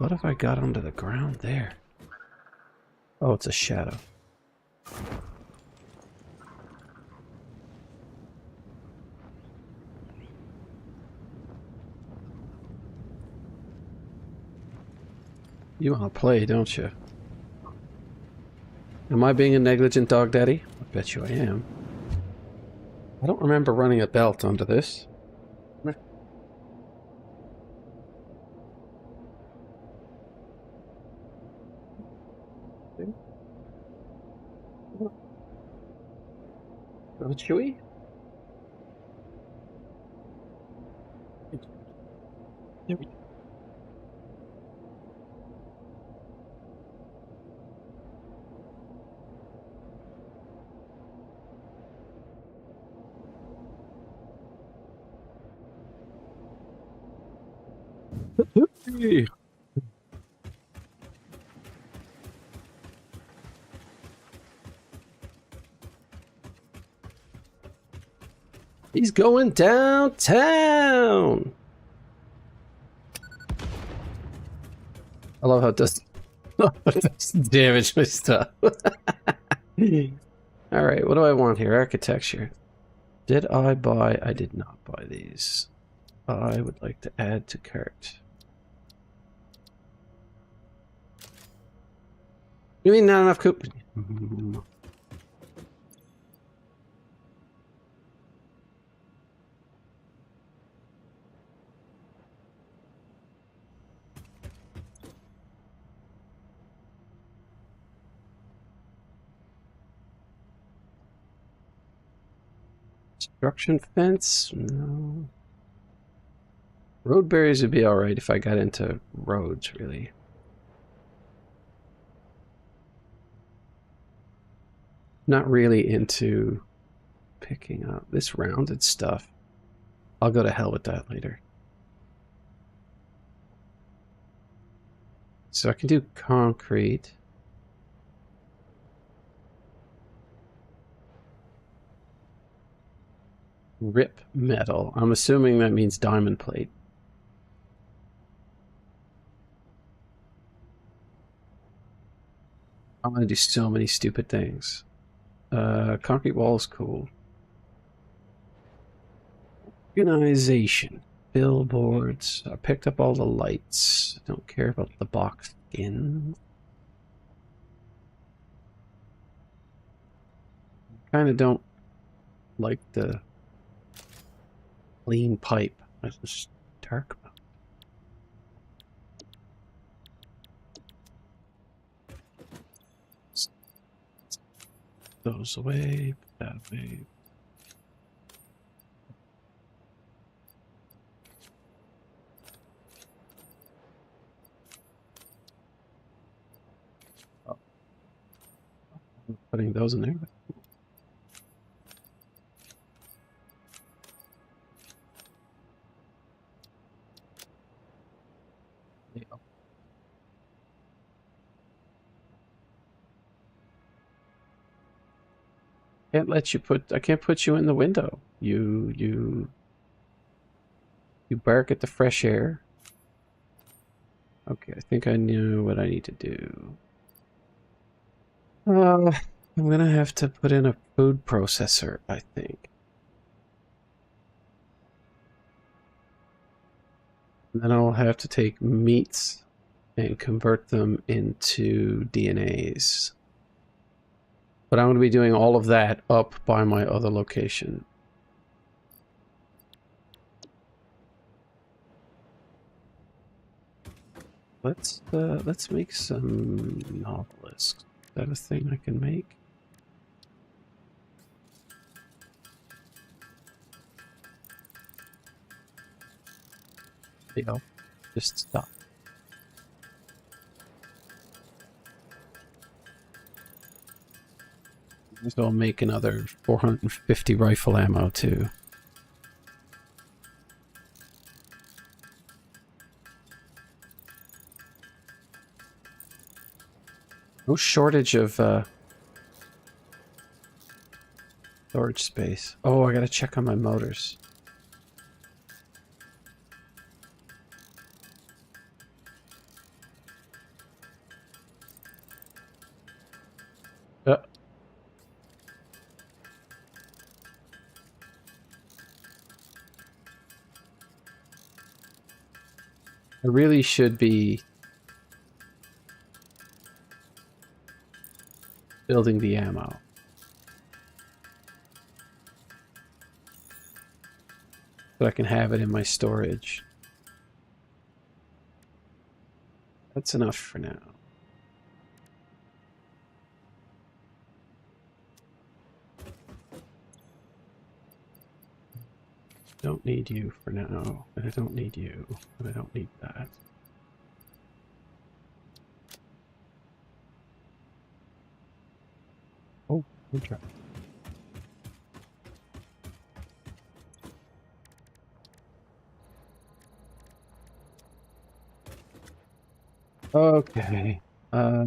What have I got under the ground there? Oh, it's a shadow. You want to play, don't you? Am I being a negligent dog daddy? I bet you I am. I don't remember running a belt under this. Oh, chewy? There we go. Hey. He's going downtown. I love how it does damage my stuff. Alright, what do I want here? Architecture. Did I buy? I did not buy these. I would like to add to cart. You mean not enough coop? Construction fence? No. Road barriers would be alright if I got into roads, really. Not really into picking up this rounded stuff. I'll go to hell with that later. So I can do concrete. Rip metal. I'm assuming that means diamond plate. I'm gonna do so many stupid things. Concrete wall is cool. Organization. Billboards. I picked up all the lights. I don't care about the box skin. Kind of don't like the clean pipe. It's just dark. Those away, put that away. Oh. I'm putting those in there. Can't let you put. I can't put you in the window. You bark at the fresh air. Okay, I think I knew what I need to do. I'm gonna have to put in a food processor, I think. And then I'll have to take meats and convert them into DNAs. But I'm going to be doing all of that up by my other location. Let's make some novelisks. Is that a thing I can make? Yeah, just stop. So I'll make another 450 rifle ammo too. No shortage of storage space. Oh, I gotta check on my motors. Uh, I really should be building the ammo. So I can have it in my storage. That's enough for now. Don't need you for now, and I don't need you, and I don't need that. Oh, good try. Okay. A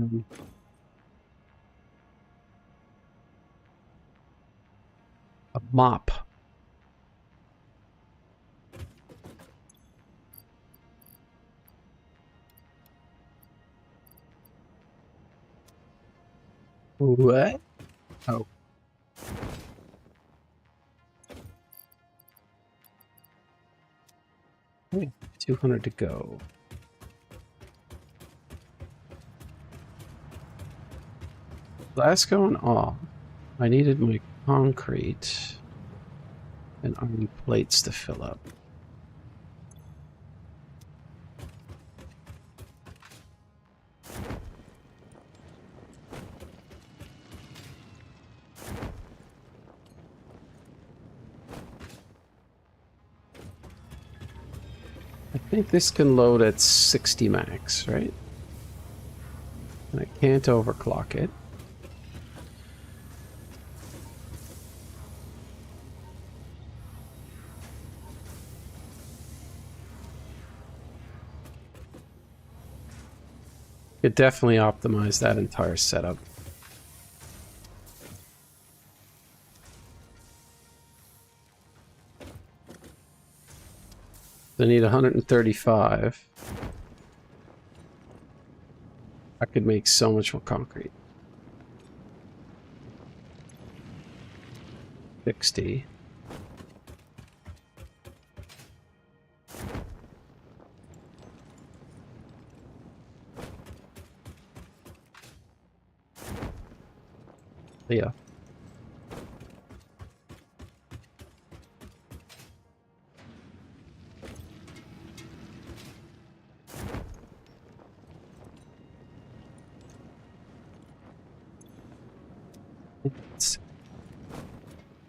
mop. What? Oh. Okay, 200 to go. That's going off. I needed my concrete and iron plates to fill up. I think this can load at 60 max, right? And I can't overclock it. Could definitely optimize that entire setup. I need 135. I could make so much more concrete. 60. Yeah.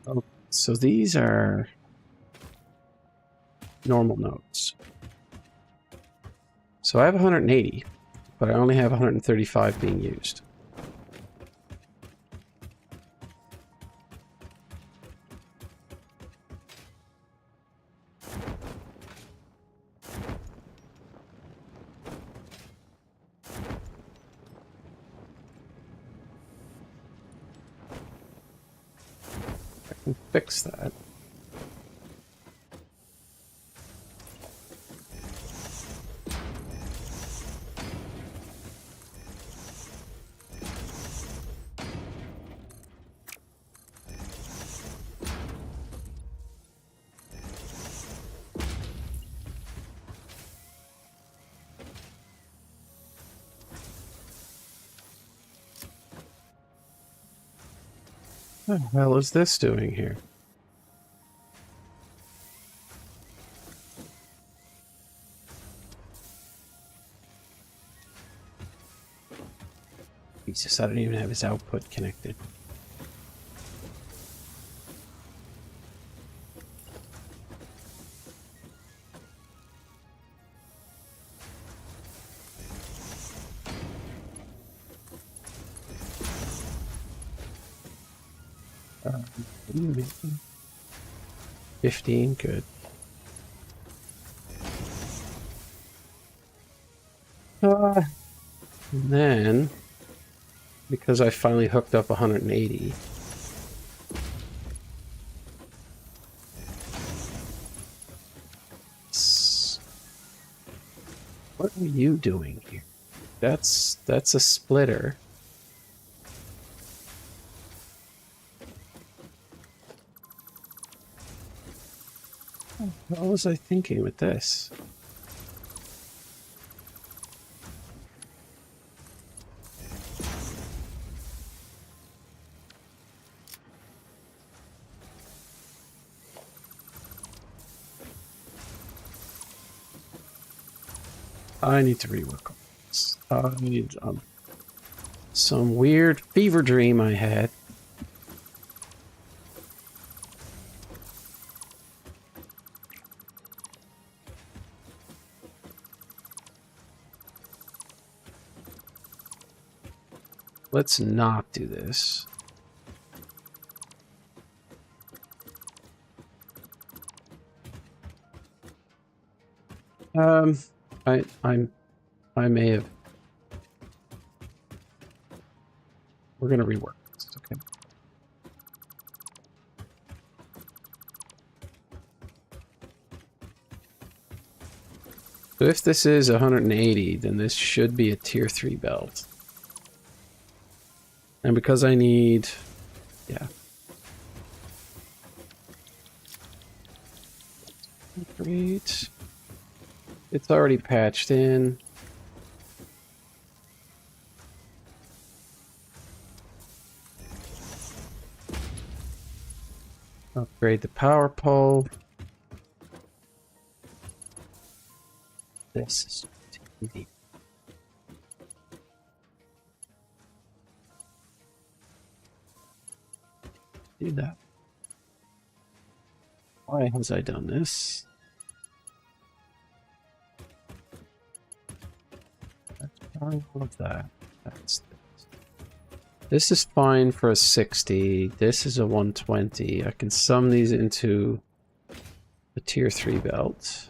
Oh, so these are normal nodes. So I have 180, but I only have 135 being used. I can fix that. What the hell is this doing here? Jesus, I don't even have his output connected. What are you making? 15, good. And then, because I finally hooked up 180, what are you doing here? That's a splitter. What was I thinking with this? I need to rework on this. I need some weird fever dream I had. Let's not do this. I may have. We're gonna rework this, okay? So if this is 180, then this should be a tier 3 belt. And because I need, yeah. Great. It's already patched in. Upgrade the power pole. This is TV. Do that. Why has I done this? That's all of that. That's this. This is fine for a 60. This is a 120. I can sum these into a tier 3 belt.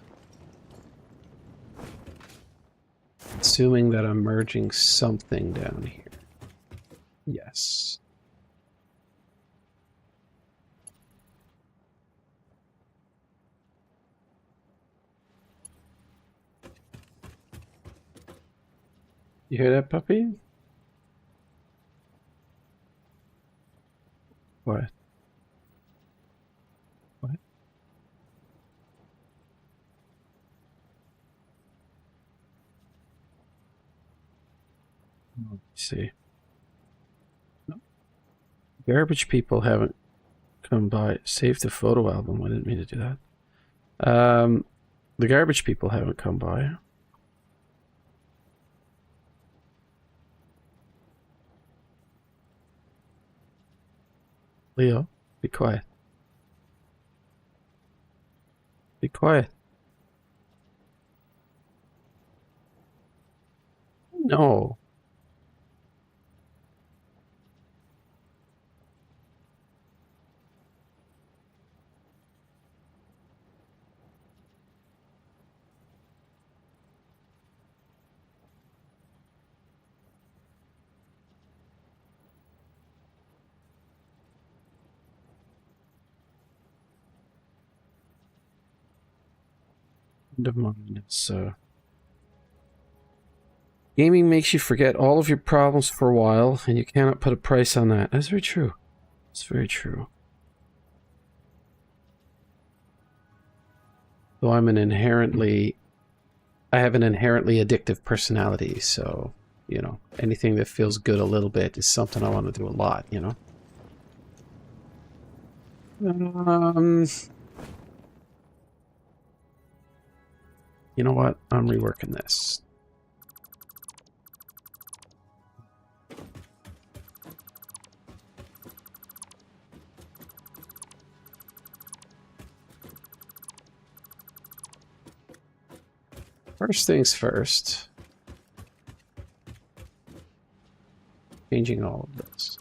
Assuming that I'm merging something down here. Yes. You hear that, puppy? What? What? Let's see. No. Garbage people haven't come by. Save the photo album. I didn't mean to do that. The garbage people haven't come by. Leo, be quiet. Be quiet. No. Of mine. So gaming makes you forget all of your problems for a while, and you cannot put a price on that. That's very true. It's very true. Though I have an inherently addictive personality, so, you know, anything that feels good a little bit is something I want to do a lot, you know? You know what? I'm reworking this. First things first. Changing all of this.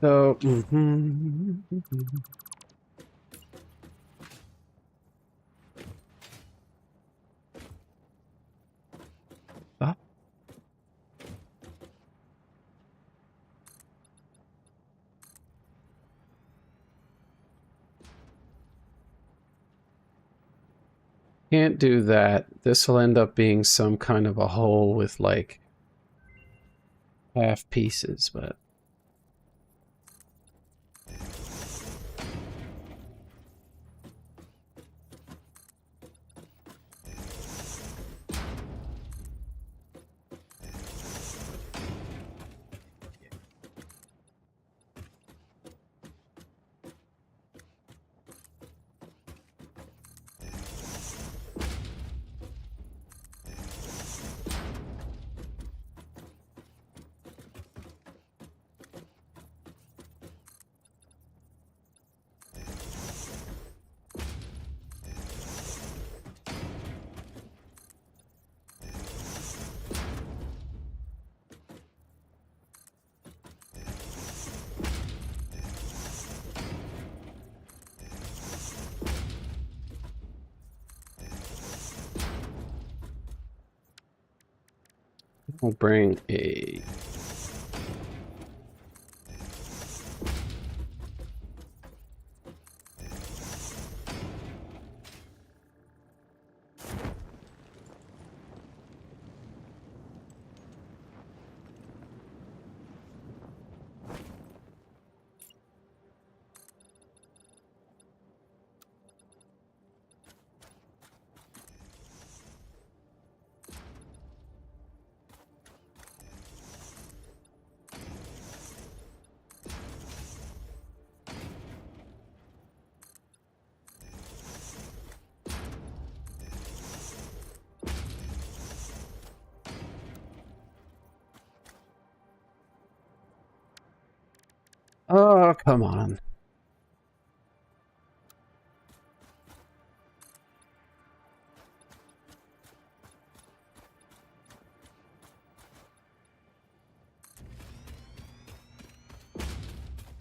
So, ah, can't do that. This will end up being some kind of a hole with like half pieces, but we'll bring a oh, come on.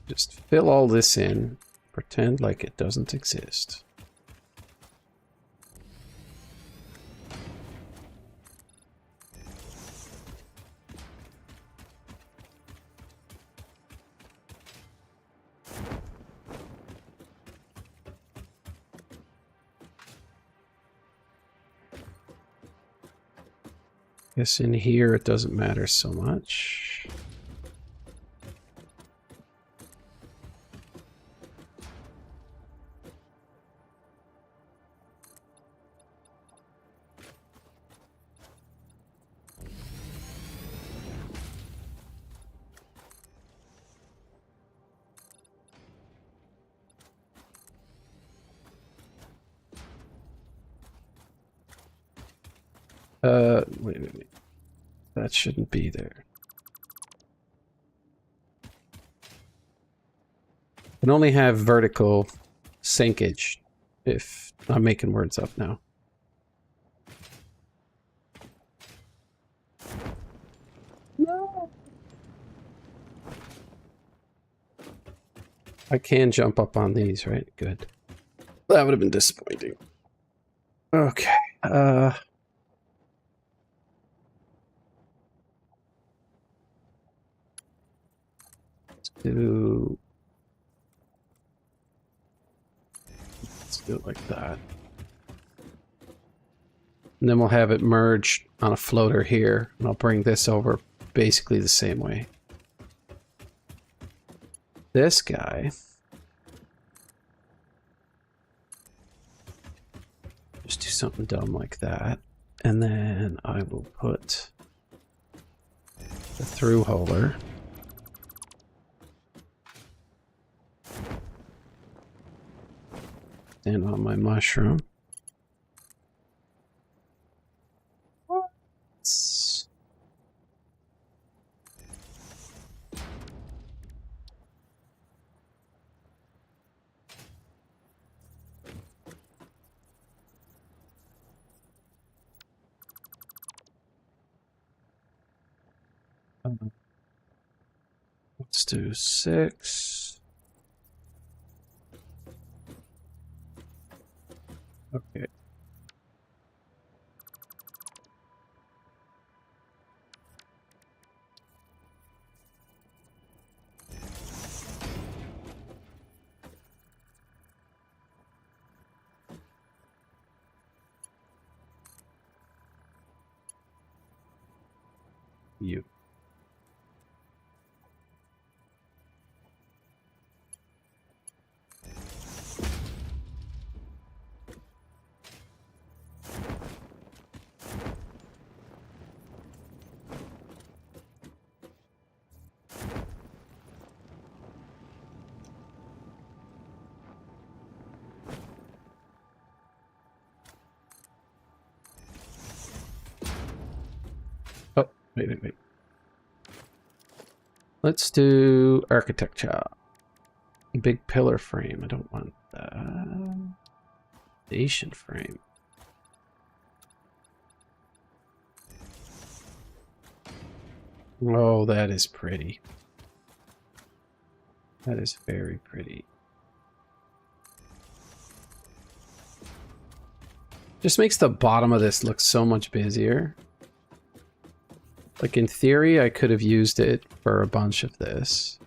Just fill all this in. Pretend like it doesn't exist. Guess in here it doesn't matter so much. Wait. That shouldn't be there. Can only have vertical sinkage if I'm making words up now. No. I can jump up on these, right? Good. That would have been disappointing. Okay. Let's do it like that. And then we'll have it merged on a floater here, and I'll bring this over basically the same way. This guy. Just do something dumb like that. And then I will put the through holder. And on my mushroom. What? Let's do 6. Okay. You. Oh, wait. Let's do architecture. Big pillar frame. I don't want that. Station frame. Oh, that is pretty. That is very pretty. Just makes the bottom of this look so much busier. Like in theory, I could have used it for a bunch of this.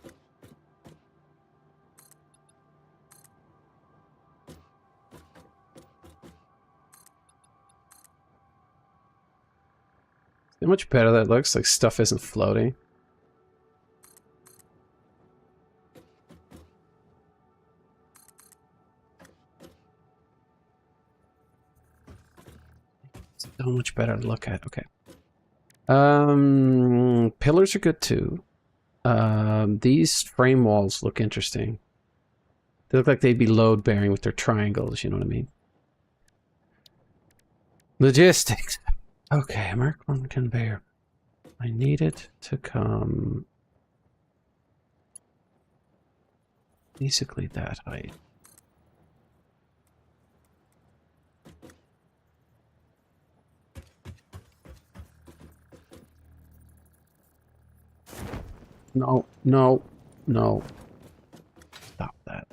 See how much better that looks? Like stuff isn't floating. So much better to look at. Okay. Pillars are good too. These frame walls look interesting. They look like they'd be load bearing with their triangles, you know what I mean? Logistics. Okay, mark one conveyor. I need it to come basically that height. No. Stop that.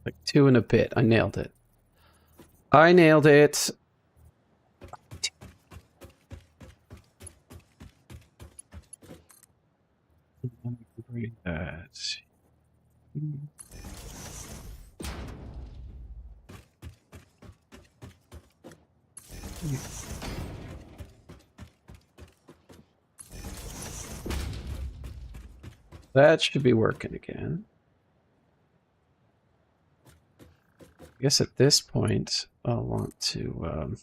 Like 2 and a bit. I nailed it. I nailed it. Bring that. That should be working again. I guess at this point, I'll want to...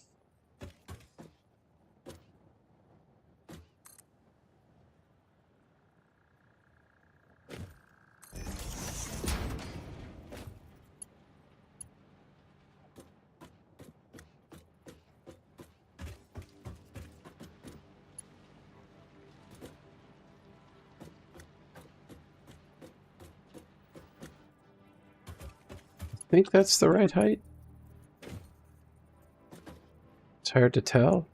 I think that's the right height. It's hard to tell.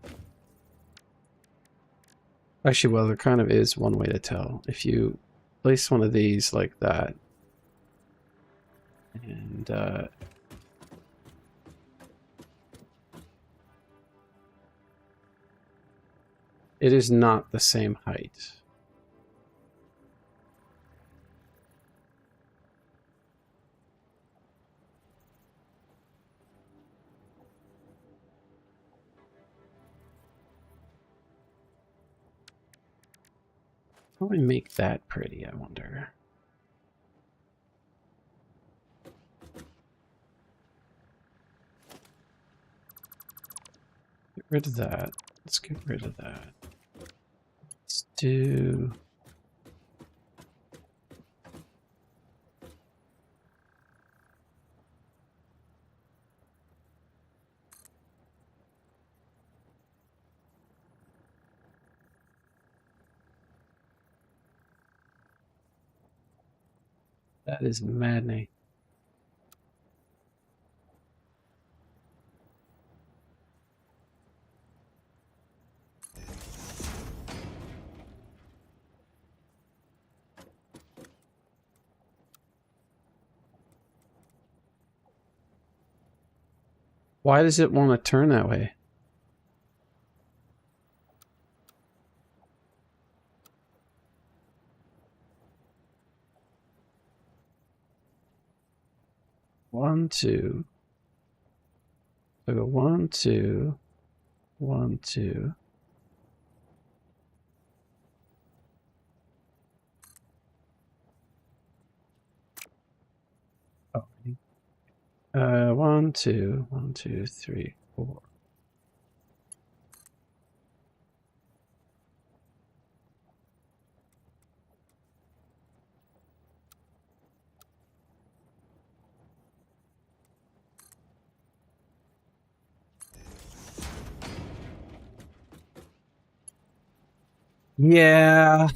Actually, well, there kind of is one way to tell. If you place one of these like that, and it is not the same height. How do I make that pretty, I wonder? Get rid of that. Let's get rid of that. Let's do... That is maddening. Why does it want to turn that way? One, two. I go 1, 2, 1, 2. Oh. 1, 2, 1, 2, 3, 4. Yeah.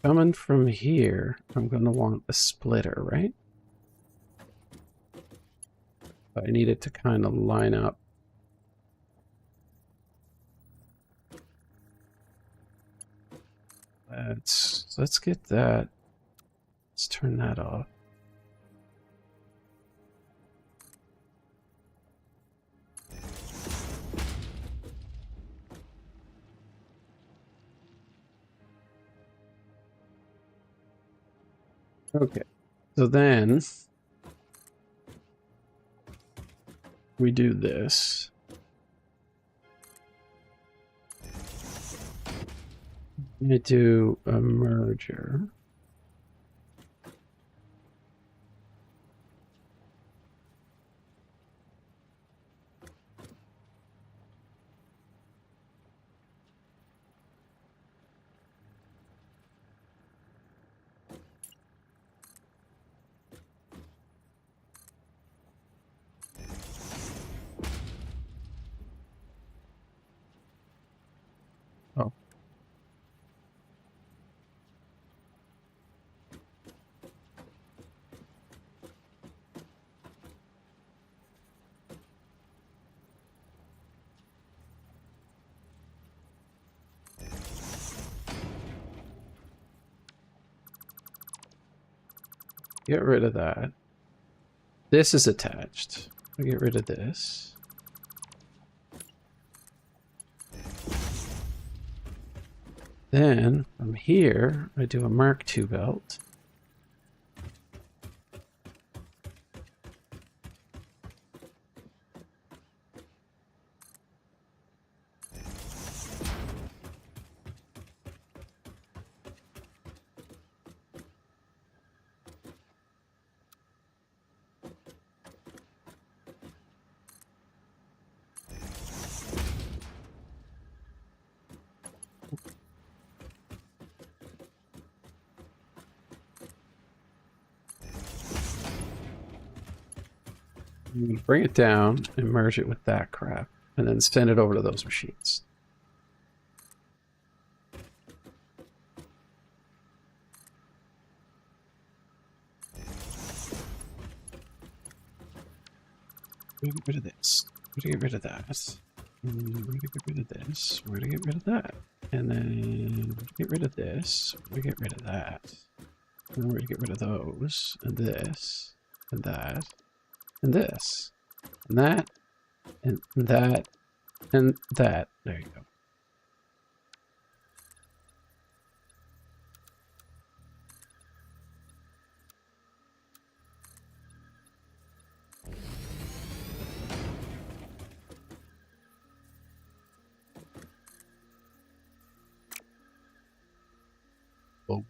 Coming from here, I'm going to want a splitter, right? But I need it to kind of line up. Let's get that. Let's turn that off. Okay, so then we do this. I do a merger. Oh. Get rid of that. This is attached. I get rid of this. Then from here, I do a Mark II belt. Bring it down and merge it with that crap, and then send it over to those machines. We're gonna get rid of this. We're gonna get rid of that. We're gonna get rid of this. We're gonna get rid of that. And then get rid of this. We're gonna get rid of that. And we're gonna get rid of those. And this. And that. And this. And that. And that. And that. There you go. Oh.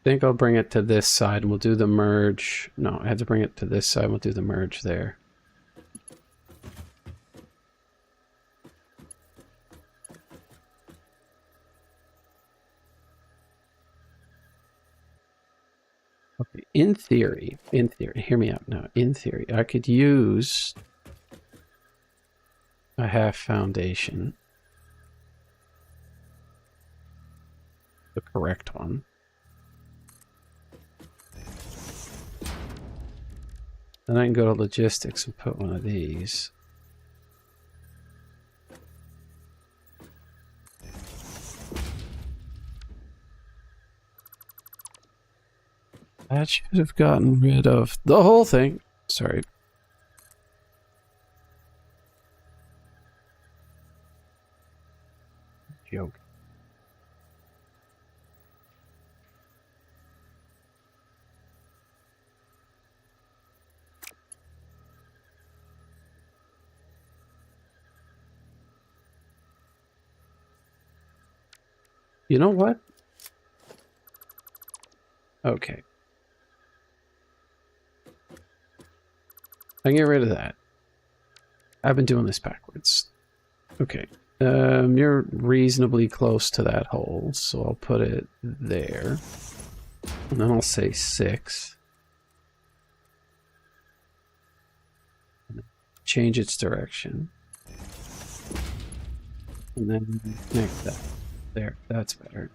think I'll bring it to this side and we'll do the merge. No, I have to bring it to this side. We'll do the merge there. Okay, in theory, hear me out now. In theory, I could use a half foundation, the correct one. Then I can go to logistics and put one of these. That should have gotten rid of the whole thing. Sorry. Joke. You know what? Okay. I can get rid of that. I've been doing this backwards. Okay. You're reasonably close to that hole, so I'll put it there. And then I'll say 6. Change its direction. And then connect that. There, that's better.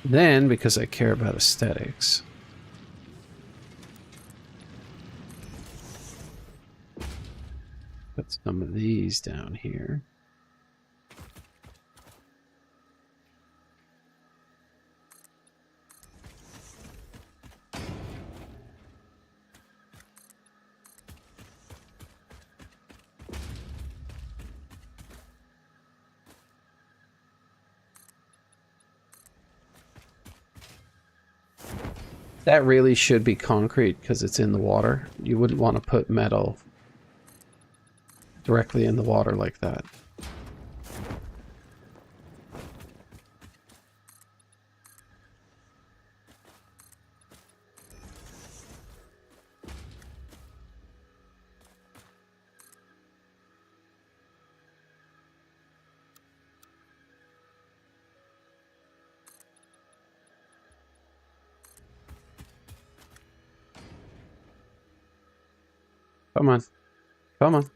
Then, because I care about aesthetics, put some of these down here. That really should be concrete because it's in the water. You wouldn't want to put metal directly in the water like that. Come on. Come on.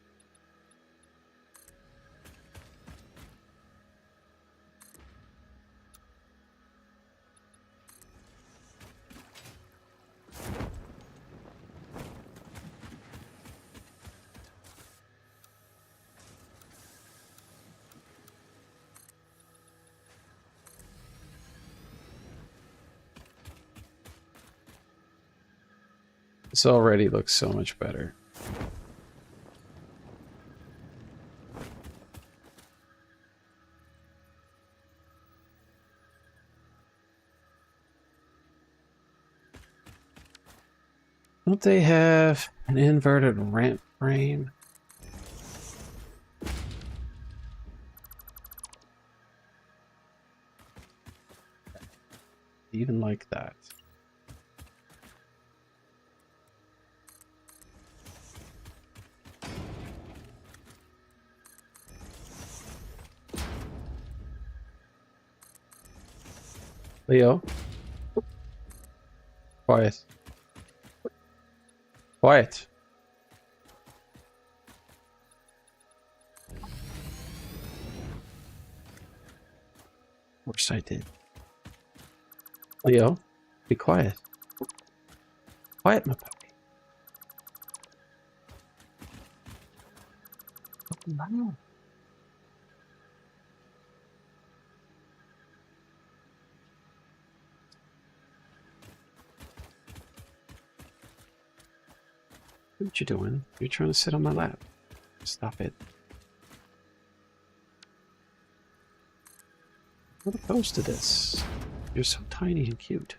This already looks so much better. Don't they have an inverted ramp frame? Even like that. Leo? Quiet. Quiet. Of course I did. Leo, be quiet. Quiet, my puppy. No. What you doing? You're trying to sit on my lap. Stop it. I'm not opposed to this. You're so tiny and cute.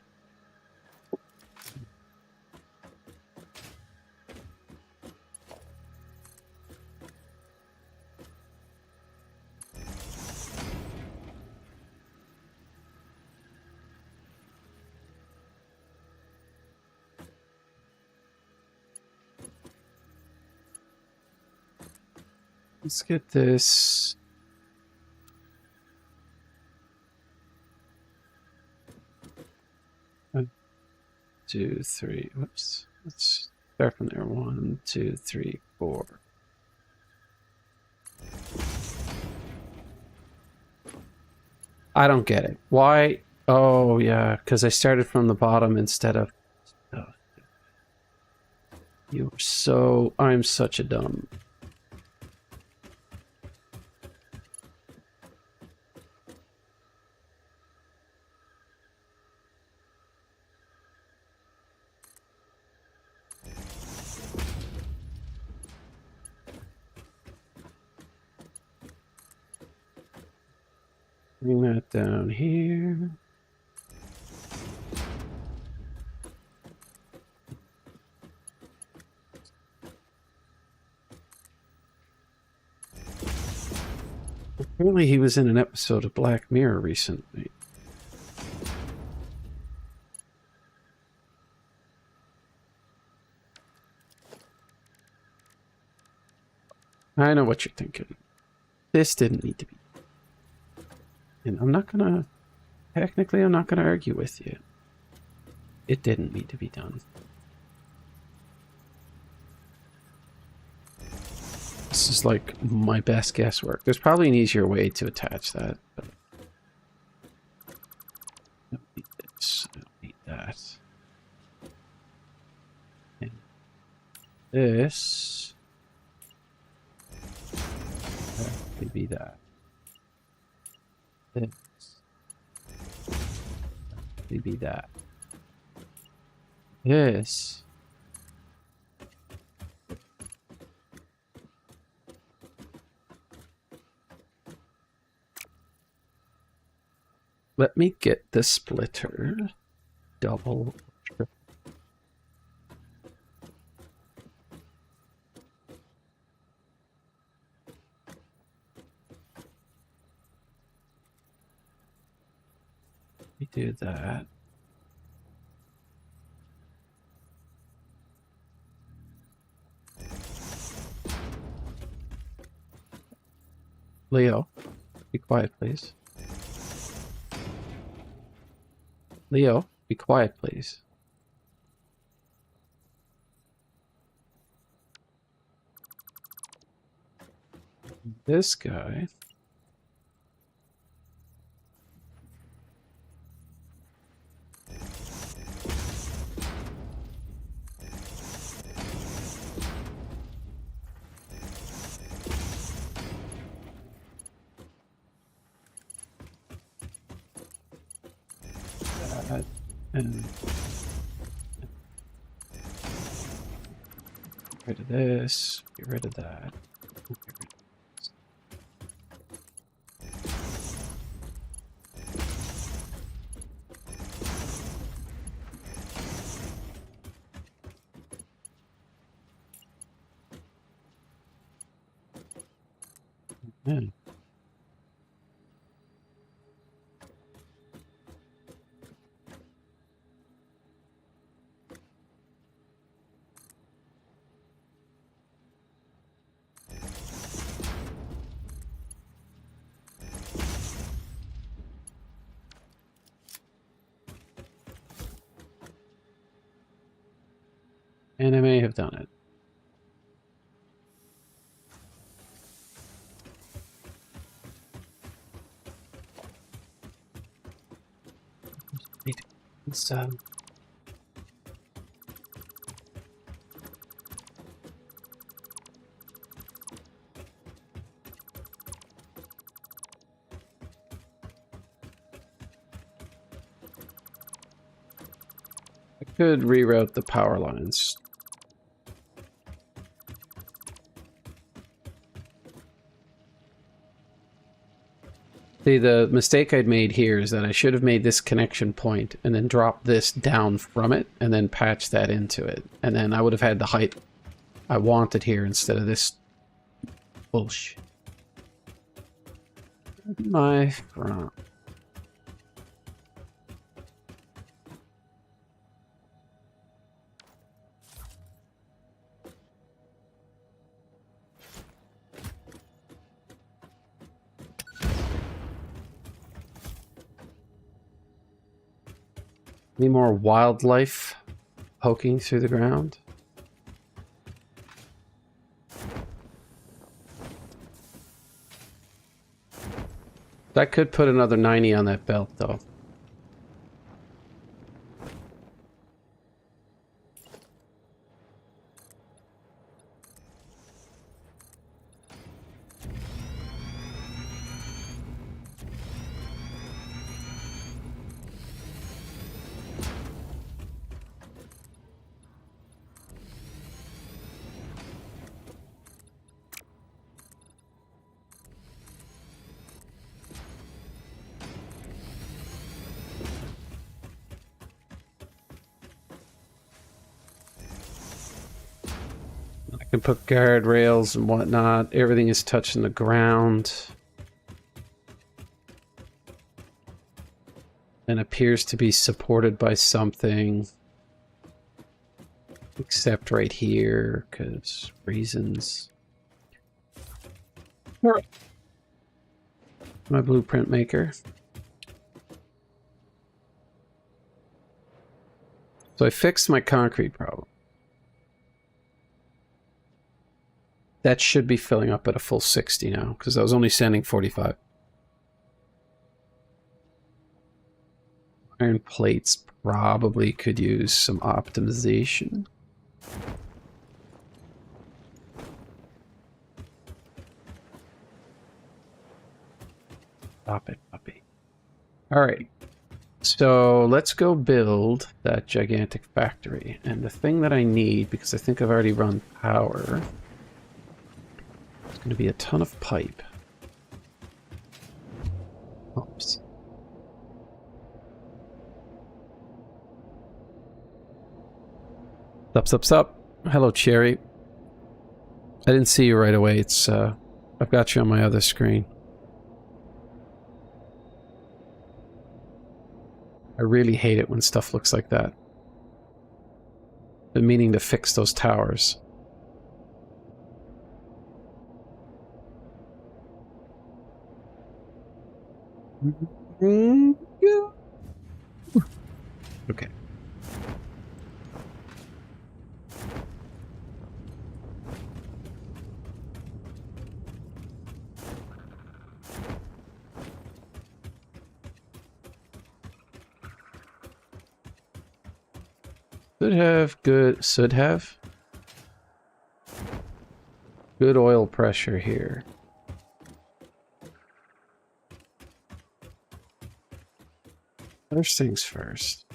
Let's get this. One, 2, 3. Whoops. Let's start from there. 1, 2, 3, 4. I don't get it. Why? Oh, yeah, because I started from the bottom instead of... Oh. You're so... I'm such a dumb... Bring that down here. Apparently he was in an episode of Black Mirror recently. I know what you're thinking. This didn't need to be. And I'm not gonna... Technically, I'm not gonna argue with you. It didn't need to be done. This is like my best guesswork. There's probably an easier way to attach that. But I don't need this. I don't need that. And this. Maybe that. This. Maybe that. This. Let me get the splitter. Double. Triple. Let me do that. Leo, be quiet, please. Leo, be quiet, please. This guy. And get rid of this, get rid of that. Yeah. And I may have done it. It's, I could reroute the power lines. See, the mistake I'd made here is that I should have made this connection point and then dropped this down from it and then patched that into it. And then I would have had the height I wanted here instead of this bullshit. My front. Any more wildlife poking through the ground? That could put another 90 on that belt, though. I can put guardrails and whatnot. Everything is touching the ground. And appears to be supported by something. Except right here, because reasons. Alright. My blueprint maker. So I fixed my concrete problem. That should be filling up at a full 60 now, because I was only sending 45. Iron plates probably could use some optimization. Stop it, puppy. Alright. So let's go build that gigantic factory. And the thing that I need, because I think I've already run power, is going to be a ton of pipe. Oops. Sup. Hello, Cherry. I didn't see you right away. It's, I've got you on my other screen. I really hate it when stuff looks like that. Been meaning to fix those towers. Okay. Should have good oil pressure here. First things first.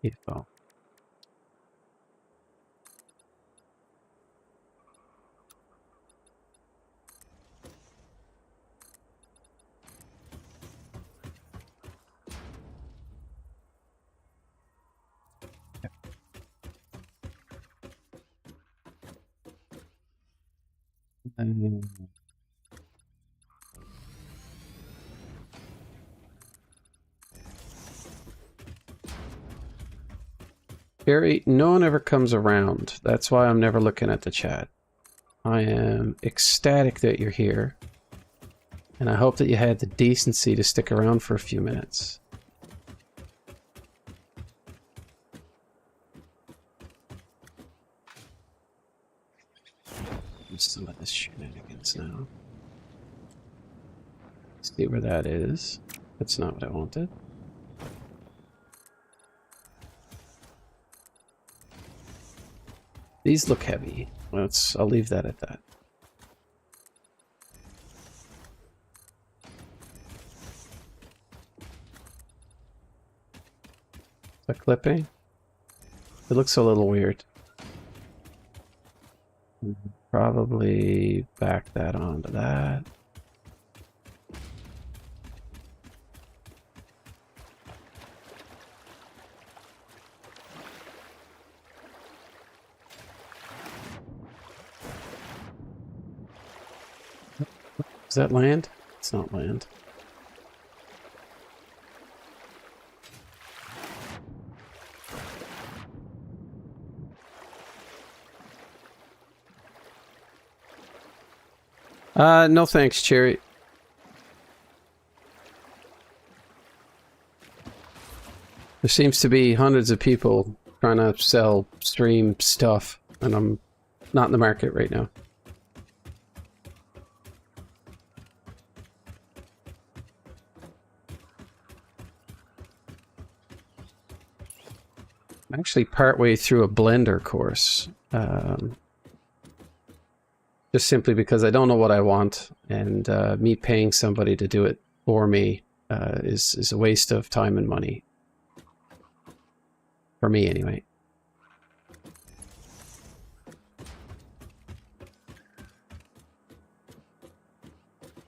Beautiful. Gary, no one ever comes around. That's why I'm never looking at the chat. I am ecstatic that you're here. And I hope that you had the decency to stick around for a few minutes. Some of this shenanigans now. See where that is. That's not what I wanted. These look heavy. I'll leave that at that. Is that clipping? It looks a little weird. Probably back that onto that. Is that land? It's not land. No thanks, Cherry. There seems to be hundreds of people trying to sell stream stuff, and I'm not in the market right now. I'm actually partway through a Blender course. Just simply because I don't know what I want, and me paying somebody to do it for me is a waste of time and money. For me, anyway.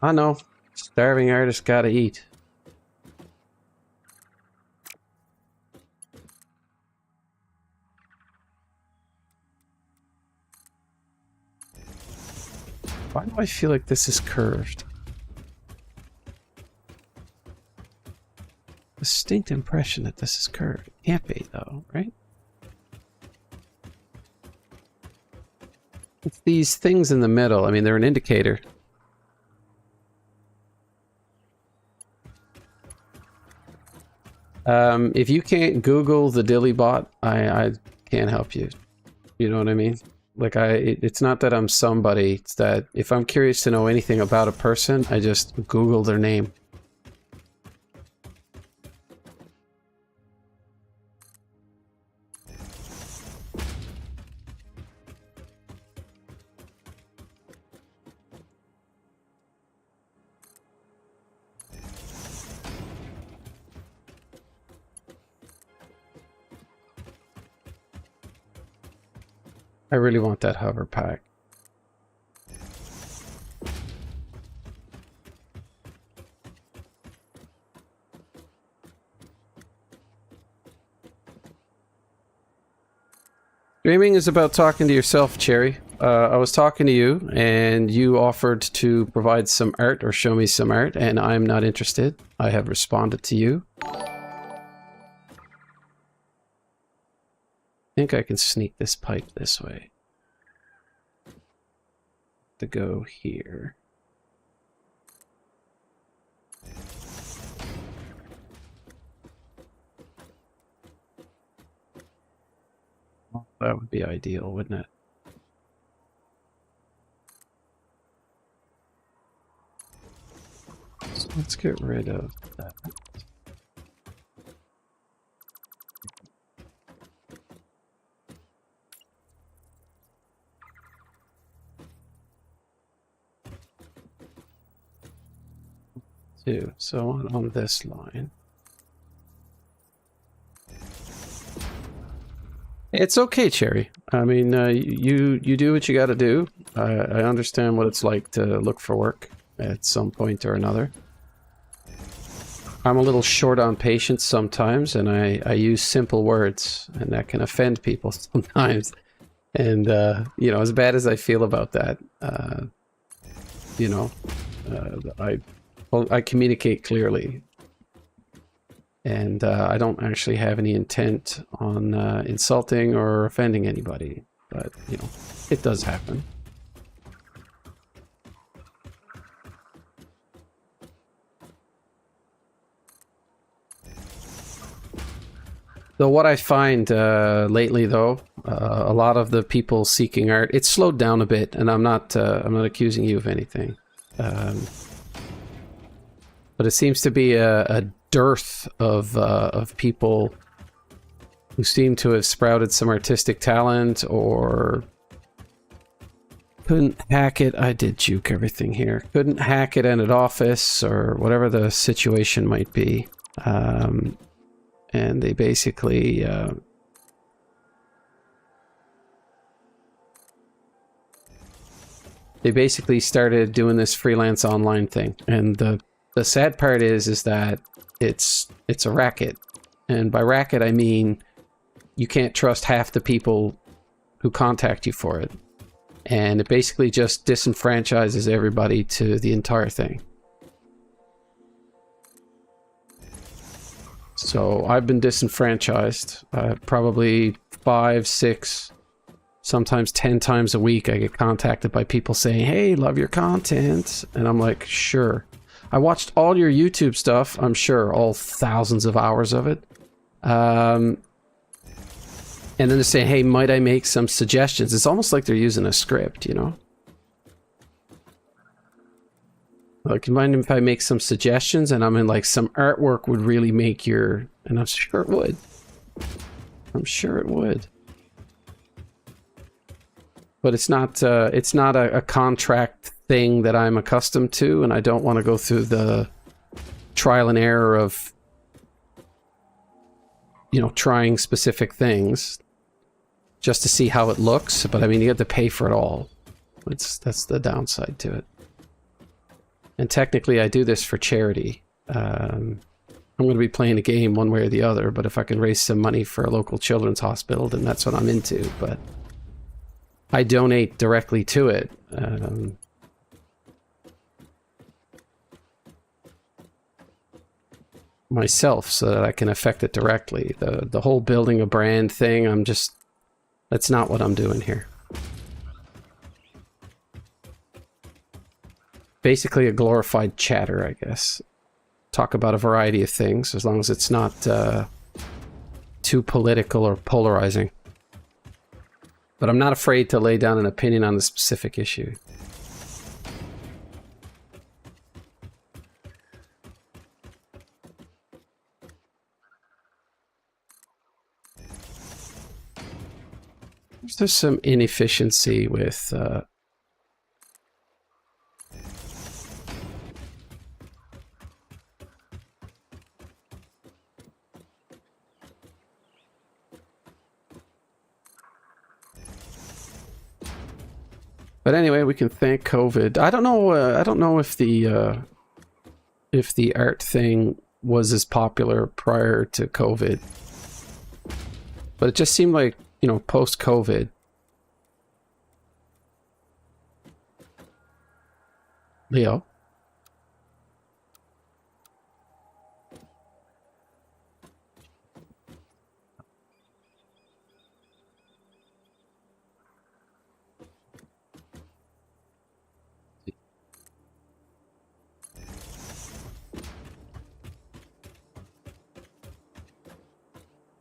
I know. Starving artists gotta eat. Why do I feel like this is curved? Distinct impression that this is curved. It can't be, though, right? It's these things in the middle. I mean, they're an indicator. If you can't Google the thedillybot, I can't help you. You know what I mean? Like, it's not that I'm somebody. It's that if I'm curious to know anything about a person, I just Google their name. I really want that hover pack. Streaming is about talking to yourself, Cherry. I was talking to you, and you offered to provide some art or show me some art, and I'm not interested. I have responded to you. I think I can sneak this pipe this way. To go here. Well, that would be ideal, wouldn't it? So let's get rid of that. So on this line. It's okay, Cherry. I mean, you do what you got to do. I understand what it's like to look for work at some point or another. I'm a little short on patience sometimes, and I use simple words, and that can offend people sometimes. And, you know, as bad as I feel about that, you know, I communicate clearly. And I don't actually have any intent on insulting or offending anybody. But, you know, it does happen. So what I find lately, though, a lot of the people seeking art, it's slowed down a bit, and I'm not accusing you of anything. But it seems to be a dearth of people who seem to have sprouted some artistic talent or couldn't hack it. I did juke everything here. Couldn't hack it in an office or whatever the situation might be. And they basically started doing this freelance online thing. And the sad part is that it's a racket. And by racket, I mean you can't trust half the people who contact you for it. And it basically just disenfranchises everybody to the entire thing. So I've been disenfranchised. Probably 5, 6 Sometimes 10 times a week I get contacted by people saying, hey, love your content. And I'm like, sure. I watched all your YouTube stuff, I'm sure, all thousands of hours of it. And then they're saying, hey, might I make some suggestions? It's almost like they're using a script, you know? Like, you mind if I make some suggestions? And I'm in like, some artwork would really make your... And I'm sure it would. I'm sure it would. But it's not a contract thing that I'm accustomed to, and I don't want to go through the trial and error of, you know, trying specific things just to see how it looks. But I mean, you have to pay for it all. That's the downside to it. And technically, I do this for charity. I'm going to be playing a game one way or the other, but if I can raise some money for a local children's hospital, then that's what I'm into. But I donate directly to it. Myself, so that I can affect it directly. The whole building a brand thing, that's not what I'm doing here. Basically a glorified chatter, I guess. Talk about a variety of things, as long as it's not too political or polarizing. But I'm not afraid to lay down an opinion on a specific issue. There's some inefficiency with but anyway, we can thank COVID. I don't know if the art thing was as popular prior to COVID. But it just seemed like, you know, post-COVID. Leo?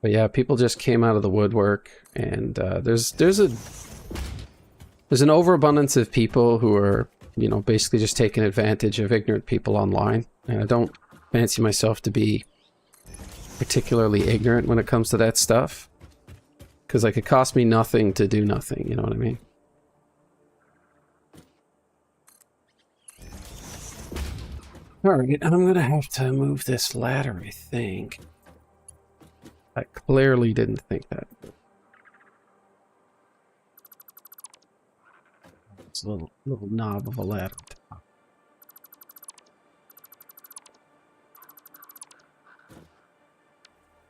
But yeah, people just came out of the woodwork, and there's an overabundance of people who are, you know, basically just taking advantage of ignorant people online. And I don't fancy myself to be particularly ignorant when it comes to that stuff, because like, it cost me nothing to do nothing, you know what I mean? Alright, I'm gonna have to move this ladder, I think. I clearly didn't think that. It's a little knob of a ladder.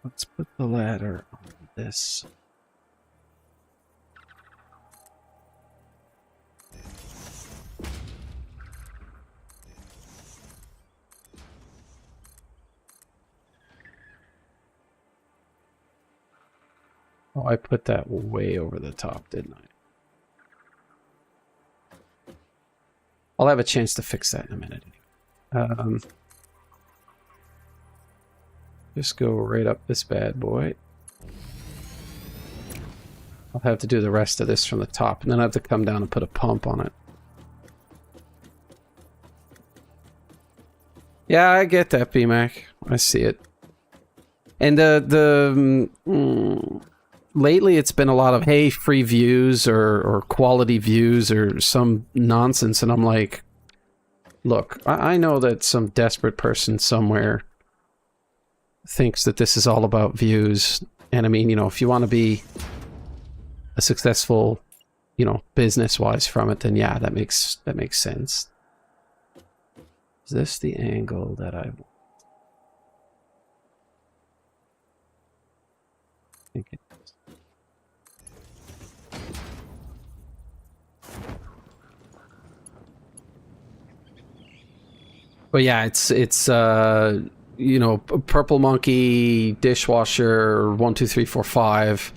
Let's put the ladder on this. Oh, I put that way over the top, didn't I? I'll have a chance to fix that in a minute. Just go right up this bad boy. I'll have to do the rest of this from the top, and then I have to come down and put a pump on it. Yeah, I get that, BMAC. I see it. And lately it's been a lot of, hey, free views or quality views or some nonsense, and I'm like, look, I know that some desperate person somewhere thinks that this is all about views, and I mean, you know, if you want to be a successful, you know, business-wise from it, then yeah, that makes sense. Is this the angle that I want? I think it is. But yeah, it's you know, Purple Monkey, Dishwasher, 1 2 3 4 5,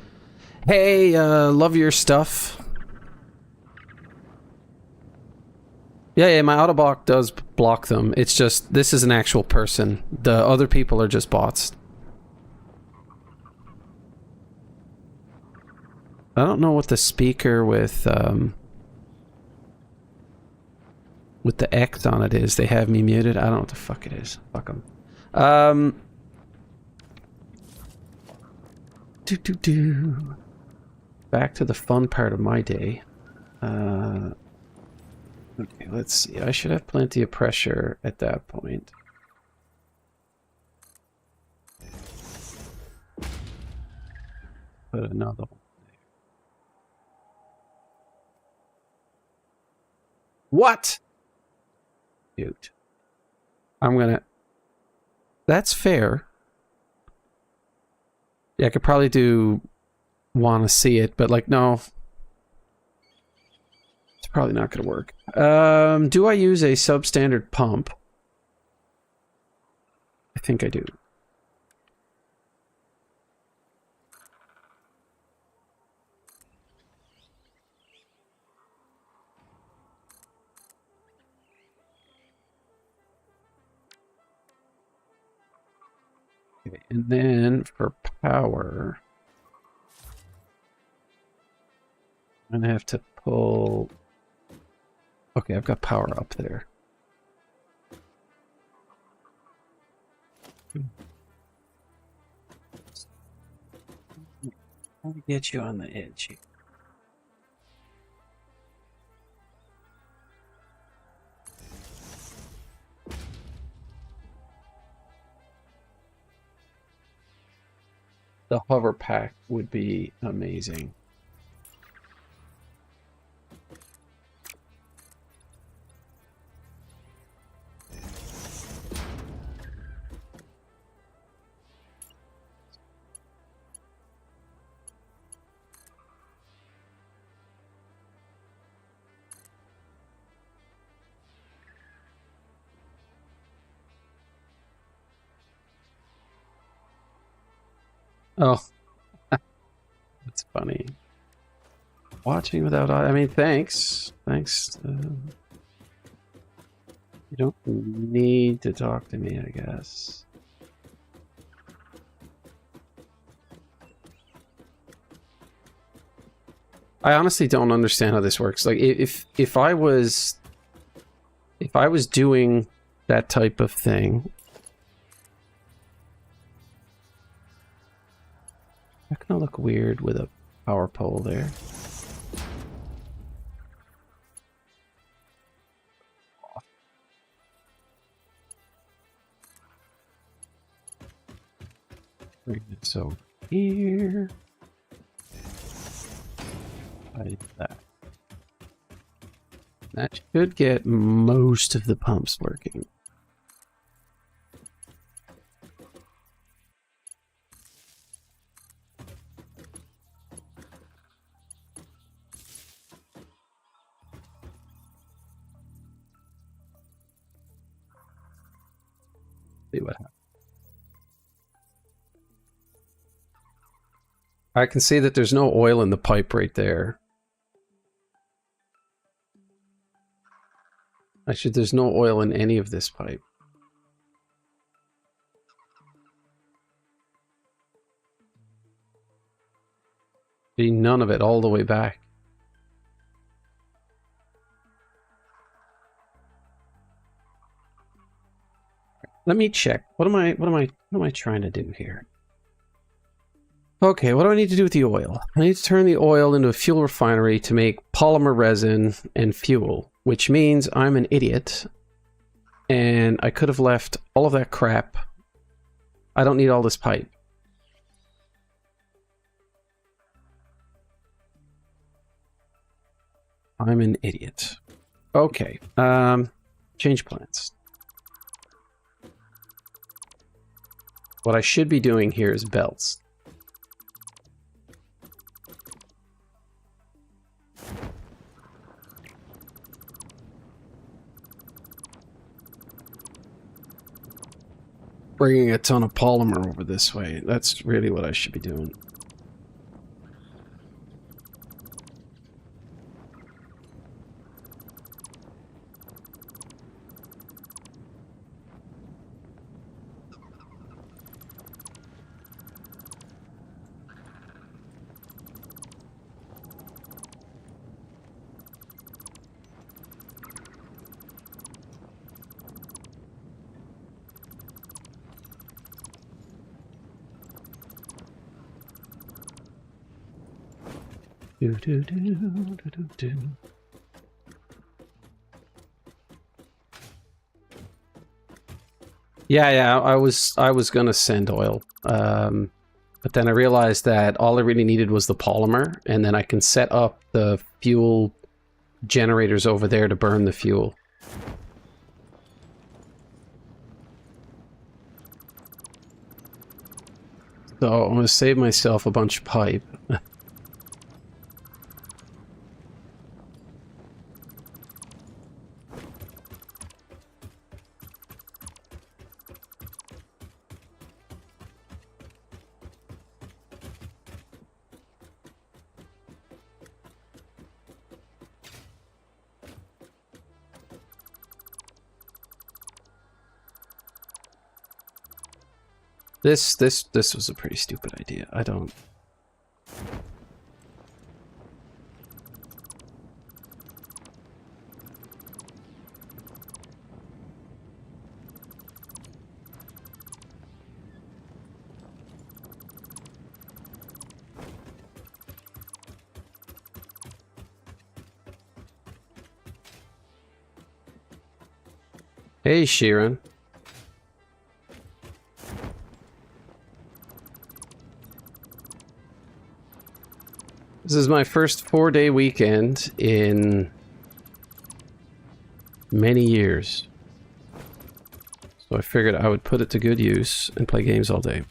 Hey, love your stuff. Yeah, my autoblock does block them. It's just, this is an actual person. The other people are just bots. I don't know what the speaker with the X on it is. They have me muted. I don't know what the fuck it is. Fuck them. Back to the fun part of my day. Okay, let's see. I should have plenty of pressure at that point. Put another one there. What? Dude. I'm gonna... That's fair. Yeah, I could probably do... Want to see it, but like, no. It's probably not going to work. Do I use a substandard pump? I think I do. Okay, and then for power, I'm going to have to pull... Okay, I've got power up there. Let me get you on the edge here. The hover pack would be amazing. Oh, that's funny. Watching without... I mean, thanks. Thanks. You don't need to talk to me, I guess. I honestly don't understand how this works. Like, if I was doing that type of thing... That gonna look weird with a power pole there. Bring this over here. Like that. That should get most of the pumps working. See what happens. I can see that there's no oil in the pipe right there. Actually, there's no oil in any of this pipe. See, none of it all the way back. Let me check. What am I trying to do here? Okay, what do I need to do with the oil? I need to turn the oil into a fuel refinery to make polymer resin and fuel, which means I'm an idiot. And I could have left all of that crap. I don't need all this pipe. I'm an idiot. Okay, change plans. What I should be doing here is belts. Bringing a ton of polymer over this way. That's really what I should be doing. Do, do, do, do, do, do. Yeah, I was gonna send oil, but then I realized that all I really needed was the polymer, and then I can set up the fuel generators over there to burn the fuel. So I'm gonna save myself a bunch of pipe. This was a pretty stupid idea. I don't... Hey, Sheeran. This is my first 4-day weekend in many years. So I figured I would put it to good use and play games all day.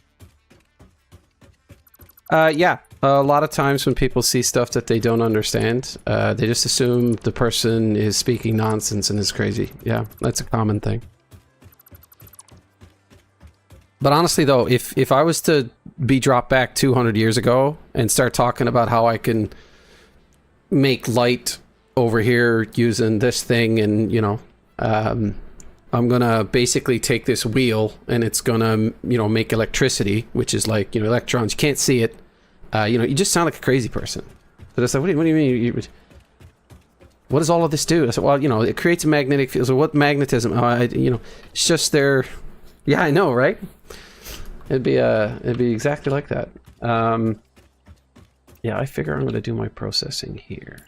Yeah, a lot of times when people see stuff that they don't understand, they just assume the person is speaking nonsense and is crazy. Yeah, that's a common thing. But honestly, though, if I was to be dropped back 200 years ago and start talking about how I can make light over here using this thing, and, you know, I'm gonna basically take this wheel and it's gonna, you know, make electricity, which is like, you know, electrons. You can't see it. You know, you just sound like a crazy person. But I said, what do you mean? What does all of this do? I said, well, you know, it creates a magnetic field. So what magnetism? You know, it's just there. Yeah, I know, right? It'd be exactly like that. Yeah, I figure I'm going to do my processing here.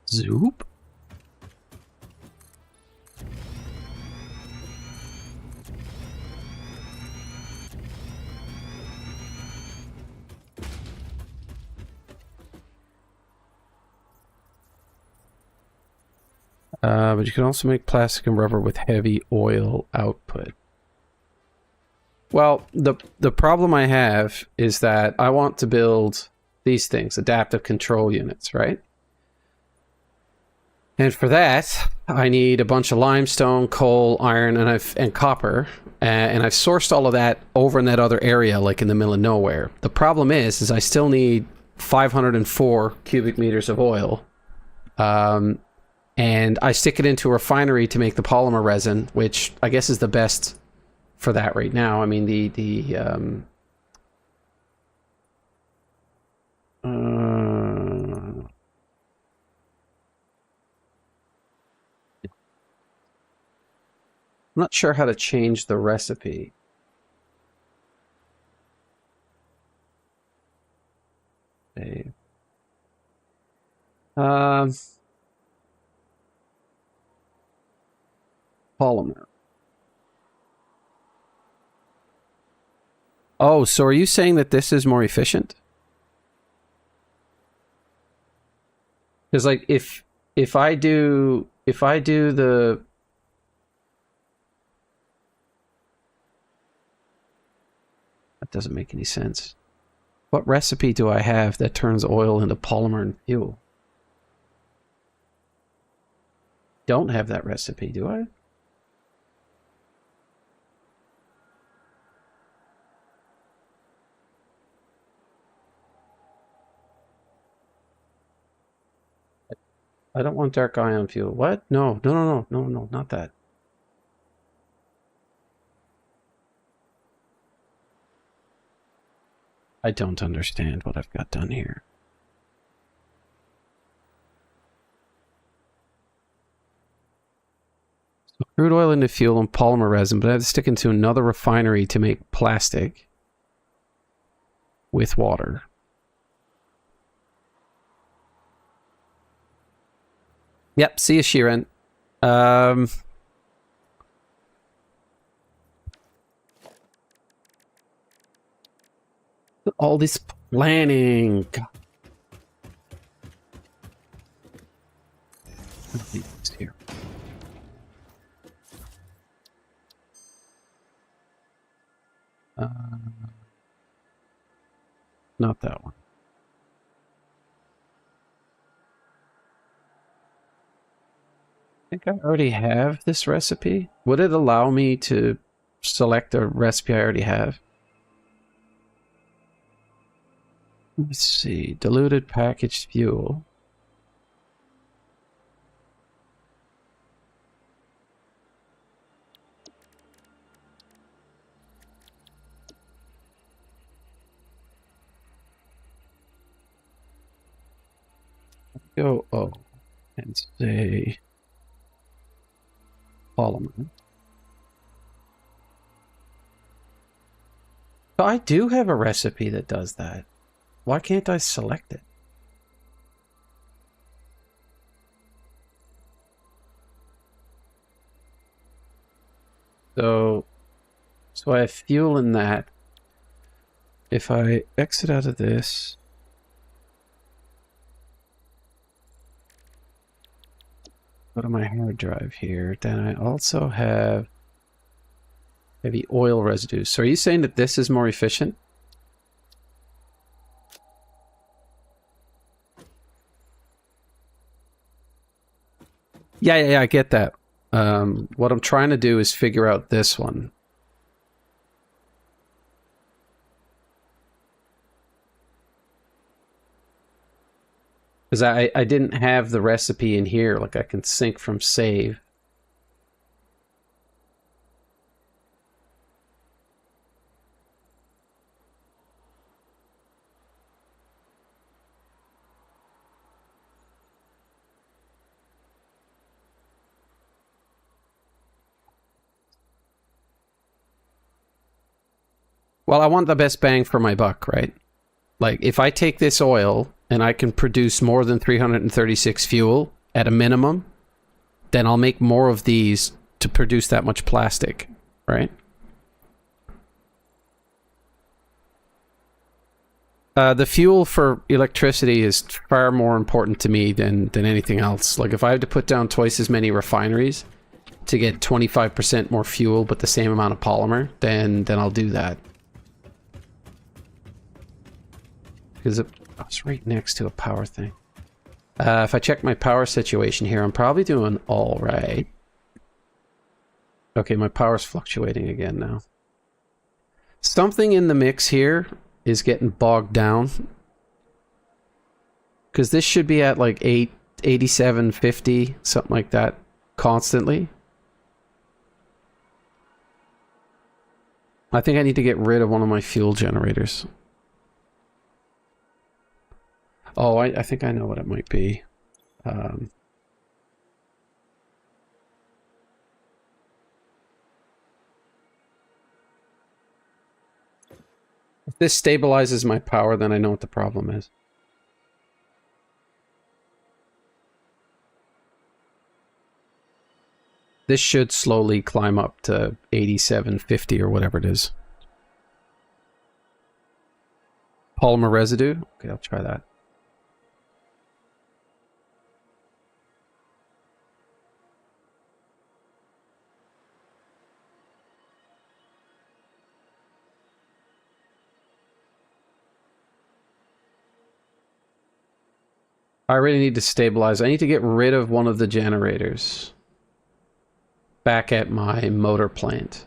Zoop. But you can also make plastic and rubber with heavy oil output. Well, the problem I have is that I want to build these things, adaptive control units, right? And for that, I need a bunch of limestone, coal, iron, and copper. And I've sourced all of that over in that other area, like in the middle of nowhere. The problem is I still need 504 cubic meters of oil. And I stick it into a refinery to make the polymer resin, which I guess is the best for that right now. I mean, I'm not sure how to change the recipe. Okay. Polymer. Oh, so are you saying that this is more efficient? Because like if I do the that doesn't make any sense. What recipe do I have that turns oil into polymer and fuel? Don't have that recipe, do I? I don't want dark ion fuel. What? No, not that. I don't understand what I've got done here. So Crude oil into fuel and polymer resin, but I have to stick into another refinery to make plastic with water. Yep, see you, Sheeran. All this planning. Here. Not that one. I think I already have this recipe. Would it allow me to select a recipe I already have? Let's see. Diluted packaged fuel. Go and say polymer. So I do have a recipe that does that. Why can't I select it? So I have fuel in that. If I exit out of this, go to my hard drive here, then I also have heavy oil residue. So are you saying that this is more efficient? Yeah, I get that. What I'm trying to do is figure out this one. Because I didn't have the recipe in here, like I can sync from save. Well, I want the best bang for my buck, right? Like, if I take this oil and I can produce more than 336 fuel at a minimum, then I'll make more of these to produce that much plastic, right? The fuel for electricity is far more important to me than anything else. Like, if I have to put down twice as many refineries to get 25% more fuel but the same amount of polymer, then I'll do that. Because it's right next to a power thing. If I check my power situation here, I'm probably doing all right. Okay, my power's fluctuating again now. Something in the mix here is getting bogged down. Because this should be at like 87, 50, something like that, constantly. I think I need to get rid of one of my fuel generators. Oh, I think I know what it might be. If this stabilizes my power, then I know what the problem is. This should slowly climb up to 87, 50 or whatever it is. Polymer residue? Okay, I'll try that. I really need to stabilize. I need to get rid of one of the generators back at my motor plant.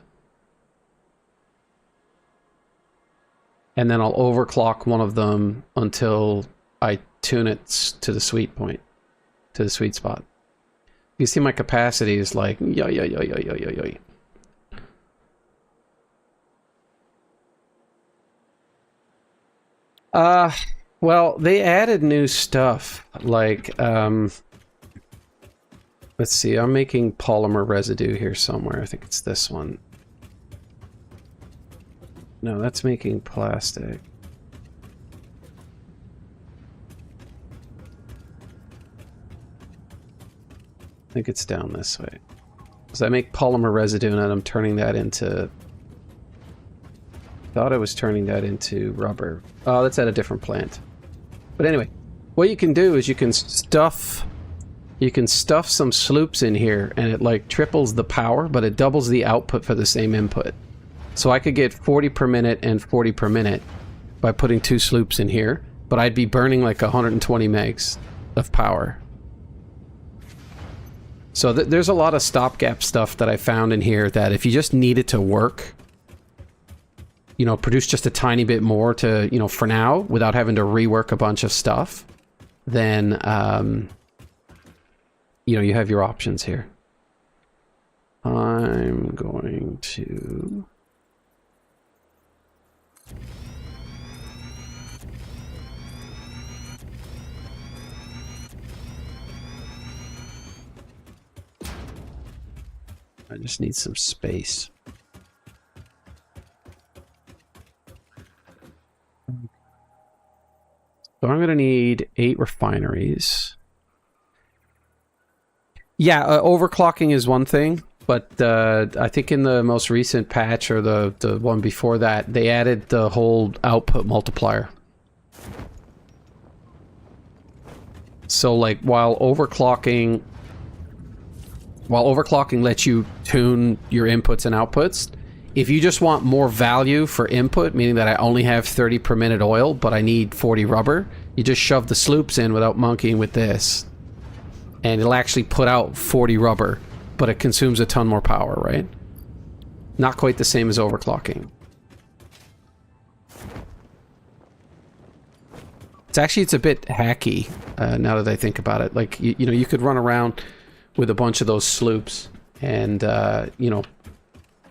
And then I'll overclock one of them until I tune it to the sweet point, to the sweet spot. You see my capacity is like, yo. Well, they added new stuff, like, Let's see, I'm making polymer residue here somewhere. I think it's this one. No, that's making plastic. I think it's down this way. So I make polymer residue and then I'm turning that into... Thought I was turning that into rubber. Oh, that's at a different plant. But anyway, what you can do is you can stuff some sloops in here and it like triples the power, but it doubles the output for the same input. So I could get 40 per minute and 40 per minute by putting 2 sloops in here, but I'd be burning like 120 megs of power. So there's a lot of stopgap stuff that I found in here that if you just need it to work, you know, produce just a tiny bit more to, you know, for now, without having to rework a bunch of stuff, then, you know, you have your options here. I'm going to... I just need some space. So I'm going to need 8 refineries. Yeah, overclocking is one thing, but I think in the most recent patch, or the one before that, they added the whole output multiplier. So like while overclocking lets you tune your inputs and outputs, if you just want more value for input, meaning that I only have 30 per minute oil, but I need 40 rubber, you just shove the sloops in without monkeying with this. And it'll actually put out 40 rubber, but it consumes a ton more power, right? Not quite the same as overclocking. It's a bit hacky, now that I think about it. Like, you know, you could run around with a bunch of those sloops and, you know,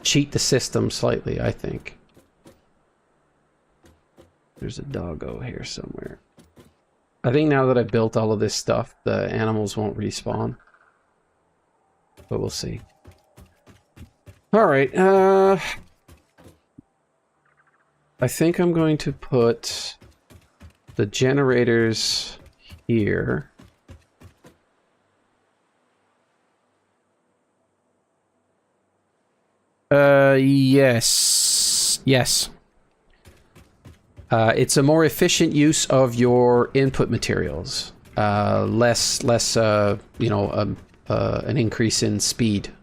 cheat the system slightly, I think. There's a doggo here somewhere. I think now that I've built all of this stuff, the animals won't respawn. But we'll see. Alright, I think I'm going to put the generators here. Yes. Yes. It's a more efficient use of your input materials. Less, you know, an increase in speed.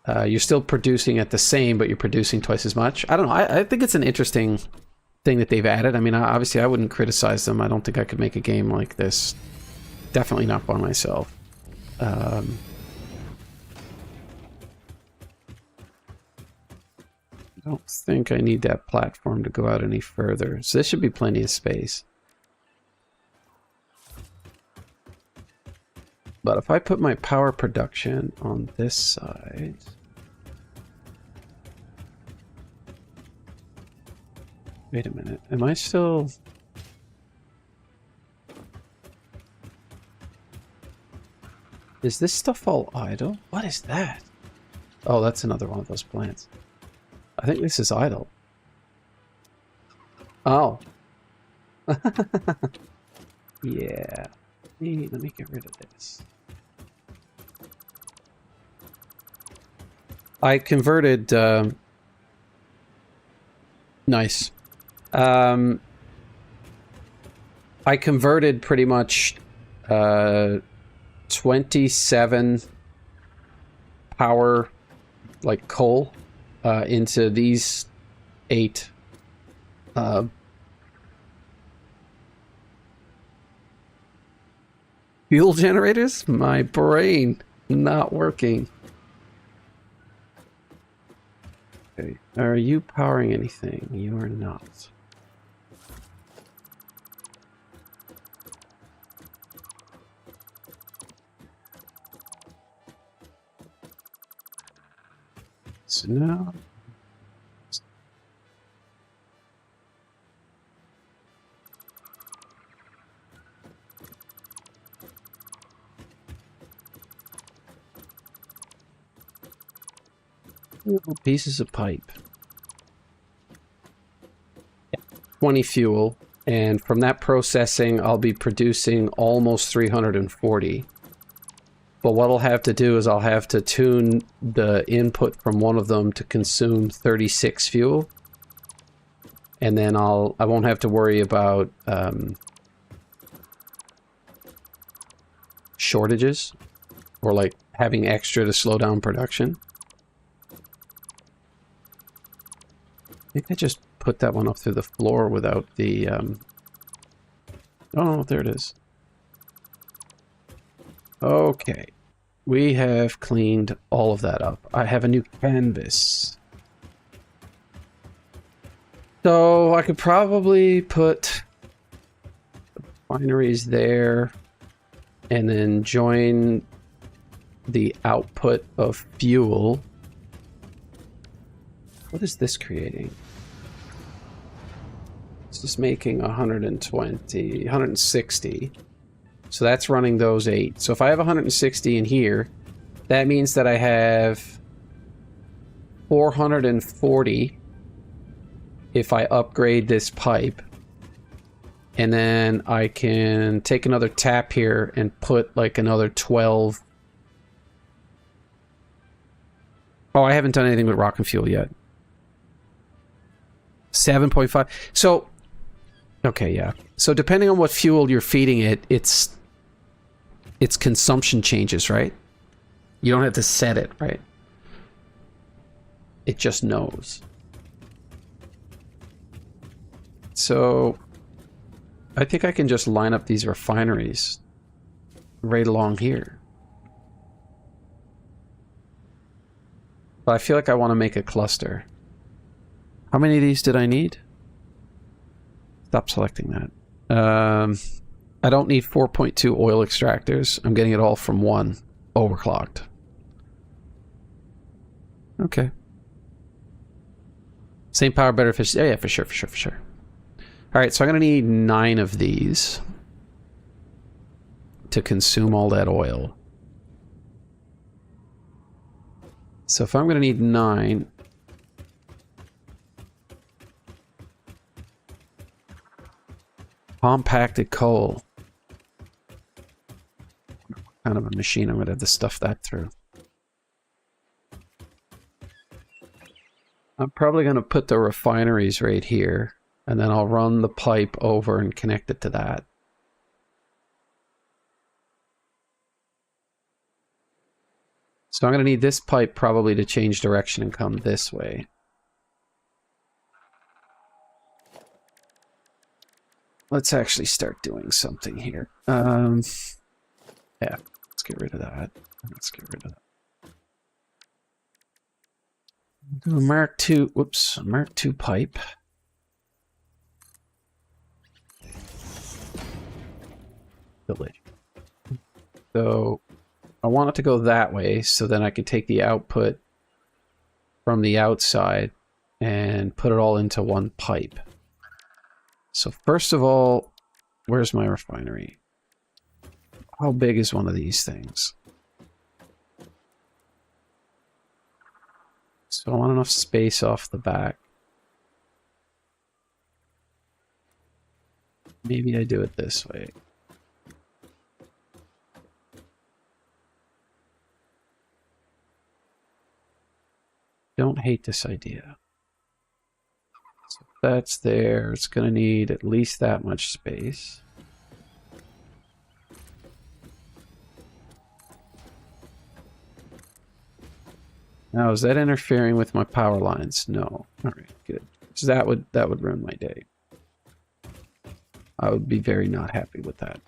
You're still producing at the same, but you're producing twice as much. I don't know. I think it's an interesting thing that they've added. I mean, obviously I wouldn't criticize them. I don't think I could make a game like this. Definitely not by myself. I don't think I need that platform to go out any further. So this should be plenty of space. But if I put my power production on this side... Wait a minute. Am I still... Is this stuff all idle? What is that? Oh, that's another one of those plants. I think this is idle. Oh. Yeah. Let me get rid of this. I converted... Nice. I converted pretty much 27 power, like coal, into these 8 fuel generators. My brain not working. Okay, are you powering anything? You are not. So now... Pieces of pipe. 20 fuel. And from that processing, I'll be producing almost 340. But what I'll have to do is I'll have to tune the input from one of them to consume 36 fuel. And then I won't have to worry about shortages or like having extra to slow down production. I think I just put that one up through the floor without the oh, there it is. Okay, we have cleaned all of that up. I have a new canvas. So I could probably put the binaries there and then join the output of fuel. What is this creating? This is making 120, 160. So that's running those 8. So if I have 160 in here, that means that I have 440 if I upgrade this pipe. And then I can take another tap here and put like another 12. Oh, I haven't done anything with rocket fuel yet. 7.5. So, okay, yeah. So depending on what fuel you're feeding it, its consumption changes, right? You don't have to set it, right? It just knows. So I think I can just line up these refineries right along here. But I feel like I want to make a cluster. How many of these did I need? Stop selecting that. I don't need 4.2 oil extractors. I'm getting it all from one. Overclocked. Okay. Same power, better efficiency. Yeah, for sure. Alright, so I'm going to need 9 of these to consume all that oil. So if I'm going to need 9... compacted coal. What kind of a machine I'm going to have to stuff that through? I'm probably going to put the refineries right here, and then I'll run the pipe over and connect it to that. So I'm going to need this pipe probably to change direction and come this way. Let's actually start doing something here. Yeah, let's get rid of that. Let's get rid of that. Do a Mark II, whoops, Mark II pipe. Village. So I want it to go that way, so then I can take the output from the outside and put it all into one pipe. So first of all, where's my refinery? How big is one of these things? So I want enough space off the back. Maybe I do it this way. Don't hate this idea. So that's there. It's going to need at least that much space. Now, is that interfering with my power lines? No. All right, good. So that would ruin my day. I would be very not happy with that.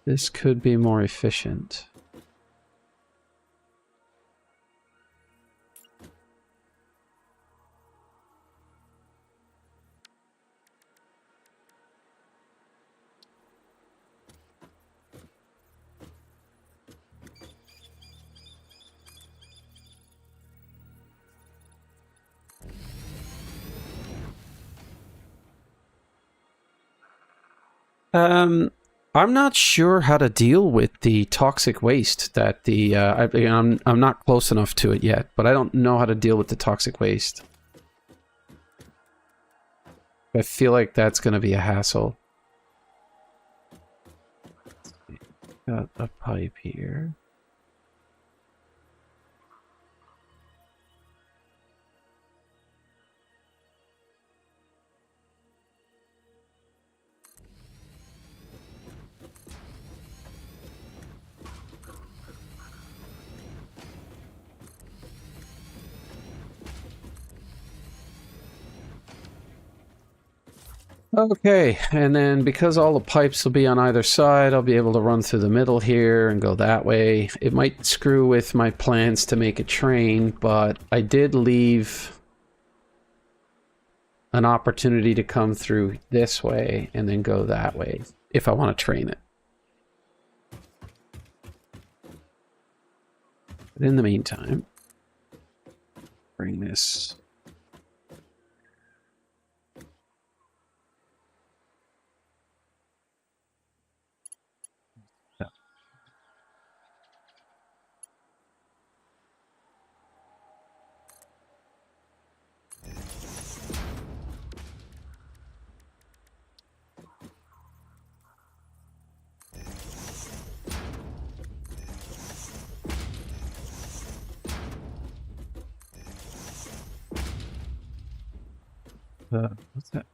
This could be more efficient. I'm not sure how to deal with the toxic waste that I'm not close enough to it yet, but I don't know how to deal with the toxic waste. I feel like that's going to be a hassle. Got a pipe here. Okay, and then because all the pipes will be on either side, I'll be able to run through the middle here and go that way. It might screw with my plans to make a train, but I did leave an opportunity to come through this way and then go that way if I want to train it. But in the meantime, bring this. What's that?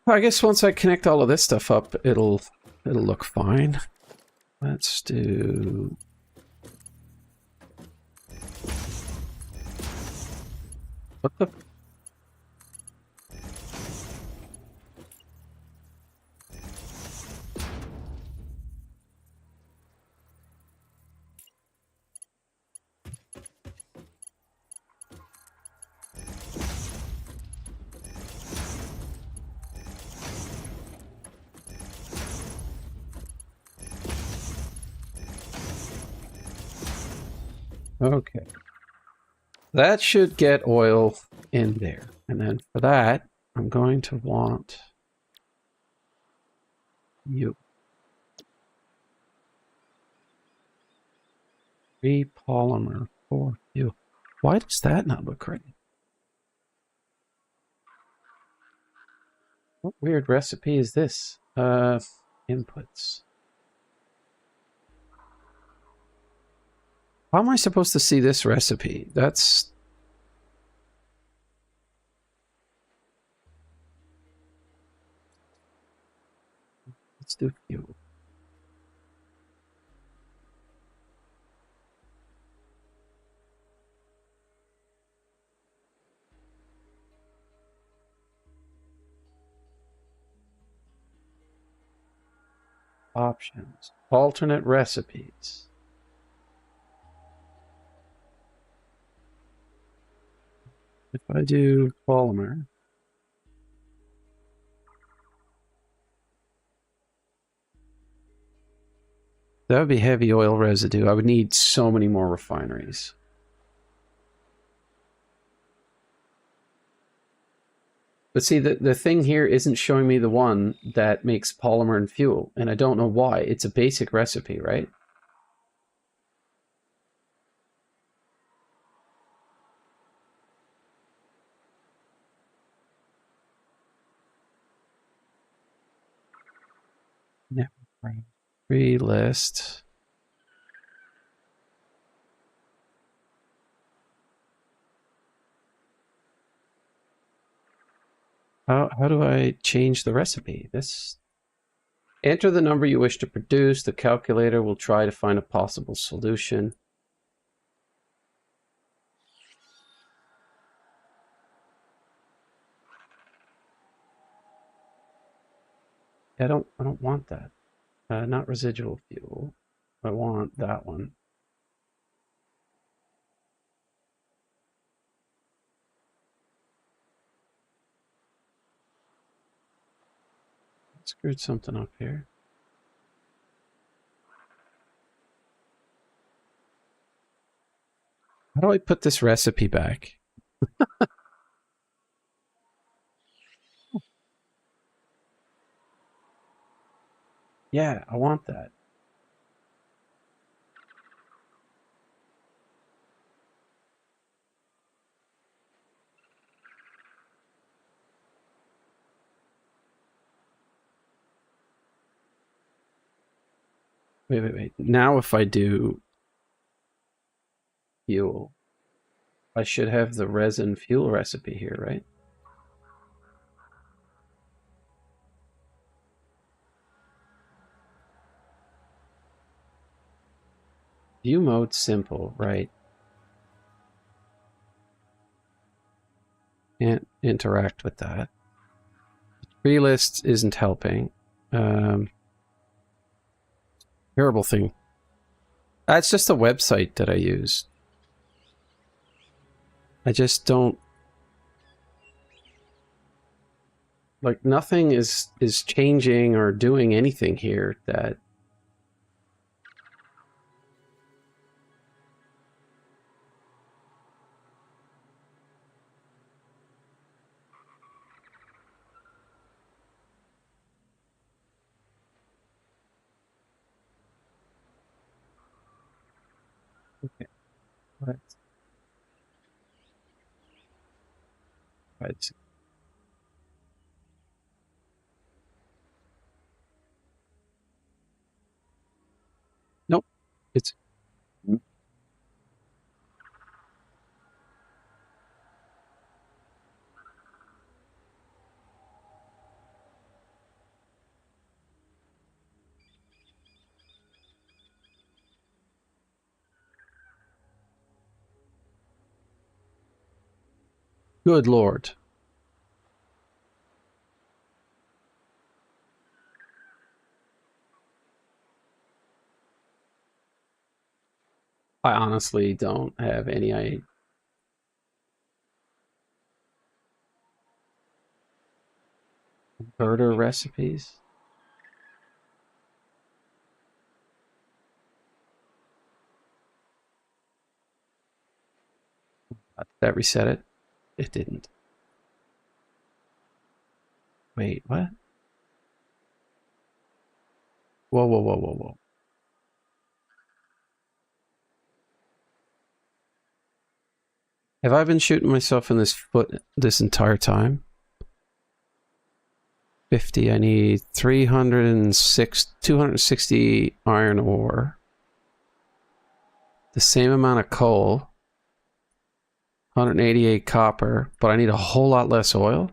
I guess once I connect all of this stuff up, it'll look fine. Let's do... What the... Okay. That should get oil in there. And then for that, I'm going to want you. Repolymer for you. Why does that not look right? What weird recipe is this? Inputs. How am I supposed to see this recipe? Let's do fuel. Options. Alternate recipes. If I do polymer, that would be heavy oil residue. I would need so many more refineries. But see, the thing here isn't showing me the one that makes polymer and fuel, and I don't know why. It's a basic recipe, right? Never mind. Free list. How do I change the recipe? This... Enter the number you wish to produce. The calculator will try to find a possible solution. I don't want that. Not residual fuel. I want that one. Screwed something up here. How do I put this recipe back? Yeah, I want that. Wait. Now if I do fuel, I should have the resin fuel recipe here, right? View mode simple, right? Can't interact with that. Tree list isn't helping. Terrible thing. It's just a website that I use. I just don't... Like, nothing is changing or doing anything here that... Okay. Right. Nope. It's... Good Lord. I honestly don't have any idea. Burger recipes? Did that reset it? It didn't. Wait, what? Whoa. Have I been shooting myself in this foot this entire time? 50, I need 260 iron ore. The same amount of coal. 188 copper, but I need a whole lot less oil.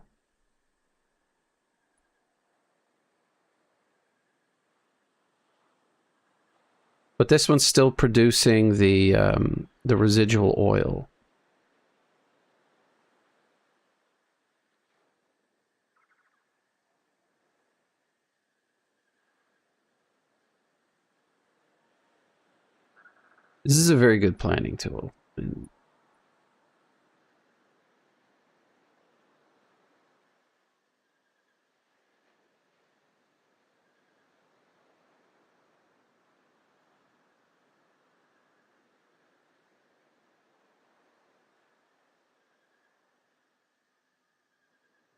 But this one's still producing the residual oil. This is a very good planning tool.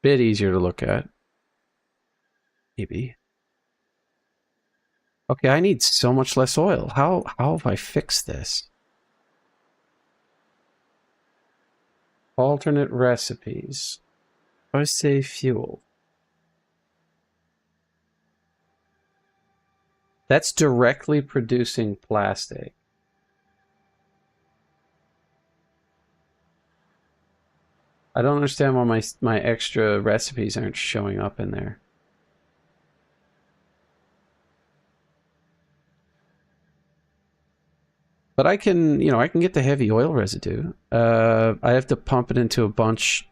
Bit easier to look at. Maybe. Okay, I need so much less oil. How have I fixed this? Alternate recipes. I say fuel. That's directly producing plastic. I don't understand why my extra recipes aren't showing up in there. But I can, I can get the heavy oil residue. I have to pump it into a bunch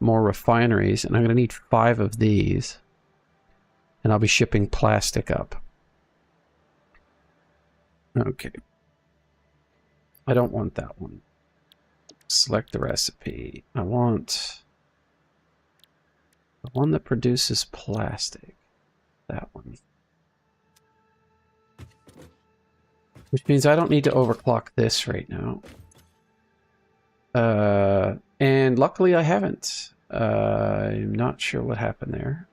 more refineries, and I'm going to need 5 of these. And I'll be shipping plastic up. Okay. I don't want that one. Select the recipe. I want the one that produces plastic. that one. Which means I don't need to overclock this right now. And luckily I haven't. I'm not sure what happened there.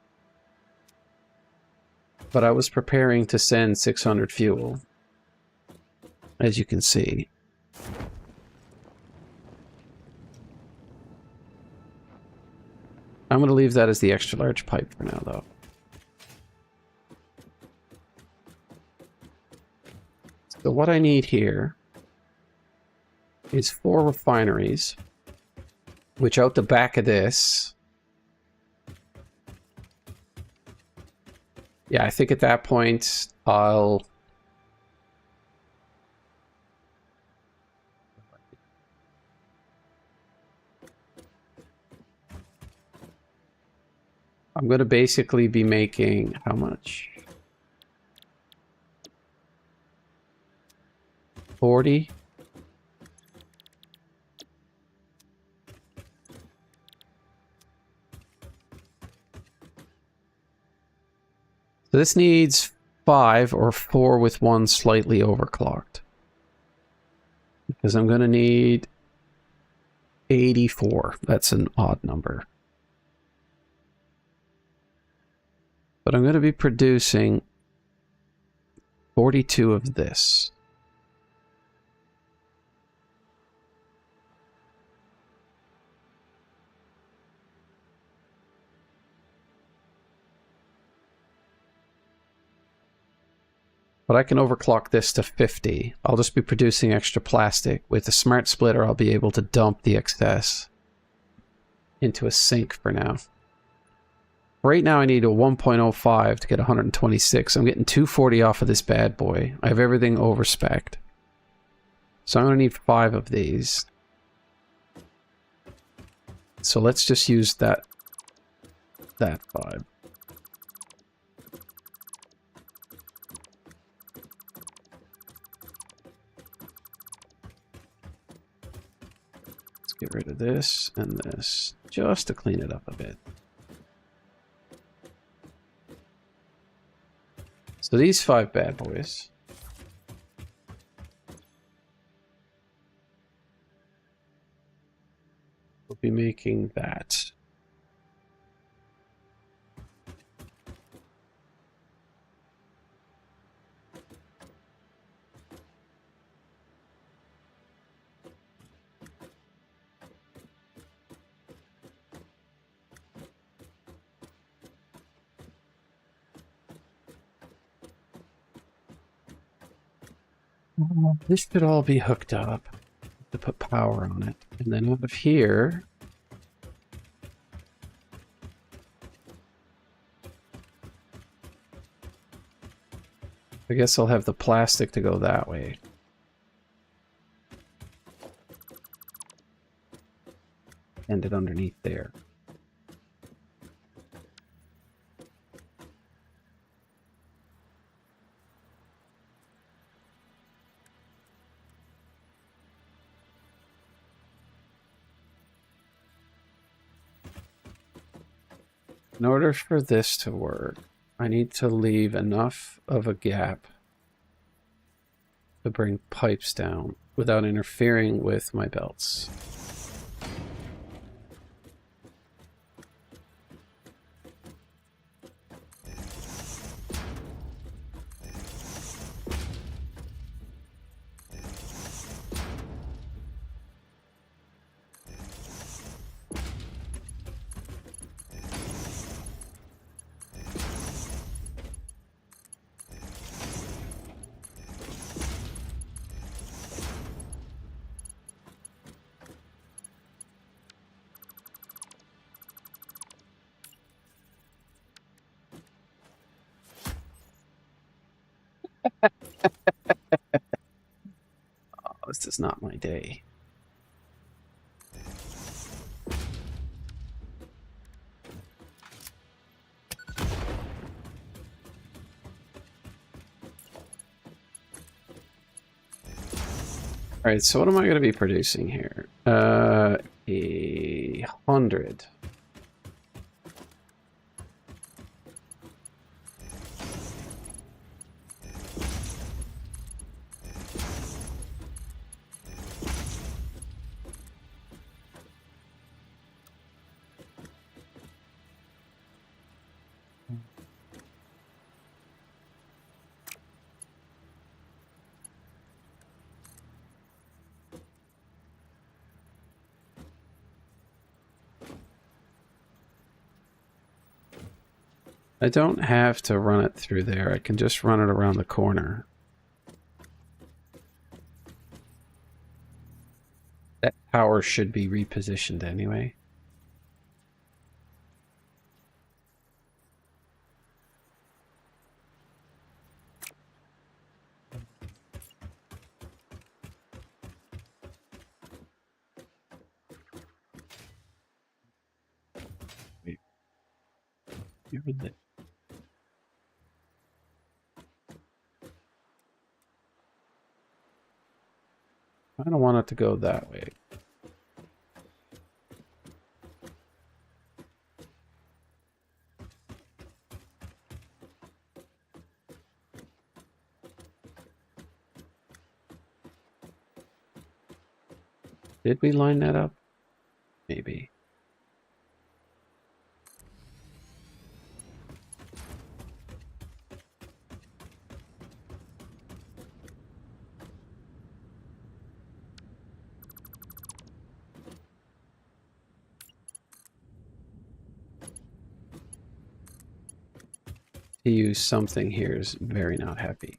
But I was preparing to send 600 fuel, as you can see. I'm going to leave that as the extra large pipe for now, though. So what I need here is 4 refineries, which out the back of this... Yeah, I think at that point, I'm going to basically be making how much? 40? So this needs 5 or 4 with 1 slightly overclocked. Because I'm going to need 84. That's an odd number. But I'm going to be producing 42 of this. But I can overclock this to 50. I'll just be producing extra plastic. With the smart splitter, I'll be able to dump the excess into a sink for now. Right now I need a 1.05 to get 126. I'm getting 240 off of this bad boy. I have everything overspec'd. So I'm going to need 5 of these. So let's just use that 5. Let's get rid of this and this, just to clean it up a bit. So these 5 bad boys will be making that. This should all be hooked up to put power on it. And then out of here, I guess I'll have the plastic to go that way. End it underneath there. In order for this to work, I need to leave enough of a gap to bring pipes down without interfering with my belts. Oh, this is not my day. All right, so what am I going to be producing here? 100. I don't have to run it through there. I can just run it around the corner. That power should be repositioned anyway. Wait, you're there. I don't want it to go that way. Did we line that up? Maybe. To use something here is very not happy.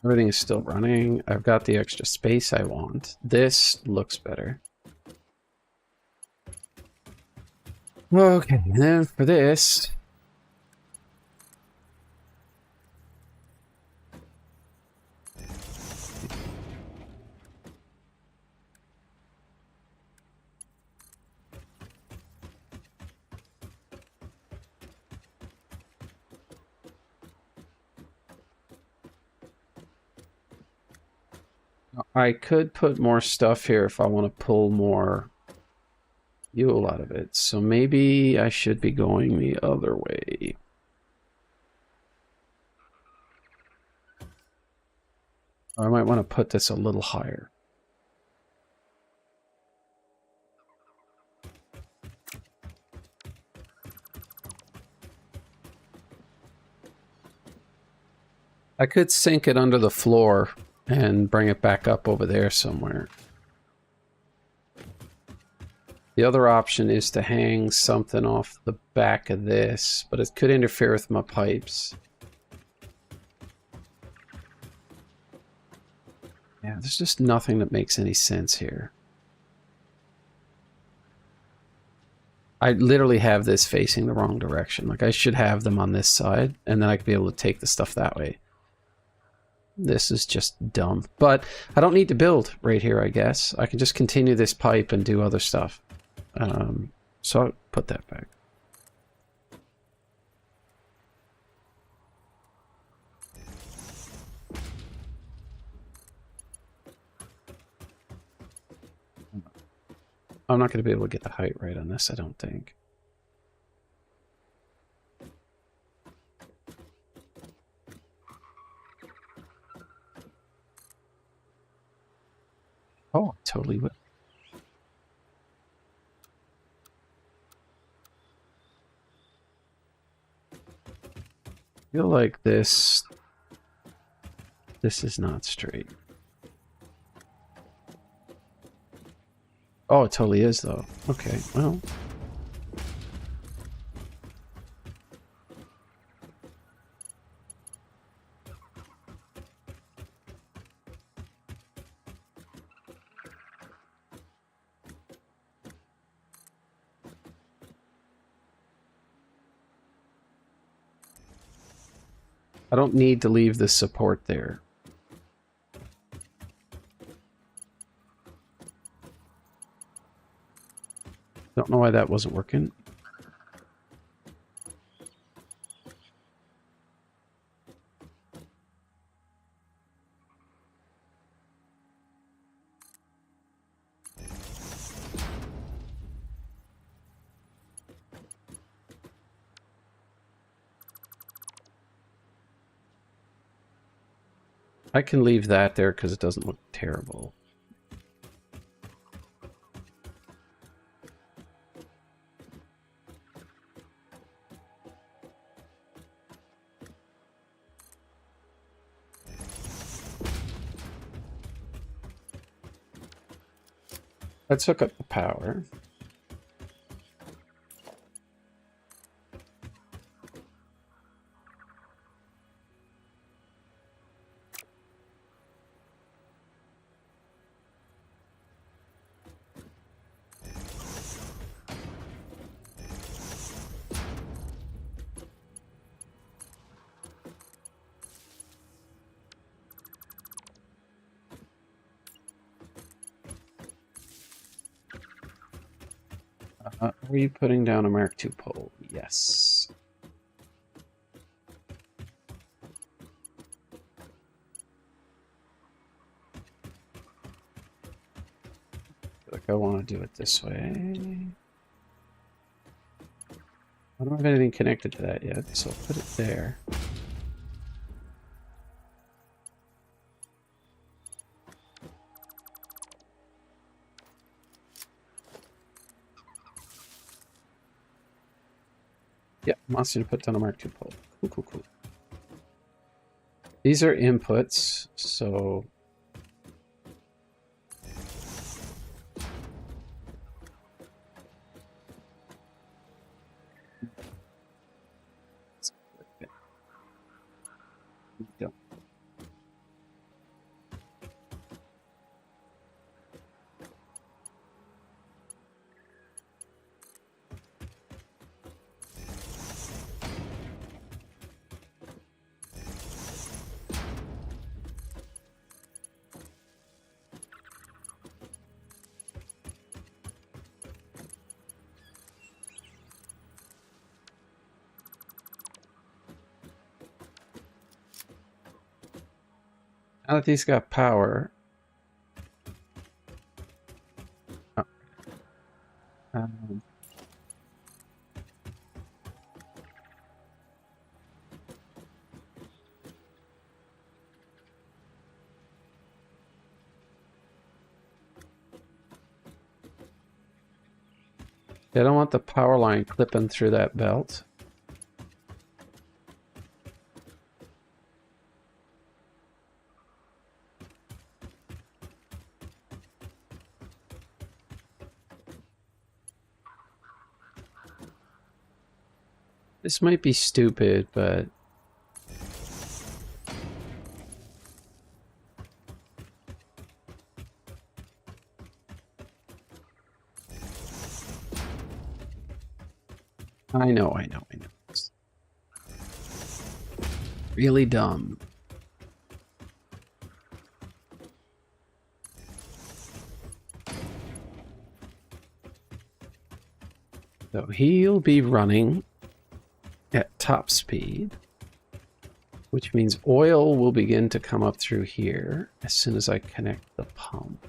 Everything is still running. I've got the extra space I want. This looks better. Okay, and then for this... I could put more stuff here if I want to pull more fuel out of it. So maybe I should be going the other way. Or I might want to put this a little higher. I could sink it under the floor and bring it back up over there somewhere. The other option is to hang something off the back of this, but it could interfere with my pipes. Yeah, there's just nothing that makes any sense here. I literally have this facing the wrong direction. Like, I should have them on this side, and then I could be able to take the stuff that way. This is just dumb. But I don't need to build right here, I guess. I can just continue this pipe and do other stuff. So I'll put that back. I'm not going to be able to get the height right on this, I don't think. Oh, I totally will. I feel like this is not straight. Oh, it totally is, though. Okay, well. I don't need to leave this support there. Don't know why that wasn't working. I can leave that there because it doesn't look terrible. Let's hook up the power. Are you putting down a Mark II pole? Yes. I feel like I want to do it this way. I don't have anything connected to that yet, so I'll put it there. Yeah, wants you to put down a Mark II pole. Cool, cool, cool. These are inputs, so... Don't. Now that these got power... Oh. I don't want the power line clipping through that belt. This might be stupid, but... I know. It's really dumb. So he'll be running at top speed, which means oil will begin to come up through here as soon as I connect the pump.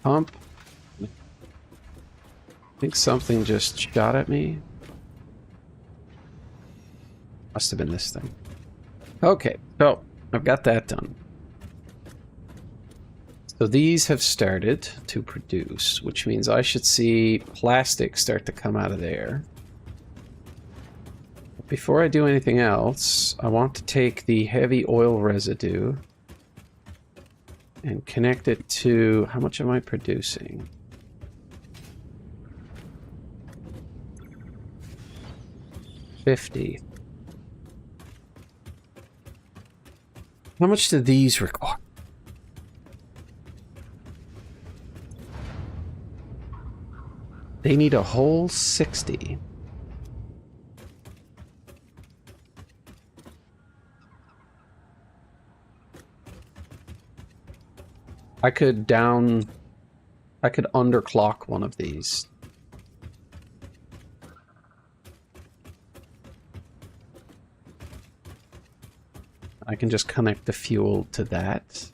Pump. I think something just shot at me. Must have been this thing. Okay, so I've got that done. So these have started to produce, which means I should see plastic start to come out of there. But before I do anything else, I want to take the heavy oil residue and connect it to... How much am I producing? $50. How much do these require? They need a whole 60. I could underclock one of these. I can just connect the fuel to that.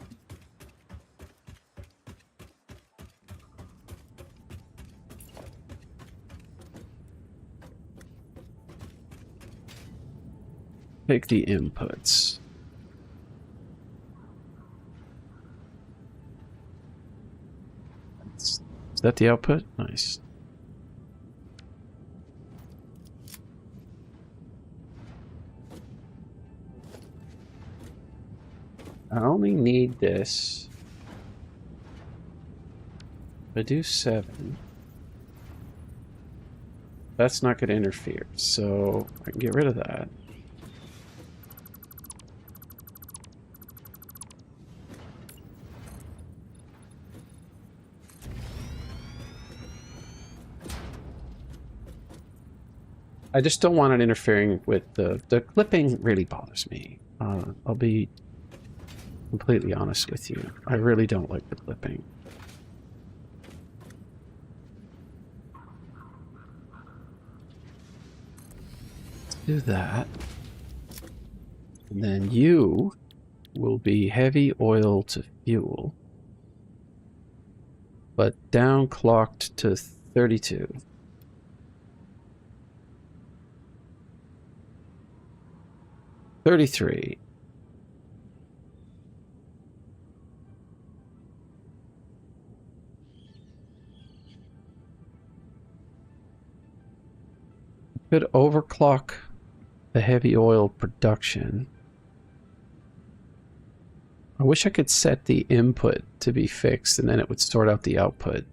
take the inputs. Is that the output? Nice. I only need this. If I do 7. That's not going to interfere, so I can get rid of that. I just don't want it interfering with the clipping. Really bothers me. I'll be completely honest with you. I really don't like the clipping. Let's do that. And then you will be heavy oil to fuel, but down clocked to 32. $33. Could overclock the heavy oil production. I wish I could set the input to be fixed and then it would sort out the output.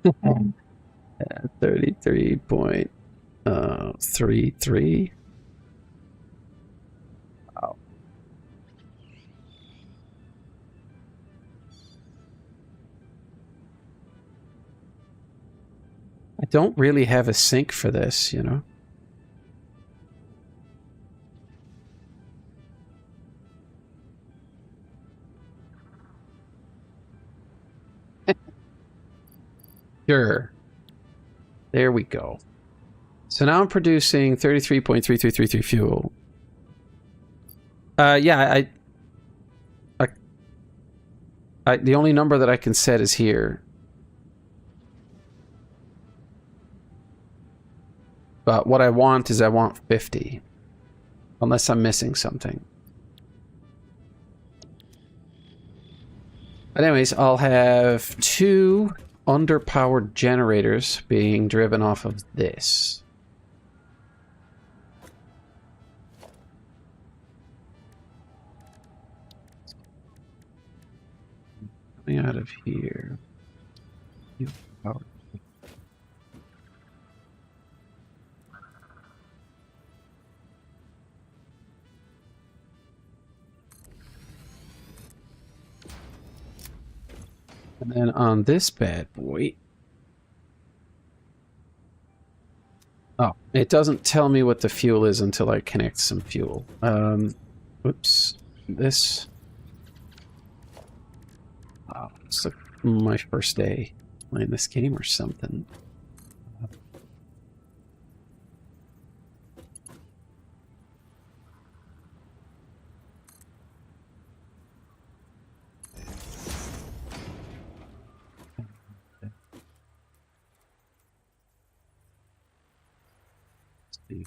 Yeah, 33.33. Wow. I don't really have a sink for this, you know? Sure. There we go. So now I'm producing 33.3333 fuel. Yeah, the only number that I can set is here. But what I want is I want 50. Unless I'm missing something. But anyways, I'll have 2 underpowered generators being driven off of this. Coming out of here. Power. And then on this bad boy... Oh, it doesn't tell me what the fuel is until I connect some fuel. Oops. This... Wow, it's like my first day playing this game or something. See.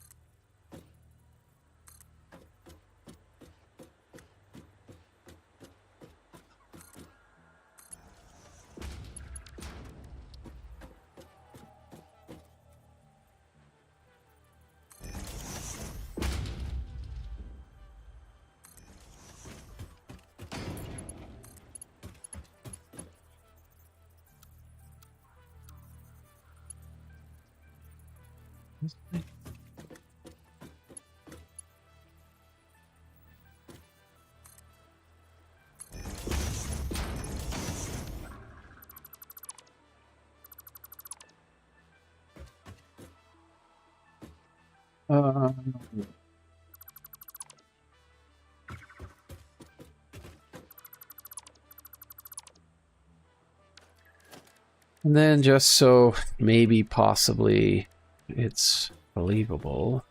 And then just so maybe possibly it's believable.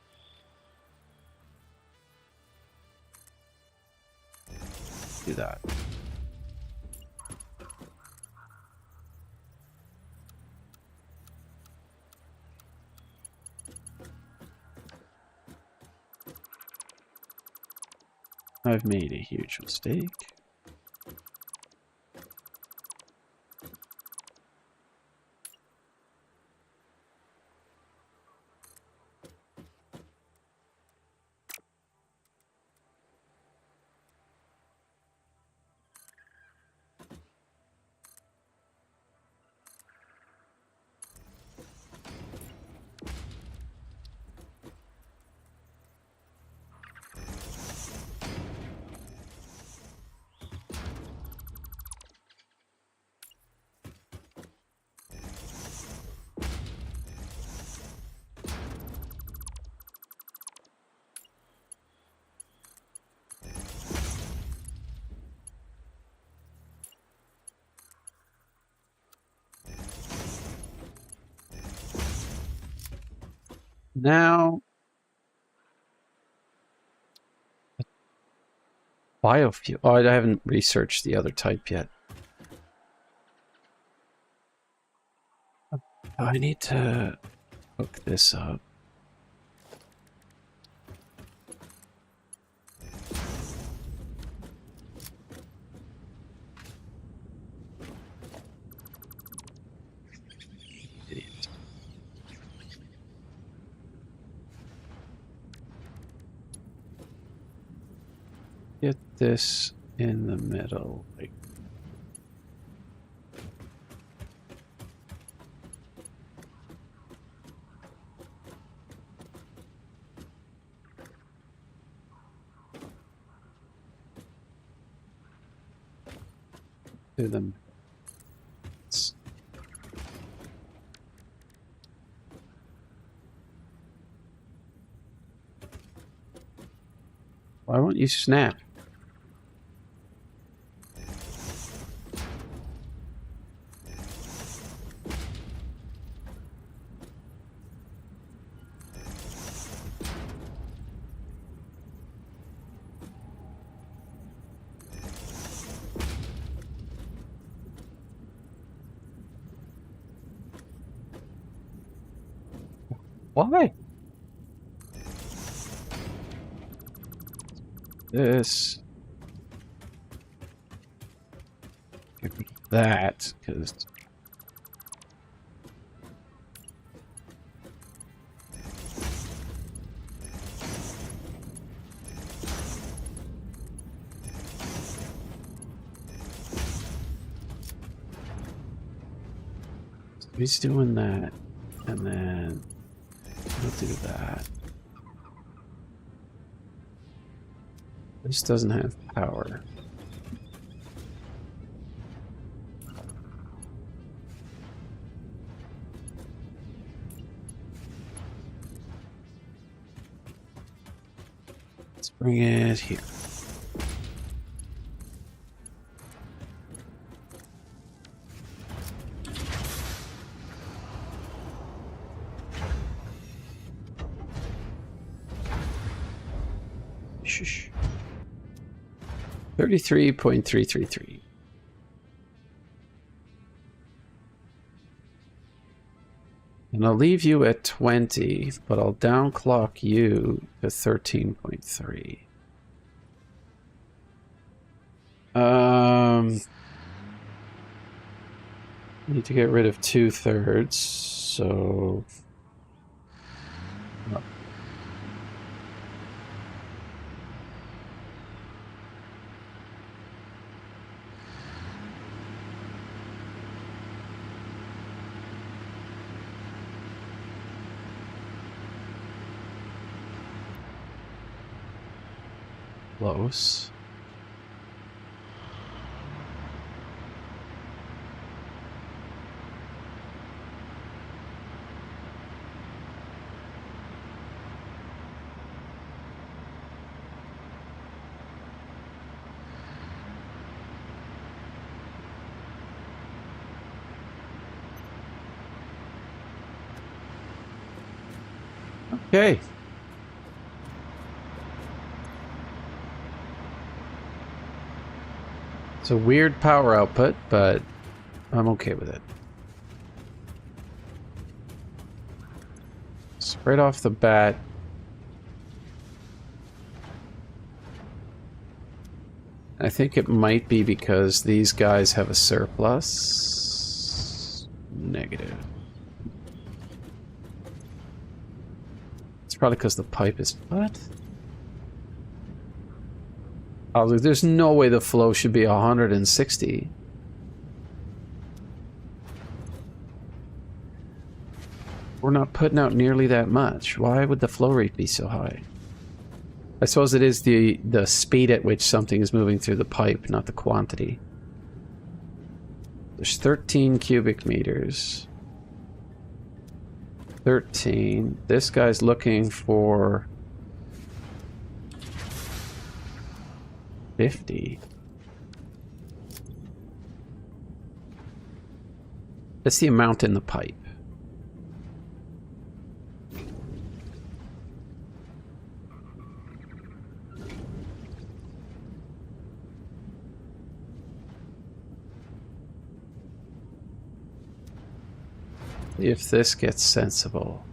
Do that. I've made a huge mistake. Now, biofuel. Oh, I haven't researched the other type yet. I need to hook this up. Idiot. Get this in the middle, like to them. Why won't you snap? Why? This. Get rid of that, because he's doing that, and then we'll do that. This doesn't have power. Let's bring it here. Shush. 33.333. And I'll leave you at 20, but I'll downclock you to 13.3. Need to get rid of 2/3, so close. Okay. It's a weird power output, but I'm okay with it. So right off the bat, think it might be because these guys have a surplus. Negative. It's probably because the pipe is... What? Oh, look, there's no way the flow should be 160. We're not putting out nearly that much. Why would the flow rate be so high? I suppose it is the speed at which something is moving through the pipe, not the quantity. There's 13 cubic meters. 13. This guy's looking for 50. That's the amount in the pipe. If this gets sensible.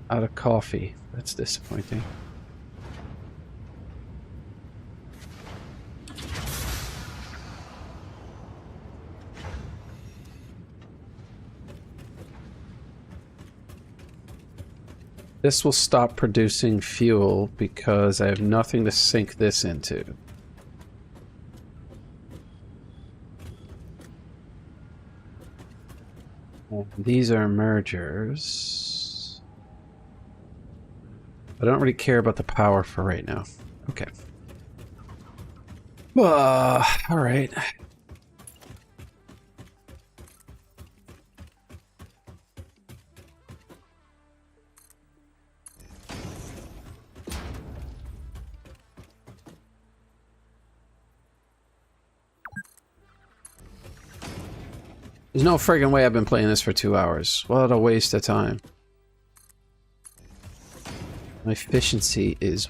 Out of coffee. That's disappointing. This will stop producing fuel because I have nothing to sink this into. These are mergers. I don't really care about the power for right now. Okay. All right. There's no friggin' way I've been playing this for 2 hours. What a waste of time. My efficiency is...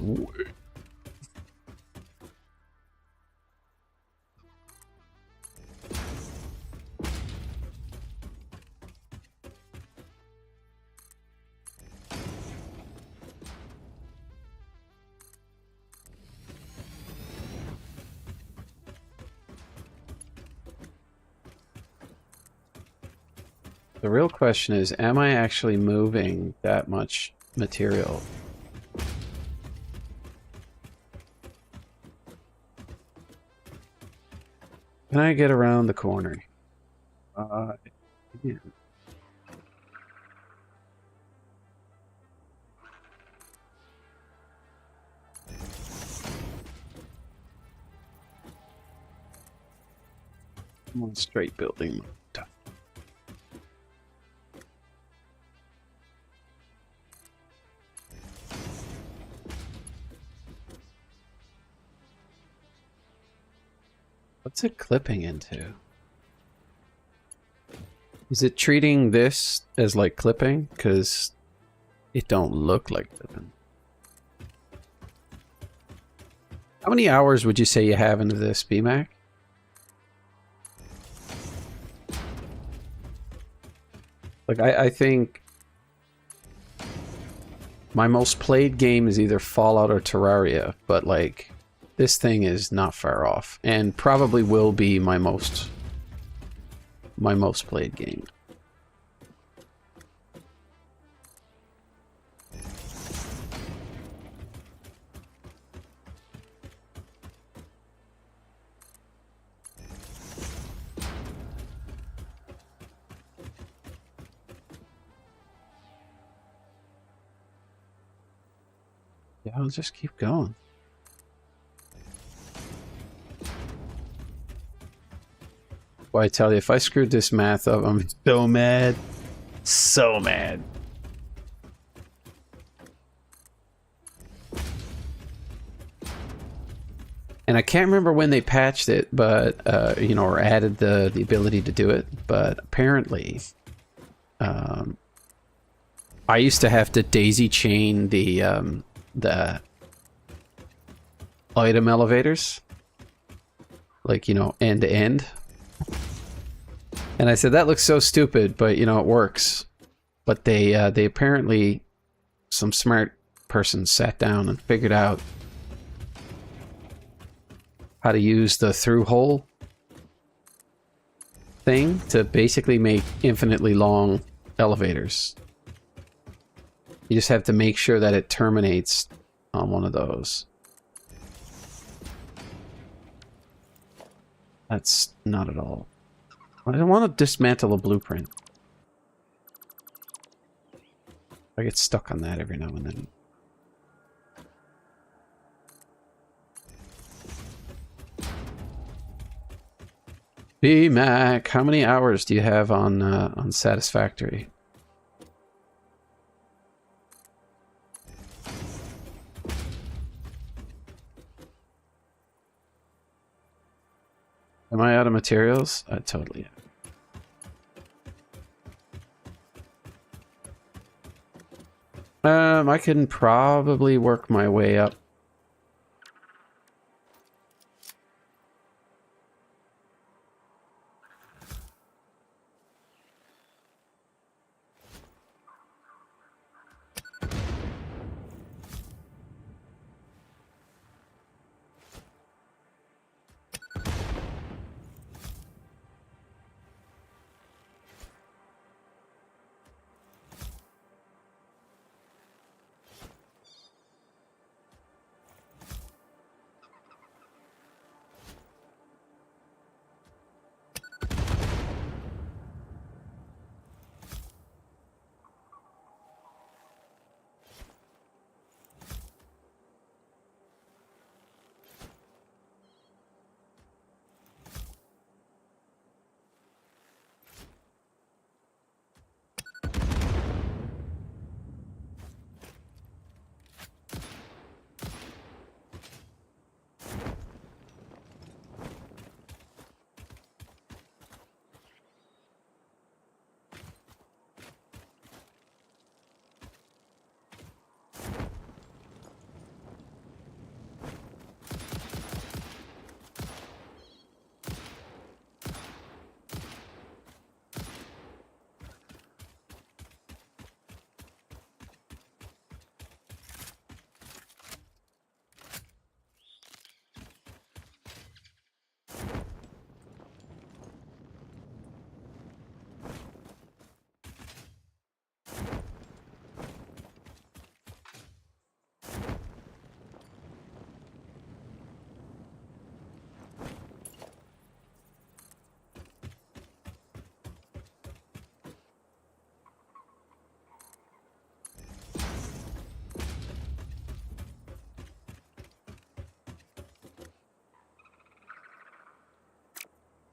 The real question is, am I actually moving that much material? Can I get around the corner? Yeah. I'm on straight building. What's it clipping into? Is it treating this as like clipping? Because it don't look like clipping. How many hours would you say you have into this, BMAC? Like, I think my most played game is either Fallout or Terraria, but like... This thing is not far off, and probably will be my most played game. Yeah, I'll just keep going. Well, I tell you, if I screwed this math up, I'm so mad. So mad. And I can't remember when they patched it, but, you know, or added the ability to do it. But apparently, I used to have to daisy chain the item elevators. Like, you know, end to end. And I said, that looks so stupid, but, you know, it works. But they apparently, some smart person sat down and figured out how to use the through hole thing to basically make infinitely long elevators. You just have to make sure that it terminates on one of those. That's not at all. I don't want to dismantle a blueprint. I get stuck on that every now and then. B-Mac, how many hours do you have on Satisfactory? Am I out of materials? I totally am. I can probably work my way up.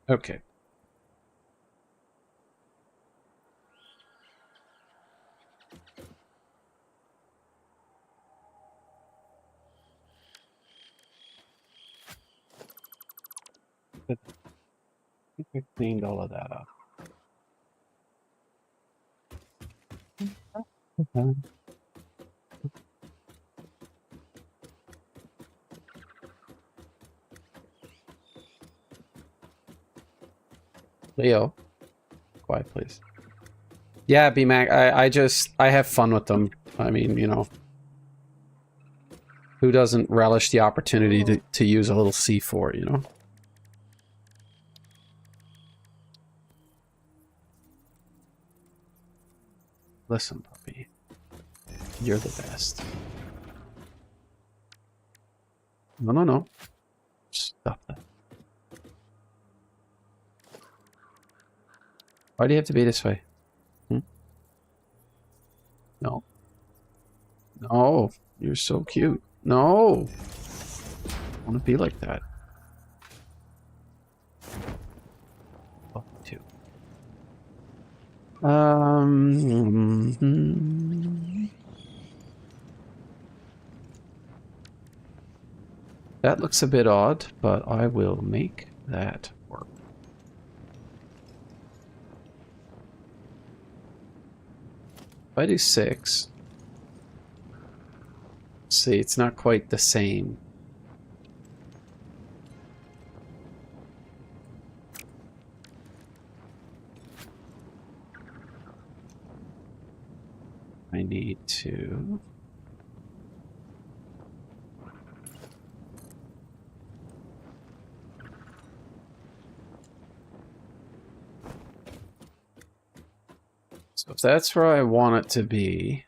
Okay. I think I cleaned all of that up. Okay. Leo, quiet please. Yeah, B-Mac, I have fun with them. I mean, you know, who doesn't relish the opportunity to use a little C4, you know? Listen, puppy. You're the best. No, no, no. Stop that. Why do you have to be this way? Hmm? No. No. You're so cute. No. I want to be like that. Oh, too. That looks a bit odd, but I will make that work. If I do 6, see, it's not quite the same. I need to So if that's where I want it to be,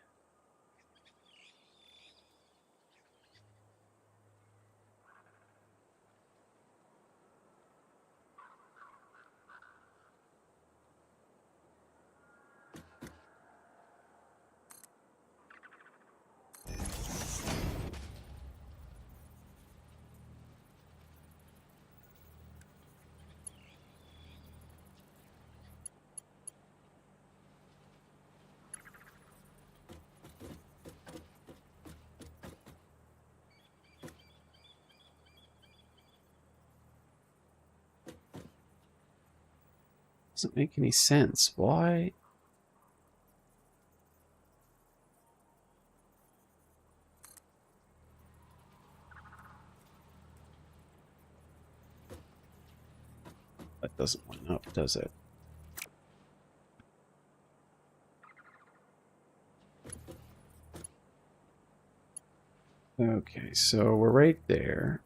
doesn't make any sense. Why? That doesn't line up, does it? Okay, so we're right there.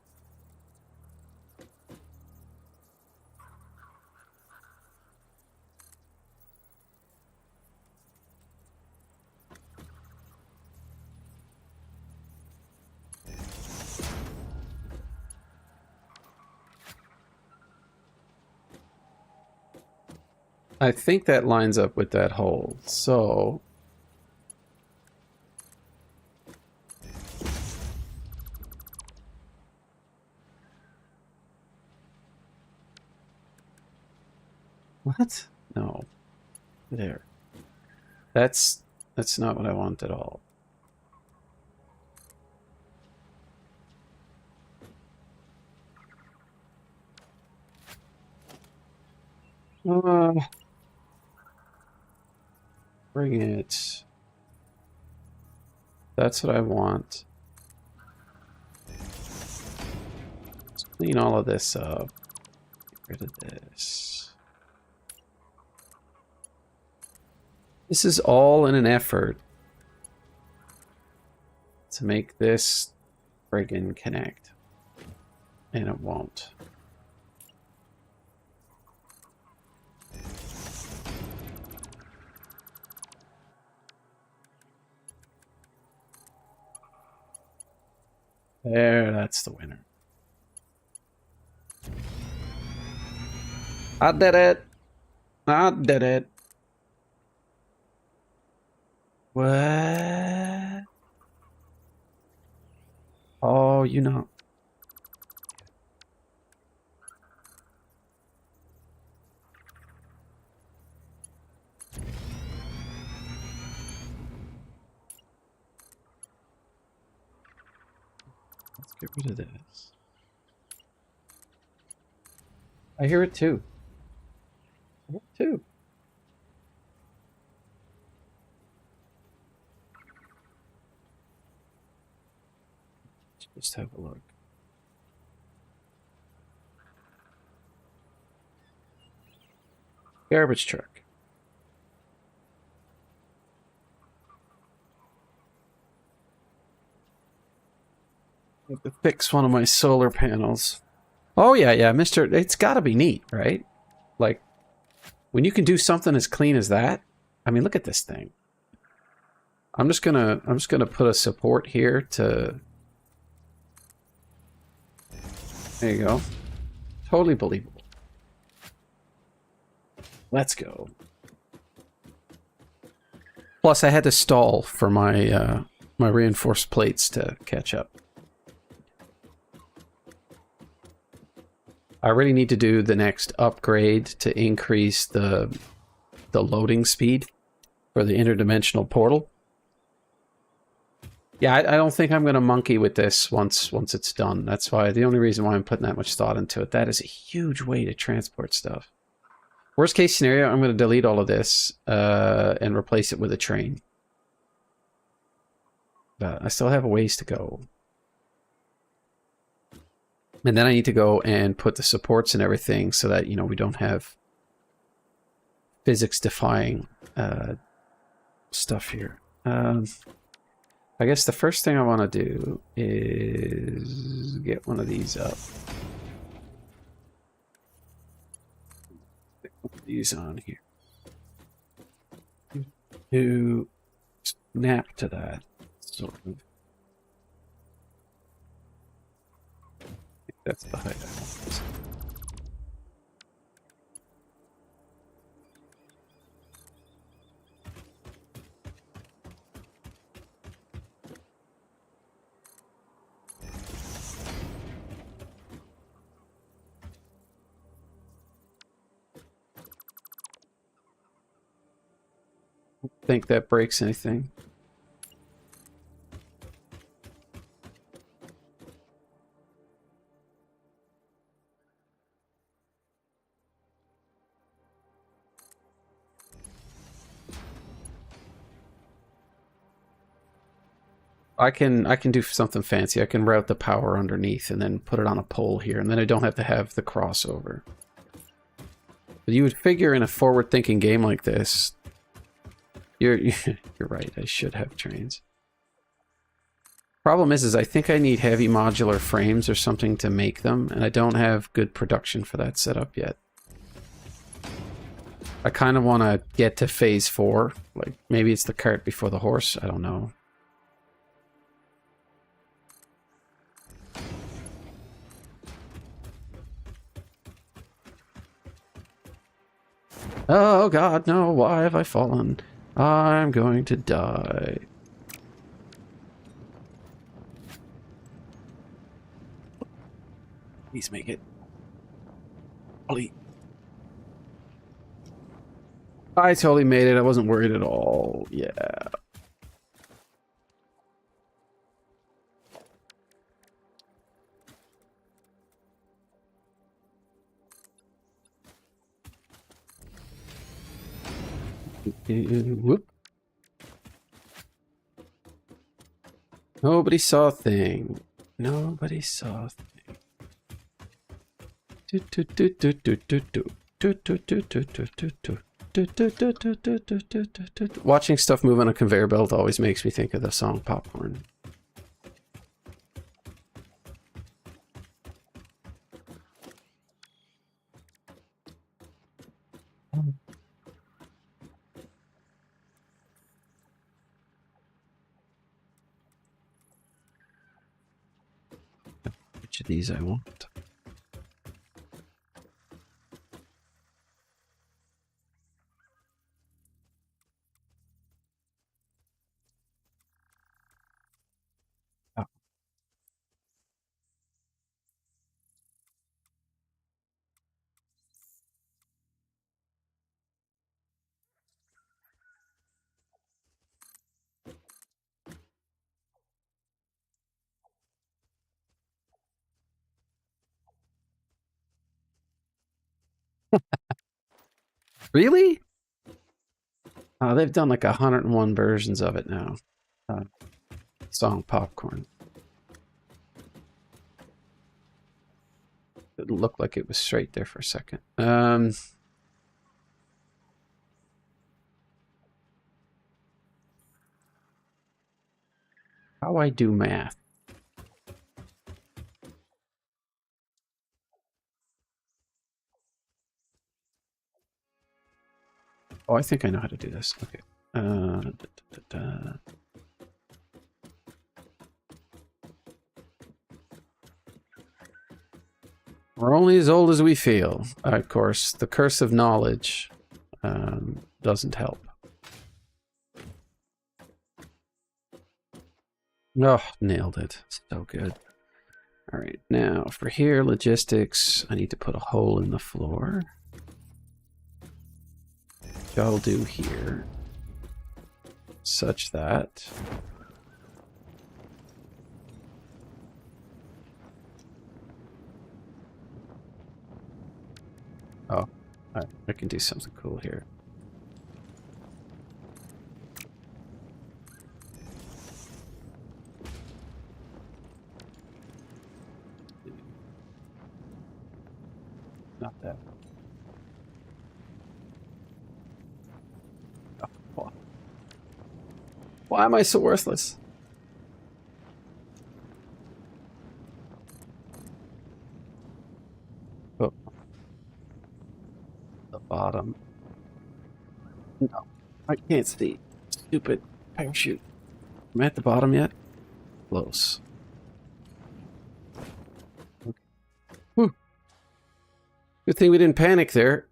I think that lines up with that hole, so... What? No. There. That's not what I want at all. Bring it. That's what I want. Let's clean all of this up. Get rid of this. This is all in an effort to make this friggin' connect. And it won't. There, that's the winner. I did it! I did it! What? Oh, you know. Let's get rid of this. I hear it too. I hear it too. Just have a look. Garbage truck. I have to fix one of my solar panels. Oh yeah, Mister. It's got to be neat, right? Like, when you can do something as clean as that. I mean, look at this thing. I'm just gonna put a support here to. There you go. Totally believable. Let's go. Plus, I had to stall for my my reinforced plates to catch up. I really need to do the next upgrade to increase the loading speed for the interdimensional portal. Yeah, I don't think I'm going to monkey with this once it's done. That's why the only reason why I'm putting that much thought into it. That is a huge way to transport stuff. Worst case scenario, I'm going to delete all of this and replace it with a train. But I still have a ways to go. And then I need to go and put the supports and everything so that, you know, we don't have physics-defying stuff here. I guess the first thing I want to do is get one of these up. Put these on here. to snap to that, sort of. I think that's the height I want. Think that breaks anything. I can do something fancy. I can route the power underneath and then put it on a pole here, and then I don't have to have the crossover. But you would figure in a forward-thinking game like this, you're right. I should have trains. Problem is I think I need heavy modular frames or something to make them, and I don't have good production for that setup yet. I kind of want to get to phase 4. Like, maybe it's the cart before the horse. I don't know. Oh god, no, why have I fallen? I'm going to die. Please make it. Ollie. I totally made it. I wasn't worried at all. Yeah. Whoop. Nobody saw a thing. Nobody saw a thing. Watching stuff move on a conveyor belt always makes me think of the song Popcorn. Which of these I want? Oh. Really? They've done like 101 versions of it now. Song Popcorn. It looked like it was straight there for a second. How I do math? Oh, I think I know how to do this. Okay. We're only as old as we feel. Of course, the curse of knowledge doesn't help. Oh, nailed it. So good. All right, now for here, logistics, I need to put a hole in the floor. Which I'll do here. Such that... Oh, I can do something cool here. Not that. Oh, why am I so worthless? Oh. The bottom. No, I can't see. Stupid parachute. Am I at the bottom yet? Close. Okay. Whew. Good thing we didn't panic there.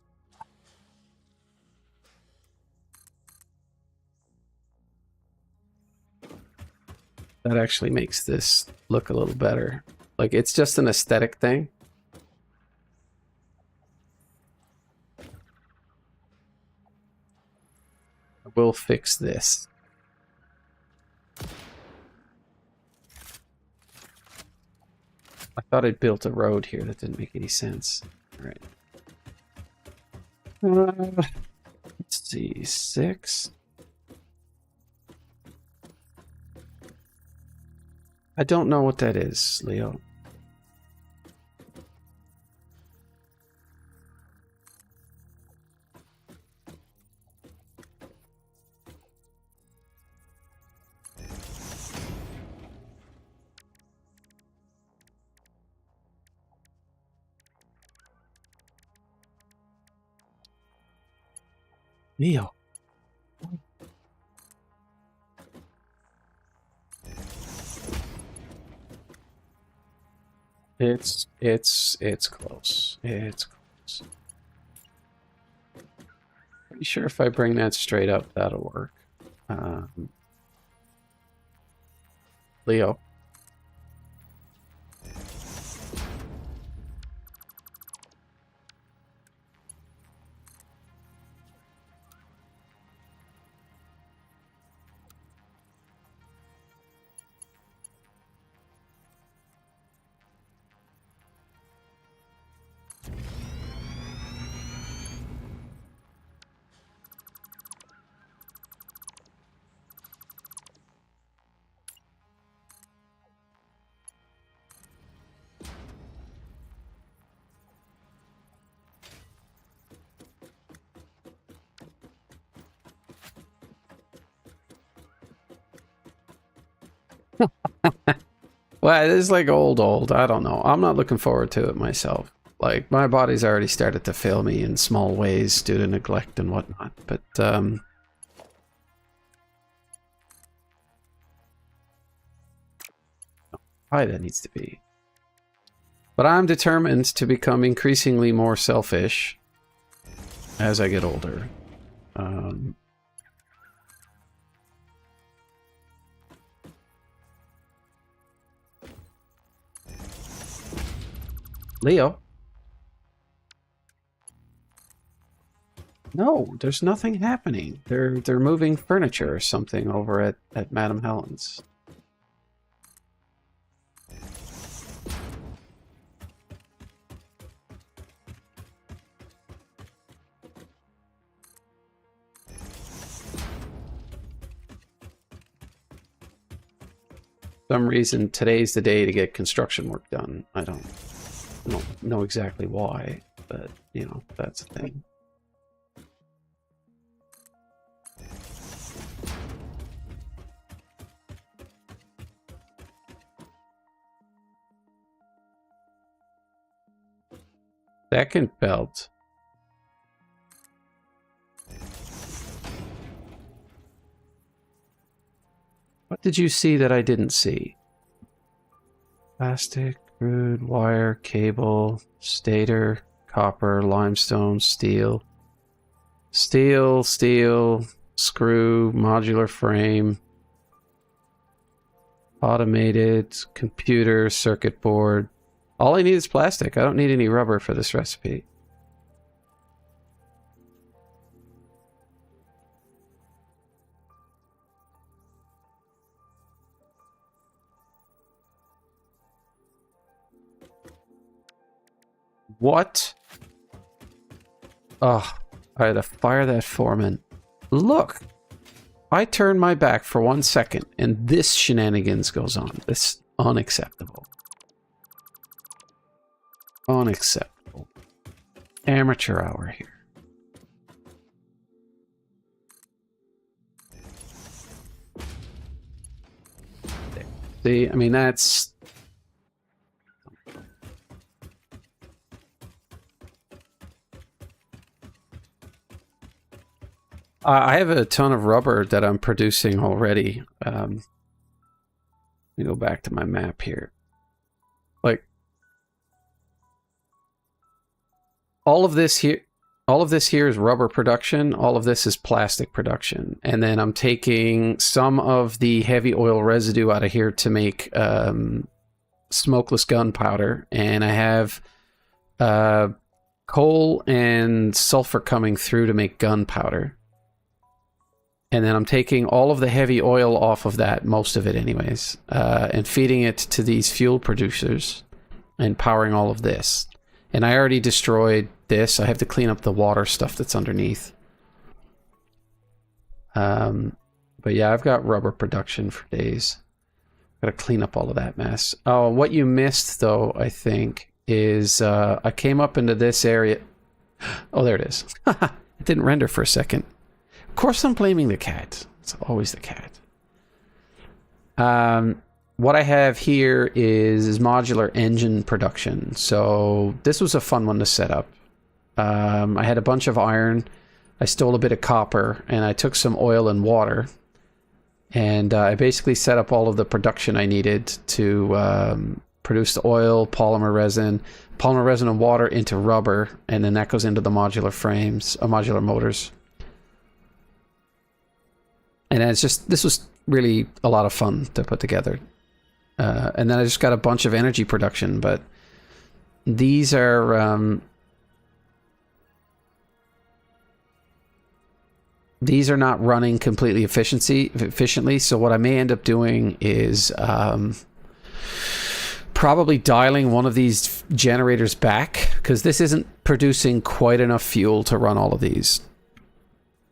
That actually makes this look a little better. Like, it's just an aesthetic thing. We'll fix this. I thought I'd built a road here. That didn't make any sense. All right. Let's see. 6. I don't know what that is, Leo. Leo. It's close. It's close. Pretty sure if I bring that straight up, that'll work. Leo. Well, it is like old. I don't know. I'm not looking forward to it myself. Like, my body's already started to fail me in small ways due to neglect and whatnot. But, high that needs to be. But I'm determined to become increasingly more selfish as I get older. Leo? No, there's nothing happening. They're moving furniture or something over at Madame Helen's. For some reason, today's the day to get construction work done. I don't know exactly why, but, you know, that's the thing. Second belt. What did you see that I didn't see? Plastic, crude, wire, cable, stator, copper, limestone, steel. Steel, screw, modular frame, automated, computer, circuit board. All I need is plastic. I don't need any rubber for this recipe. What? Ugh. I had to fire that foreman. Look! I turn my back for 1 second, and this shenanigans goes on. It's unacceptable. Unacceptable. Amateur hour here. See, I mean, that's... I have a ton of rubber that I'm producing already. Let me go back to my map here. Like, all of this here is rubber production. All of this is plastic production. And then I'm taking some of the heavy oil residue out of here to make smokeless gunpowder. And I have coal and sulfur coming through to make gunpowder. And then I'm taking all of the heavy oil off of that, most of it anyways, and feeding it to these fuel producers and powering all of this. And I already destroyed this. I have to clean up the water stuff that's underneath. But yeah, I've got rubber production for days. Got to clean up all of that mess. Oh, what you missed, though, I think, is I came up into this area. Oh, there it is. It didn't render for a second. Of course I'm blaming the cat. It's always the cat. What I have here is modular engine production. So this was a fun one to set up. I had a bunch of iron. I stole a bit of copper, and I took some oil and water. And I basically set up all of the production I needed to produce the oil, polymer resin and water into rubber, and then that goes into the modular frames, modular motors. And it's just, this was really a lot of fun to put together. And then I just got a bunch of energy production, but these are not running completely efficiently. So what I may end up doing is probably dialing one of these generators back, because this isn't producing quite enough fuel to run all of these.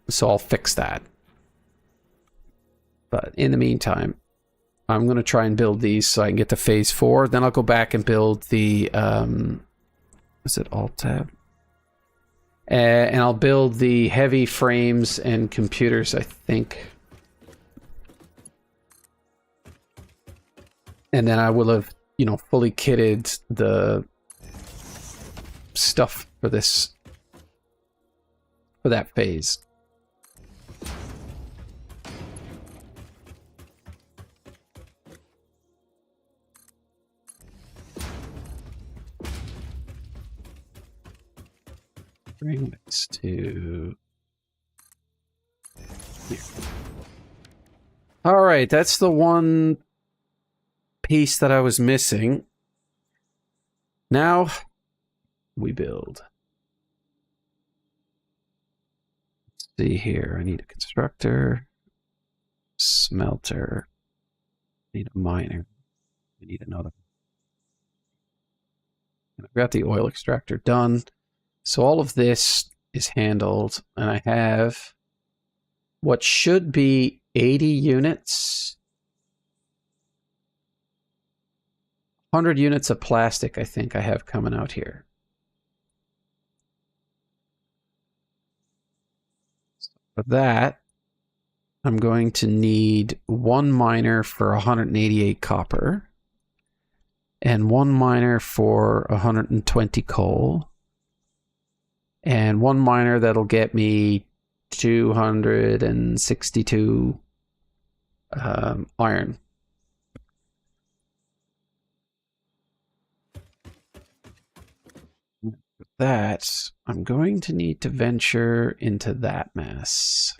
So I'll fix that. But in the meantime, I'm going to try and build these so I can get to phase 4. Then I'll go back and build the, is it Alt-Tab? And I'll build the heavy frames and computers, I think. And then I will have, you know, fully kitted the stuff for this, for that phase. Bring this to here. All right, that's the one piece that I was missing. Now we build. Let's see here. I need a constructor, smelter. I need a miner. I need another. I've got the oil extractor done. So all of this is handled, and I have what should be 80 units. 100 units of plastic, I think I have coming out here. So for that, I'm going to need one miner for 188 copper, and one miner for 120 coal, and one miner that'll get me 262 iron. With that, I'm going to need to venture into that mess.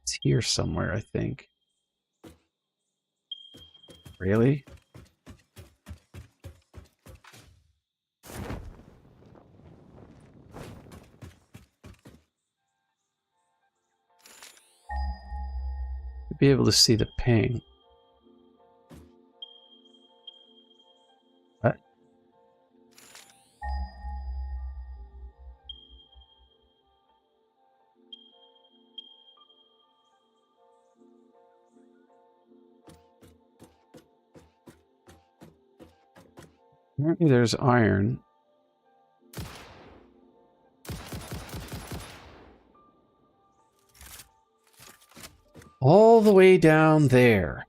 It's here somewhere, I think. Really? Be able to see the ping. What? Apparently there's iron. All the way down there.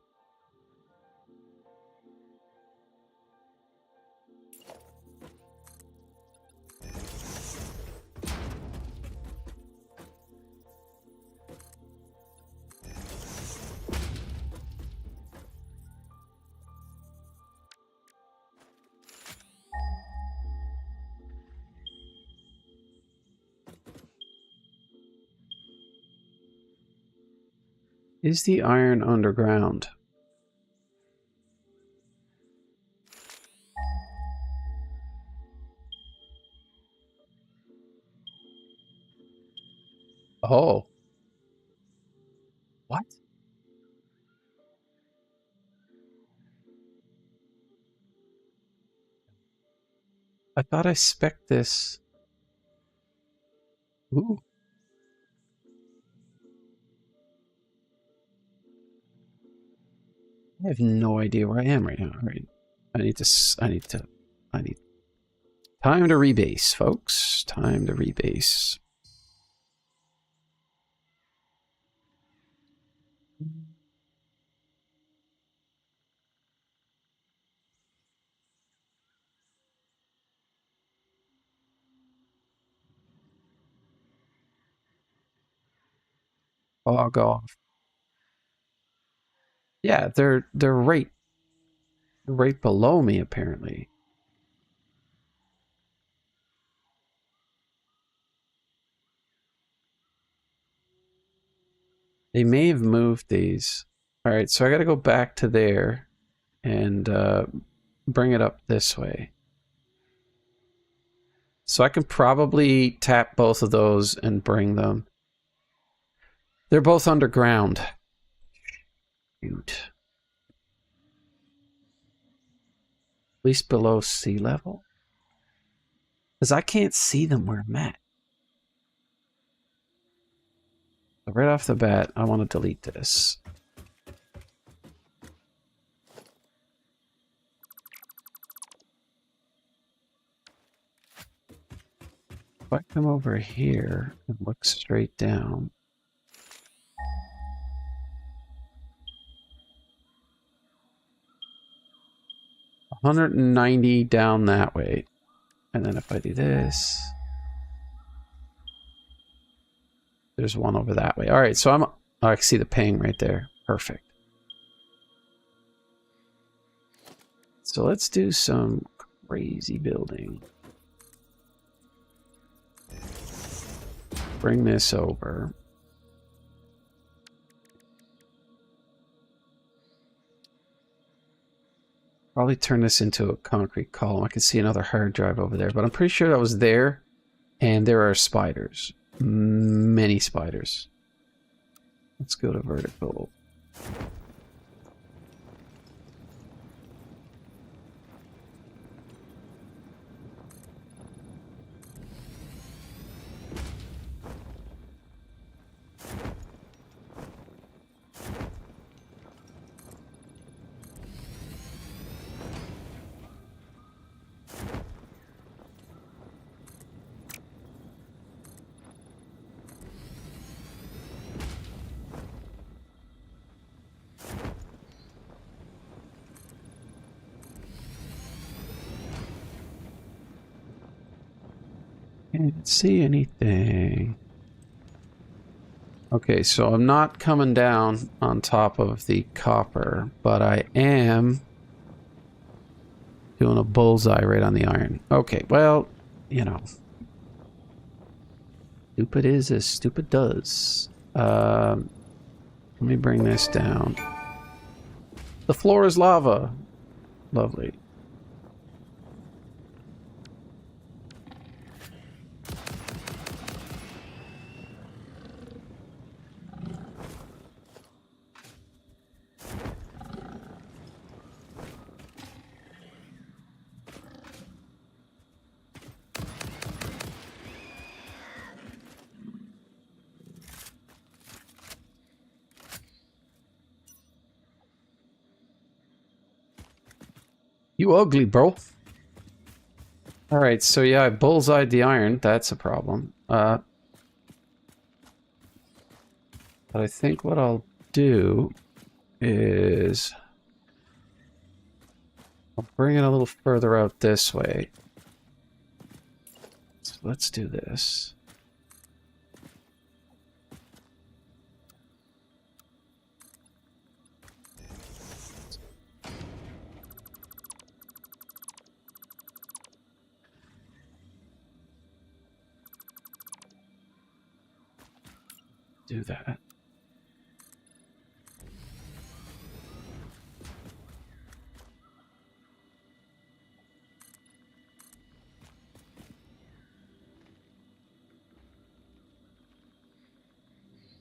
Is the iron underground? Oh. What? I thought I spec'd this. Ooh. I have no idea where I am right now. All right. I need time to rebase, folks. Time to rebase. Log off. Yeah, they're right below me apparently. They may have moved these. All right, so I got to go back to there and bring it up this way. So I can probably tap both of those and bring them. They're both underground. Shoot. At least below sea level. Because I can't see them where I'm at. So right off the bat, I want to delete this. If I come over here and look straight down, 190 down that way. And then if I do this, there's one over that way. All right, so I can see the ping right there. Perfect. So let's do some crazy building. Bring this over. Probably turn this into a concrete column. I can see another hard drive over there, but I'm pretty sure that was there. And there are spiders. Many spiders. Let's go to vertical. Can't see anything. Okay, so I'm not coming down on top of the copper, but I am doing a bullseye right on the iron. Okay, well, you know. Stupid is as stupid does. Let me bring this down. The floor is lava. Lovely. You ugly, bro. Alright, so yeah, I bullseyed the iron. That's a problem. But I think what I'll do is I'll bring it a little further out this way. So let's do this. Do that.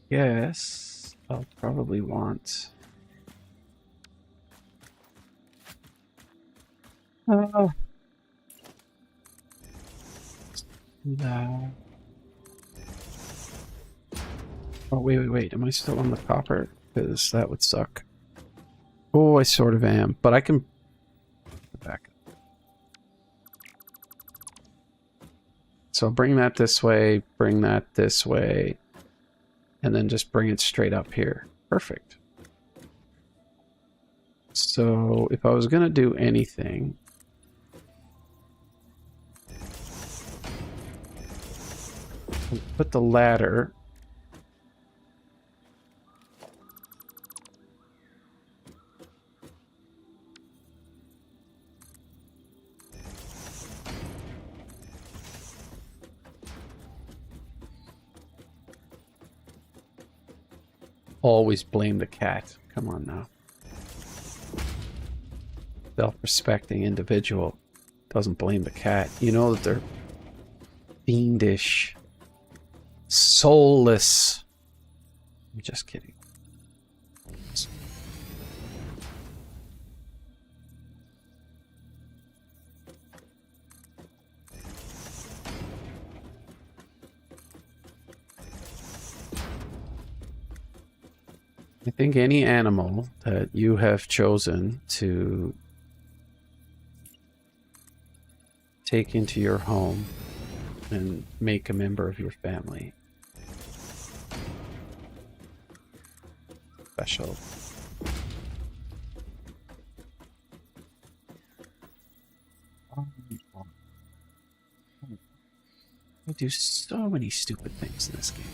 Yes, I'll probably want... that. Oh, wait. Am I still on the copper? Because that would suck. Oh, I sort of am, but I can... back. So bring that this way, bring that this way, and then just bring it straight up here. Perfect. So if I was going to do anything... put the ladder... Always blame the cat. Come on now. Self-respecting individual doesn't blame the cat. You know that they're fiendish, soulless. I'm just kidding. I think any animal that you have chosen to take into your home and make a member of your family special. I do so many stupid things in this game.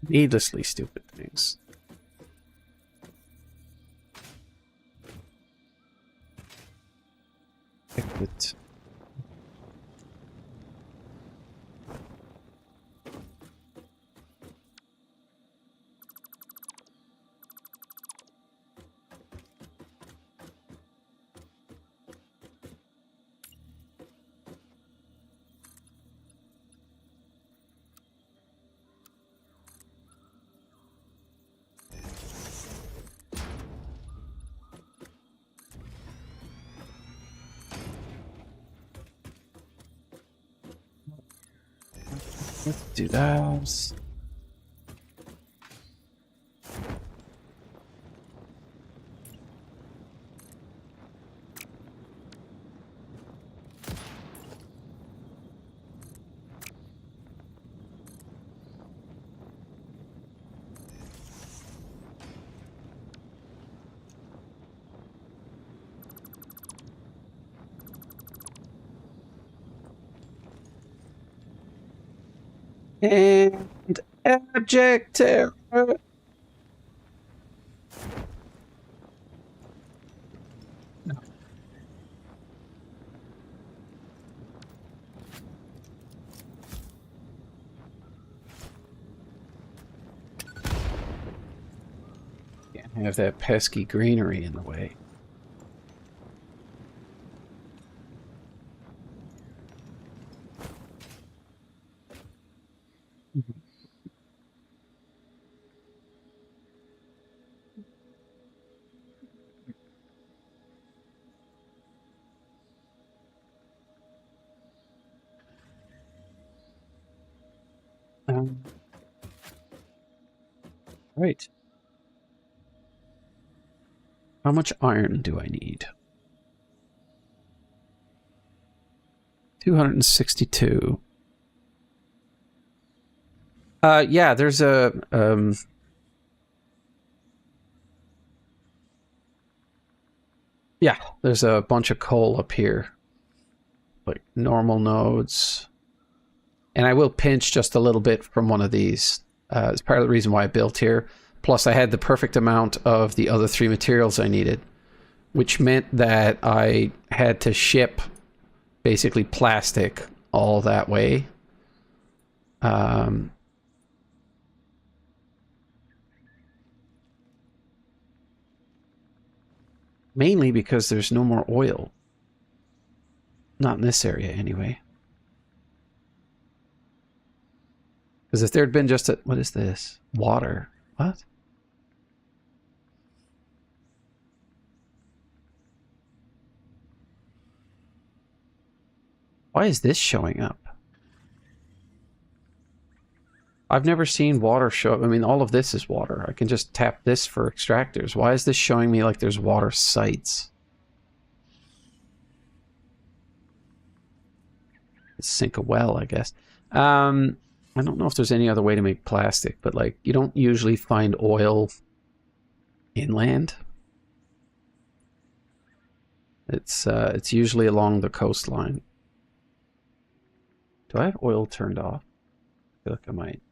Needlessly stupid things. It. Let's do that. And abject terror. No. Can't have that pesky greenery in the way. Right. How much iron do I need? 262. Yeah, there's a yeah, there's a bunch of coal up here. Like normal nodes. And I will pinch just a little bit from one of these. It's part of the reason why I built here. Plus, I had the perfect amount of the other 3 materials I needed, which meant that I had to ship basically plastic all that way. Mainly because there's no more oil. Not in this area, anyway. Because if there had been just a... What is this? Water. What? Why is this showing up? I've never seen water show up. I mean, all of this is water. I can just tap this for extractors. Why is this showing me like there's water sites? Sink a well, I guess. I don't know if there's any other way to make plastic, but like, you don't usually find oil inland. It's usually along the coastline. Do I have oil turned off? I feel like I might.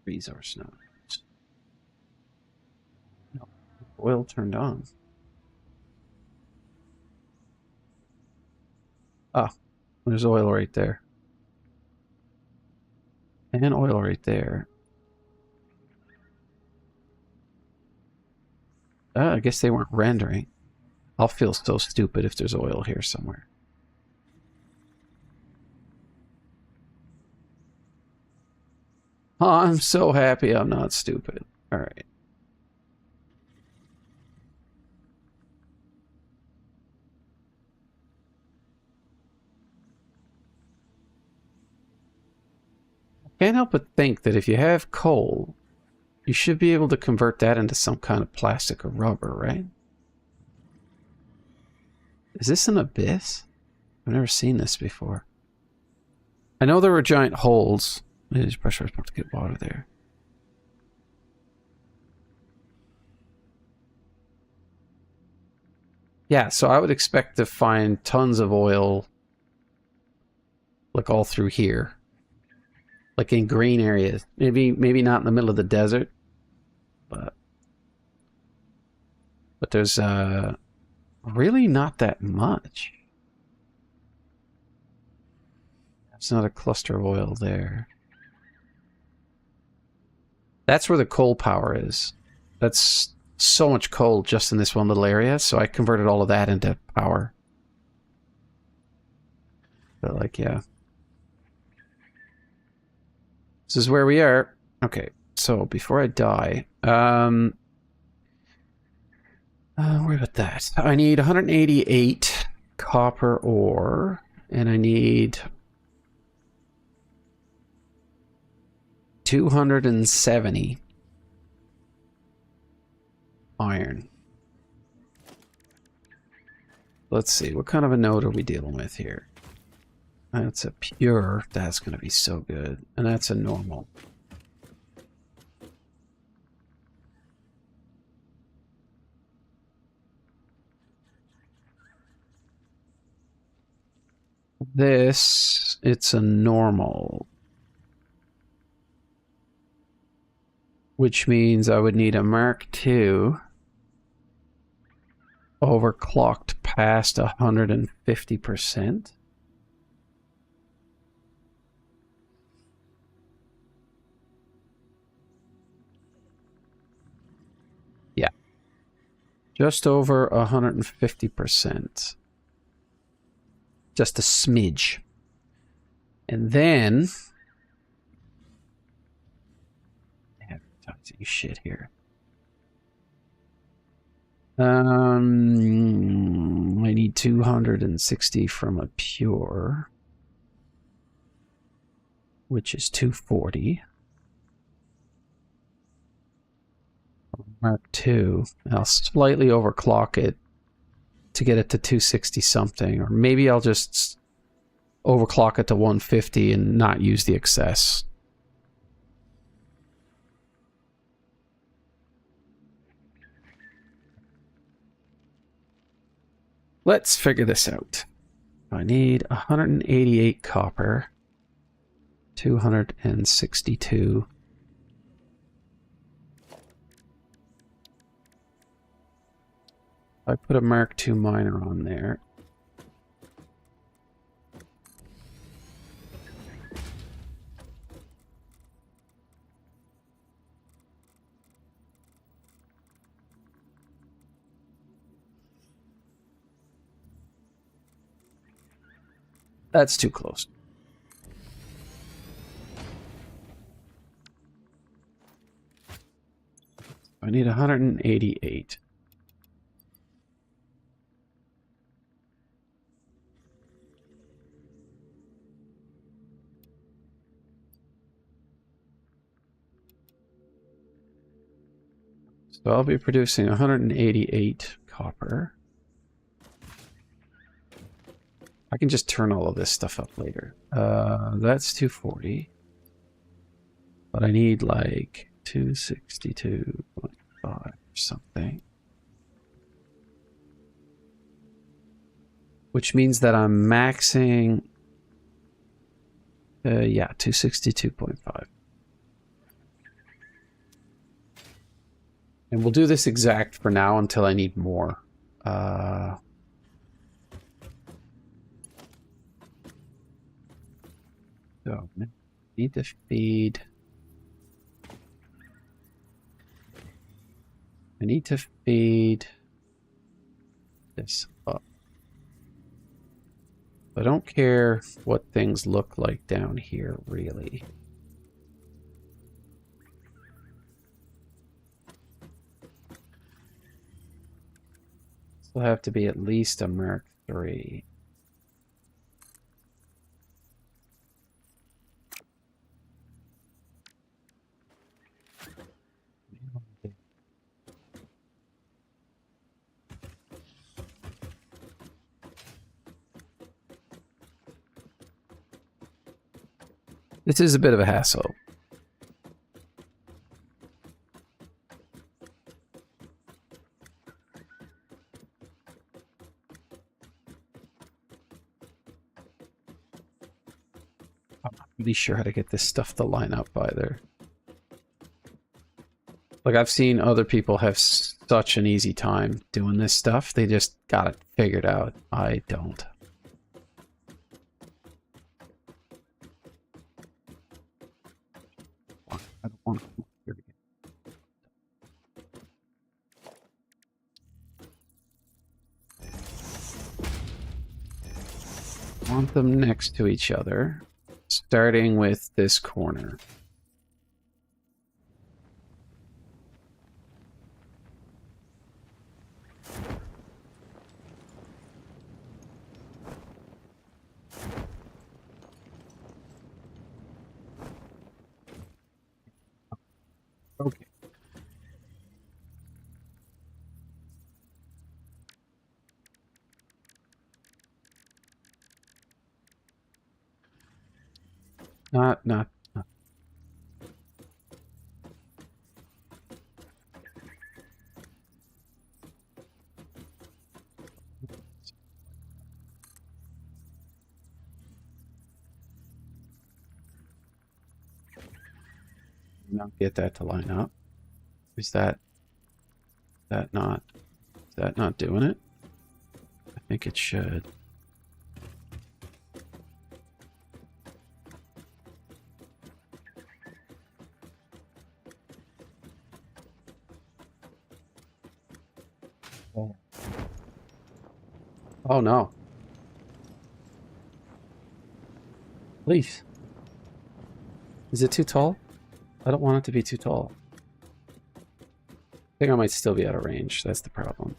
Resource nodes. No, oil turned on. Ah, there's oil right there. And oil right there. I guess they weren't rendering. I'll feel so stupid if there's oil here somewhere. Oh, I'm so happy I'm not stupid. All right. Can't help but think that if you have coal, you should be able to convert that into some kind of plastic or rubber, right? Is this an abyss? I've never seen this before. I know there were giant holes. Maybe pressure is to get water there. Yeah, so I would expect to find tons of oil like all through here. Like in green areas. Maybe not in the middle of the desert. But there's really not that much. There's not a cluster of oil there. That's where the coal power is. That's so much coal just in this one little area, so I converted all of that into power. But like, yeah. This is where we are. Okay, so before I die, where about that? I need 188 copper ore, and I need 270 iron. Let's see, what kind of a node are we dealing with here? That's a pure, that's going to be so good. And that's a normal. This, it's a normal. Which means I would need a Mark II overclocked past 150%. Yeah. Just over 150%. Just a smidge. And then... advertising shit here. I need 260 from a pure, which is 240. Mark II. I'll slightly overclock it to get it to 260 something, or maybe I'll just overclock it to 150 and not use the excess. Let's figure this out. I need 188 copper, 262. I put a Mark II miner on there. That's too close. I need 188. So I'll be producing 188 copper. I can just turn all of this stuff up later. That's 240. But I need like 262.5 or something. Which means that I'm maxing... yeah, 262.5. And we'll do this exact for now until I need more. So, I need to feed... I need to feed this up. I don't care what things look like down here, really. Will have to be at least a Merc 3. This is a bit of a hassle. I'm not really sure how to get this stuff to line up either. Like, I've seen other people have such an easy time doing this stuff. They just got it figured out. I don't. I don't want to. Here we go. Want them next to each other, starting with this corner. Okay. Not. Not get that to line up. Is that not doing it? I think it should. Oh no. Please. Is it too tall? I don't want it to be too tall. I think I might still be out of range. That's the problem.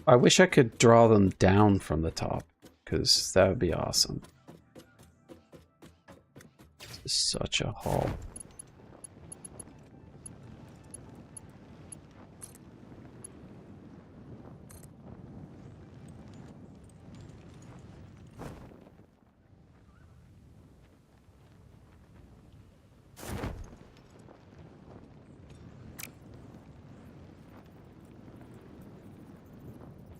I wish I could draw them down from the top, because that would be awesome. This is such a haul.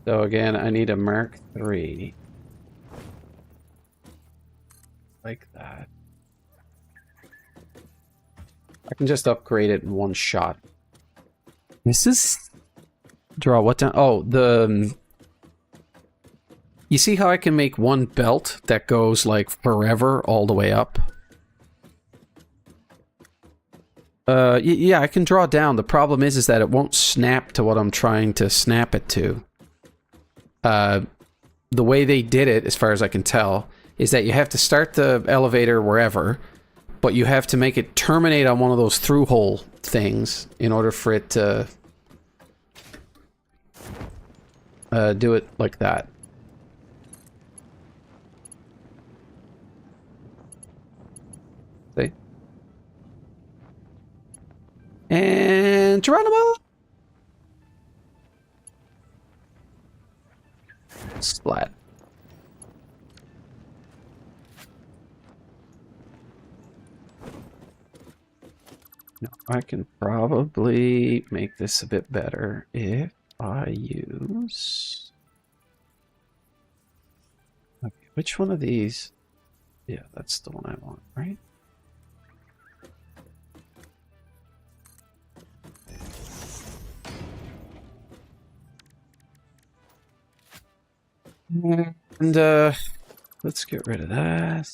So again, I need a Mark III. Like that. I can just upgrade it in one shot. This is... Draw what down? Oh, the... You see how I can make one belt that goes like forever all the way up? Yeah, I can draw down. The problem is that it won't snap to what I'm trying to snap it to. The way they did it, as far as I can tell, is that you have to start the elevator wherever, but you have to make it terminate on one of those through-hole things in order for it to do it like that. See? And Geronimo! Splat. No, I can probably make this a bit better if I use... Okay, which one of these? Yeah, that's the one I want, right? And let's get rid of that.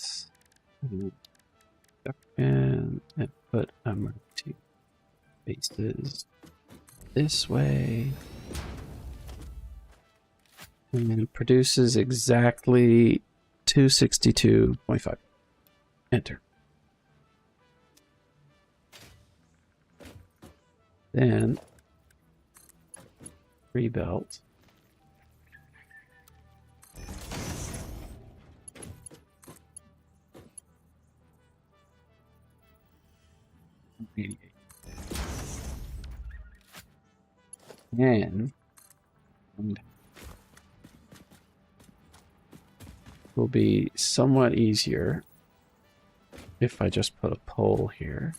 And put two faces this way. And it produces exactly 262.5. Enter. Then rebelt. And will be somewhat easier if I just put a pole here.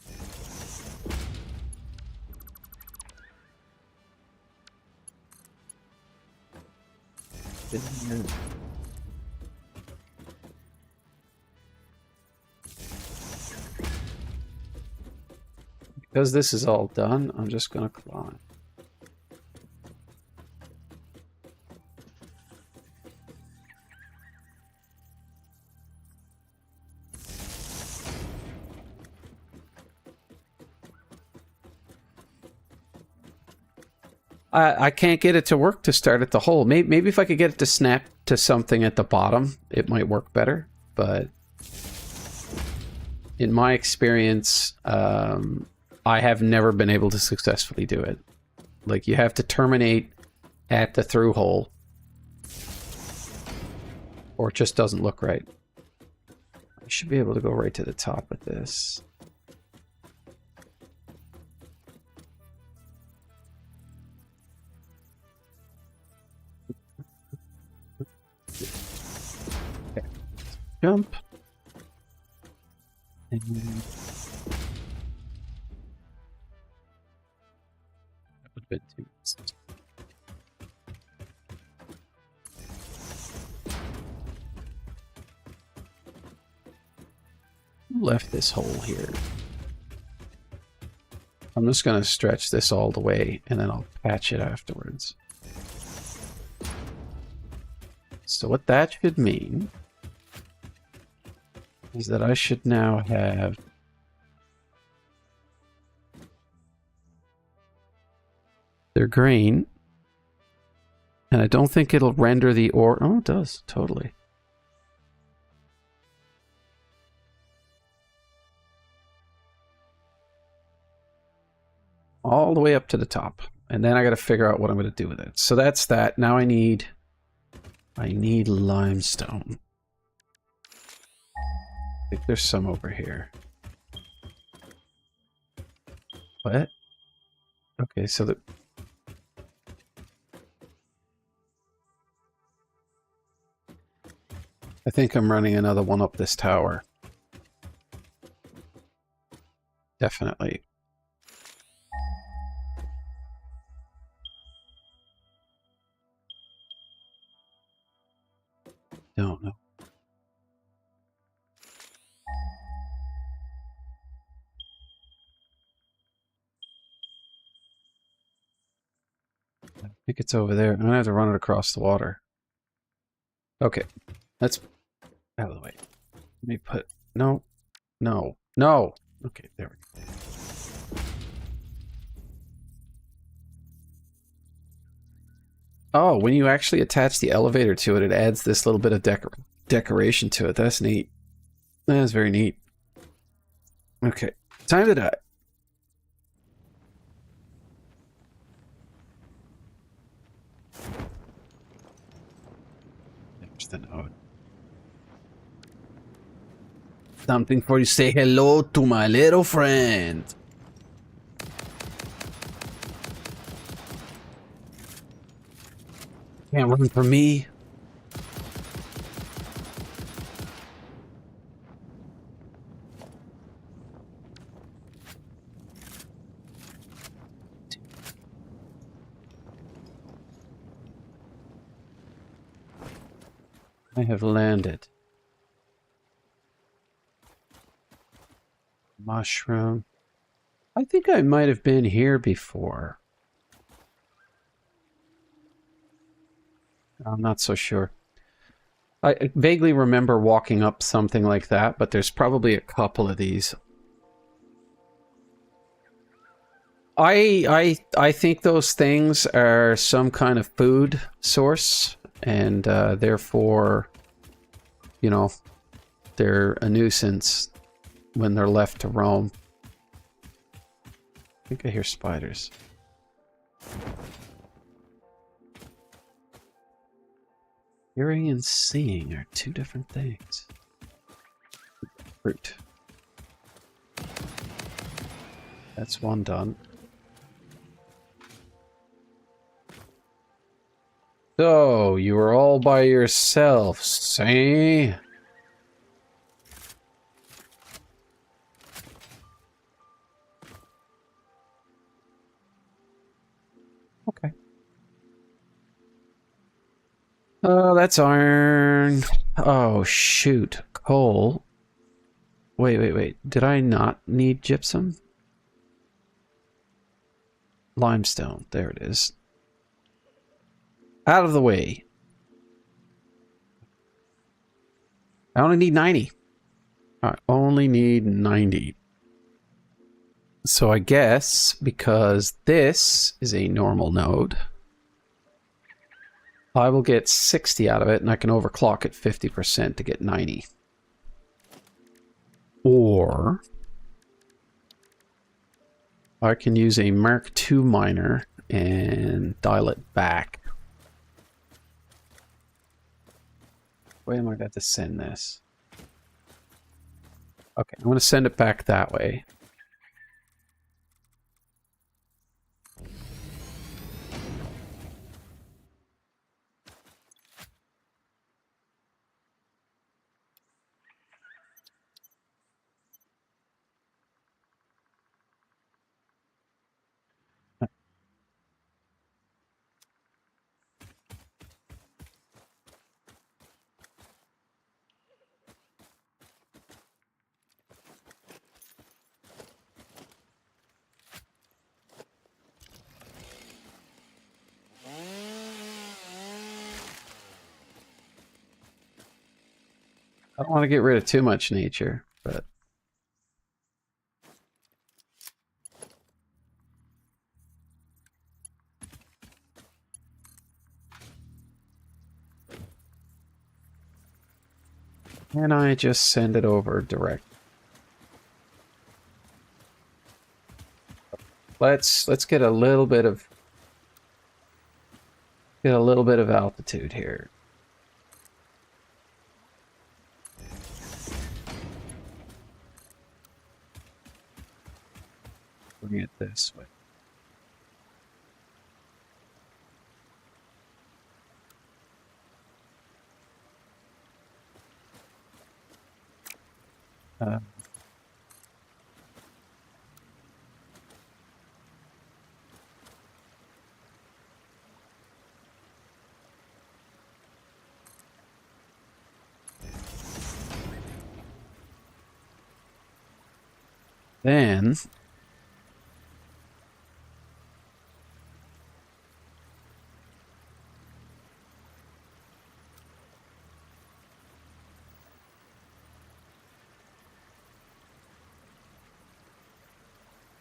Because this is all done, I'm just going to climb. I can't get it to work to start at the hole. Maybe if I could get it to snap to something at the bottom, it might work better. But in my experience, I have never been able to successfully do it. Like, you have to terminate at the through hole, or it just doesn't look right. I should be able to go right to the top of this. Okay. Jump. And that would have been too easy. Left this hole here. I'm just going to stretch this all the way, and then I'll patch it afterwards. So what that should mean is that I should now have their green, and I don't think it'll render the ore. Oh, it does, totally. All the way up to the top, and then I got to figure out what I'm going to do with it. So that's that. Now I need limestone. I think there's some over here. What? Okay, so the... I think I'm running another one up this tower. Definitely. Don't know. I think it's over there. I'm gonna have to run it across the water. Okay, that's out of the way. Let me put... No. No. No! Okay, there we go. Oh, when you actually attach the elevator to it, it adds this little bit of decoration to it. That's neat. That's very neat. Okay, time to die. There's the note. Something for you. Say hello to my little friend. Can't run from me. I have landed. Mushroom. I think I might have been here before. I'm not so sure. I vaguely remember walking up something like that, but there's probably a couple of these. I think those things are some kind of food source, and therefore, you know, they're a nuisance when they're left to roam. I think I hear spiders. Hearing and seeing are two different things. Fruit. That's one done. So, you were all by yourselves, eh? Okay. Oh, that's iron. Oh, shoot. Coal. Wait. Did I not need gypsum? Limestone. There it is. Out of the way. I only need 90. I only need 90. So I guess because this is a normal node, I will get 60 out of it, and I can overclock it 50% to get 90. Or I can use a Mark II miner and dial it back. Where am I going to send this? Okay, I'm going to send it back that way. I don't want to get rid of too much nature, but... Can I just send it over direct? Let's get a little bit of altitude here. Bring it this way. Then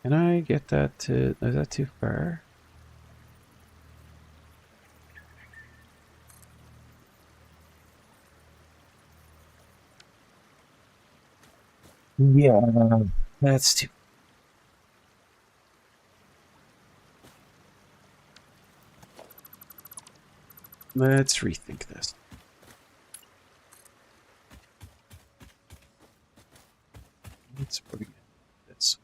can I get that to... Is that too far? Yeah, that's too. Let's rethink this. Let's bring this.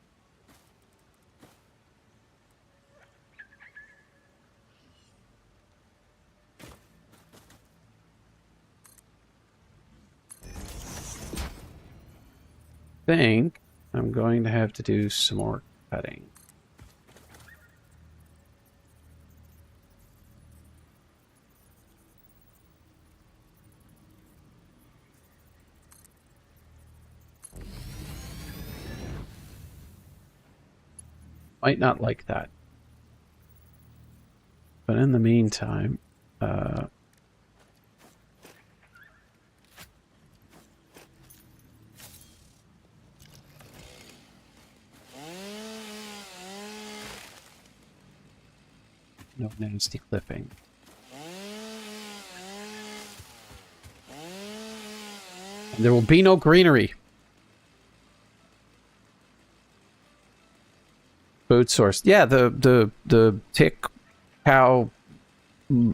I think I'm going to have to do some more cutting. Might not like that. But in the meantime, no nasty clipping. And there will be no greenery. Food source. Yeah, the tick cow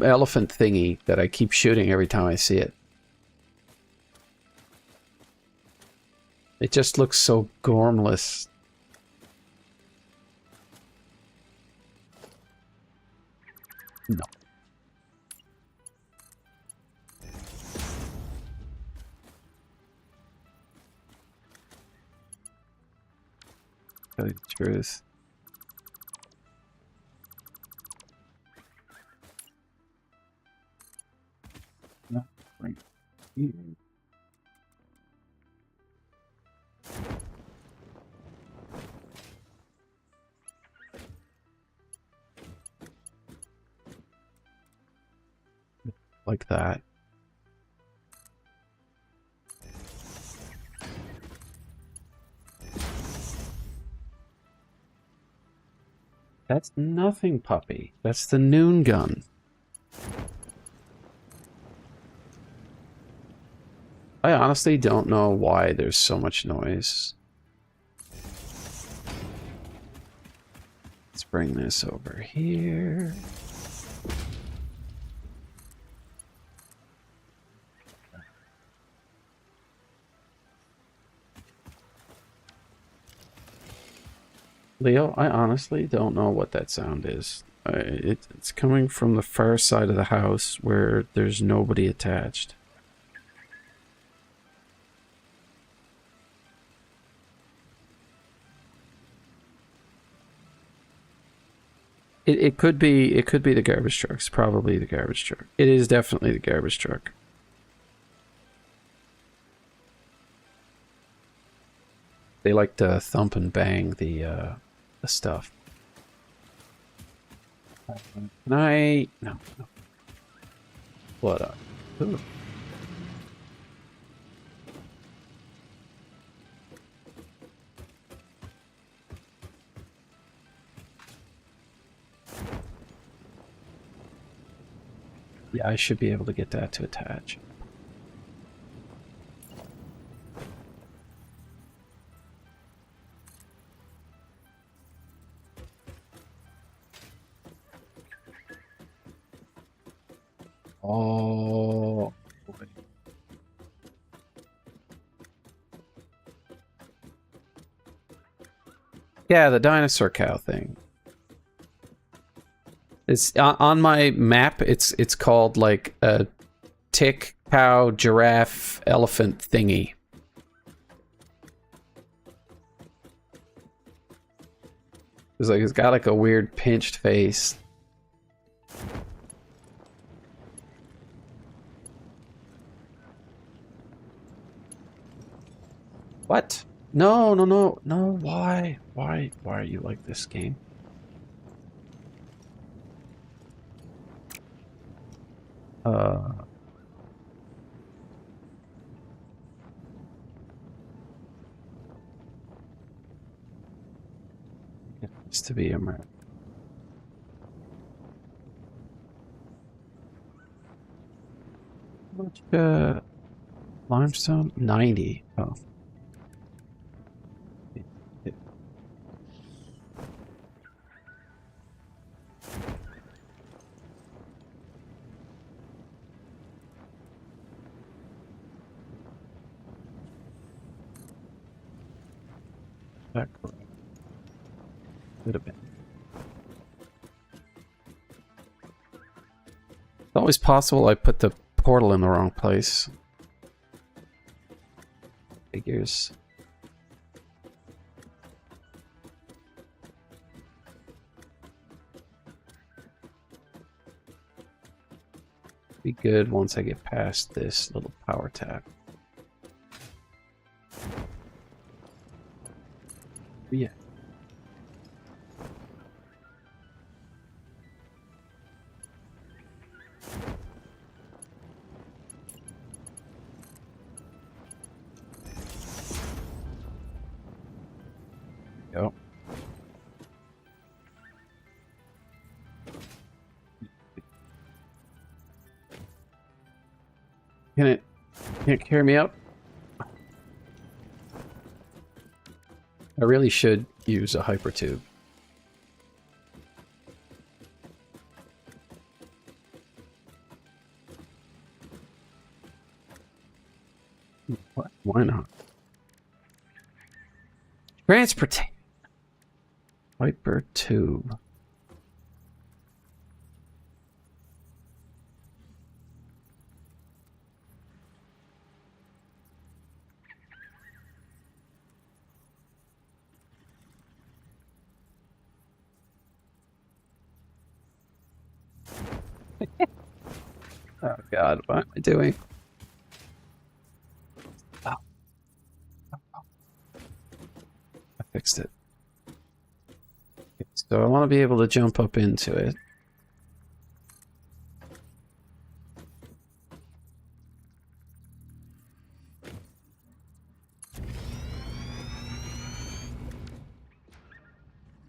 elephant thingy that I keep shooting every time I see it. It just looks so gormless. No. Tell you the truth. No, right here. Like that. That's nothing, puppy. That's the noon gun. I honestly don't know why there's so much noise. Let's bring this over here. Leo, I honestly don't know what that sound is. It's coming from the far side of the house where there's nobody attached. It could be the garbage truck. It's probably the garbage truck. It is definitely the garbage truck. They like to thump and bang the stuff. Can I? No. What up? Ooh. Yeah, I should be able to get that to attach. Oh. Yeah, the dinosaur cow thing. It's on my map. It's called like a tick, cow, giraffe, elephant thingy. It's got like a weird pinched face. What? No, no, no, no. Why? Why are you like this game? It has to be a map. How much, limestone? 90. Oh. that correct? Could have been. It's always possible I put the portal in the wrong place. Figures. Be good once I get past this little power tap. Yeah. Go. Can it carry me up? I really should use a hyper tube. What? Why not? Transportation. Hyper tube. Oh god, what am I doing? Oh. I fixed it. Okay, so I want to be able to jump up into it.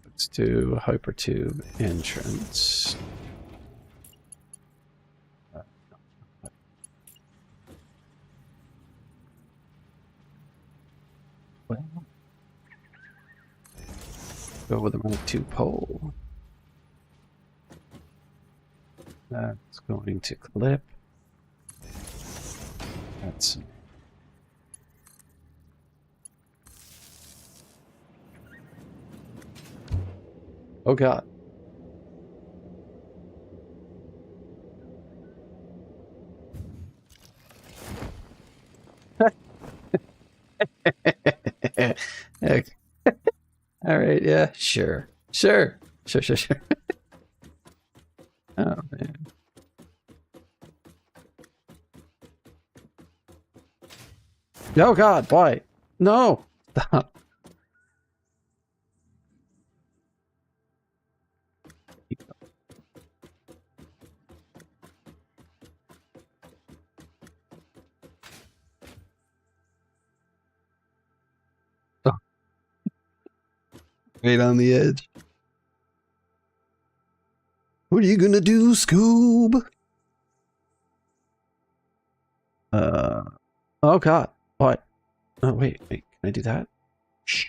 Let's do hypertube entrance. Well, go with the two pole. That's going to clip. That's oh god. Okay. All right, yeah, sure. Sure. Oh man. Oh god, why? No! Stop. Oh. Right on the edge. What are you gonna do, Scoob? Oh god, what? Oh wait, can I do that? Shh.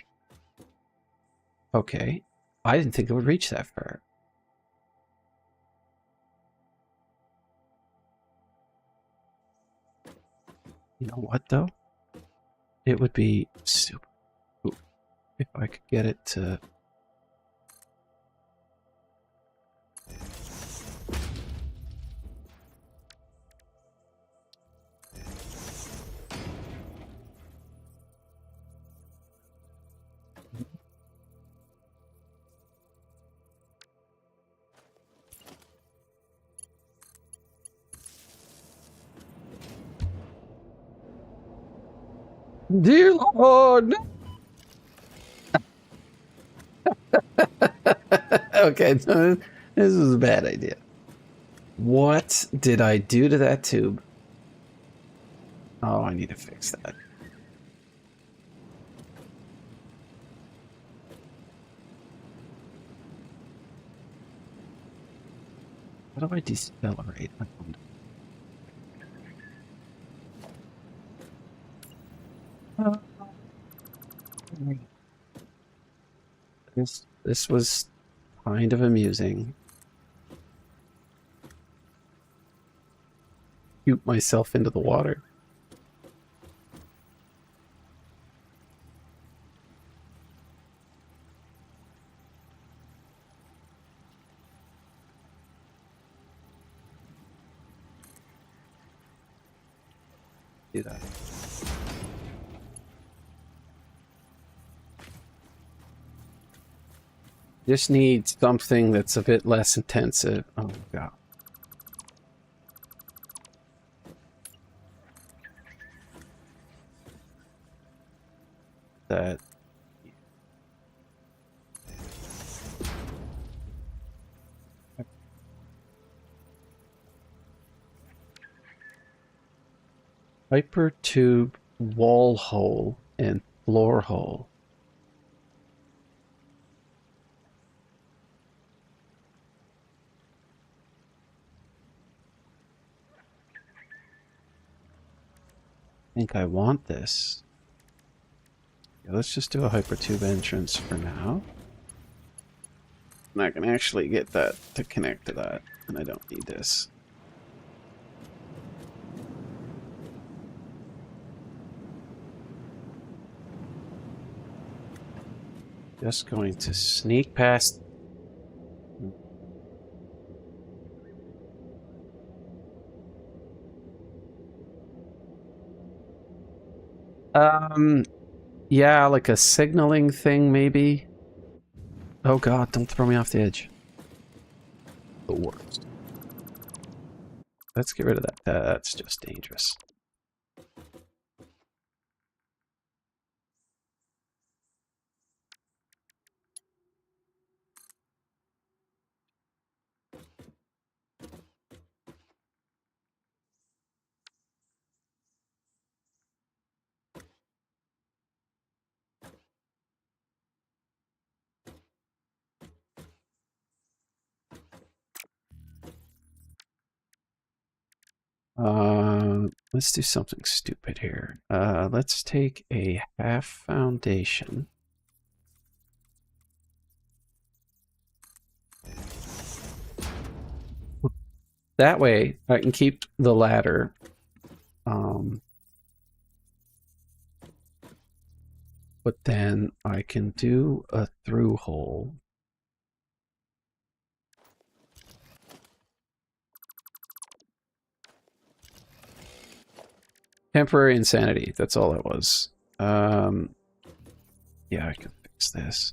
Okay. I didn't think it would reach that far. You know what though? It would be super cool if I could get it to... Dear Lord! Okay, this is a bad idea. What did I do to that tube? Oh, I need to fix that. How do I decelerate? This was kind of amusing. Shoot myself into the water. Do that. Just need something that's a bit less intensive. Oh god. That. Hyper tube wall hole and floor hole. I think I want this. Yeah, let's just do a hypertube entrance for now. And I can actually get that to connect to that, and I don't need this. Just going to sneak past. Yeah, like a signaling thing, maybe. Oh god, don't throw me off the edge. The worst. Let's get rid of that. That's just dangerous. Let's do something stupid here. Let's take a half foundation. That way, I can keep the ladder. But then I can do a through hole. Temporary insanity. That's all it was. Yeah, I can fix this.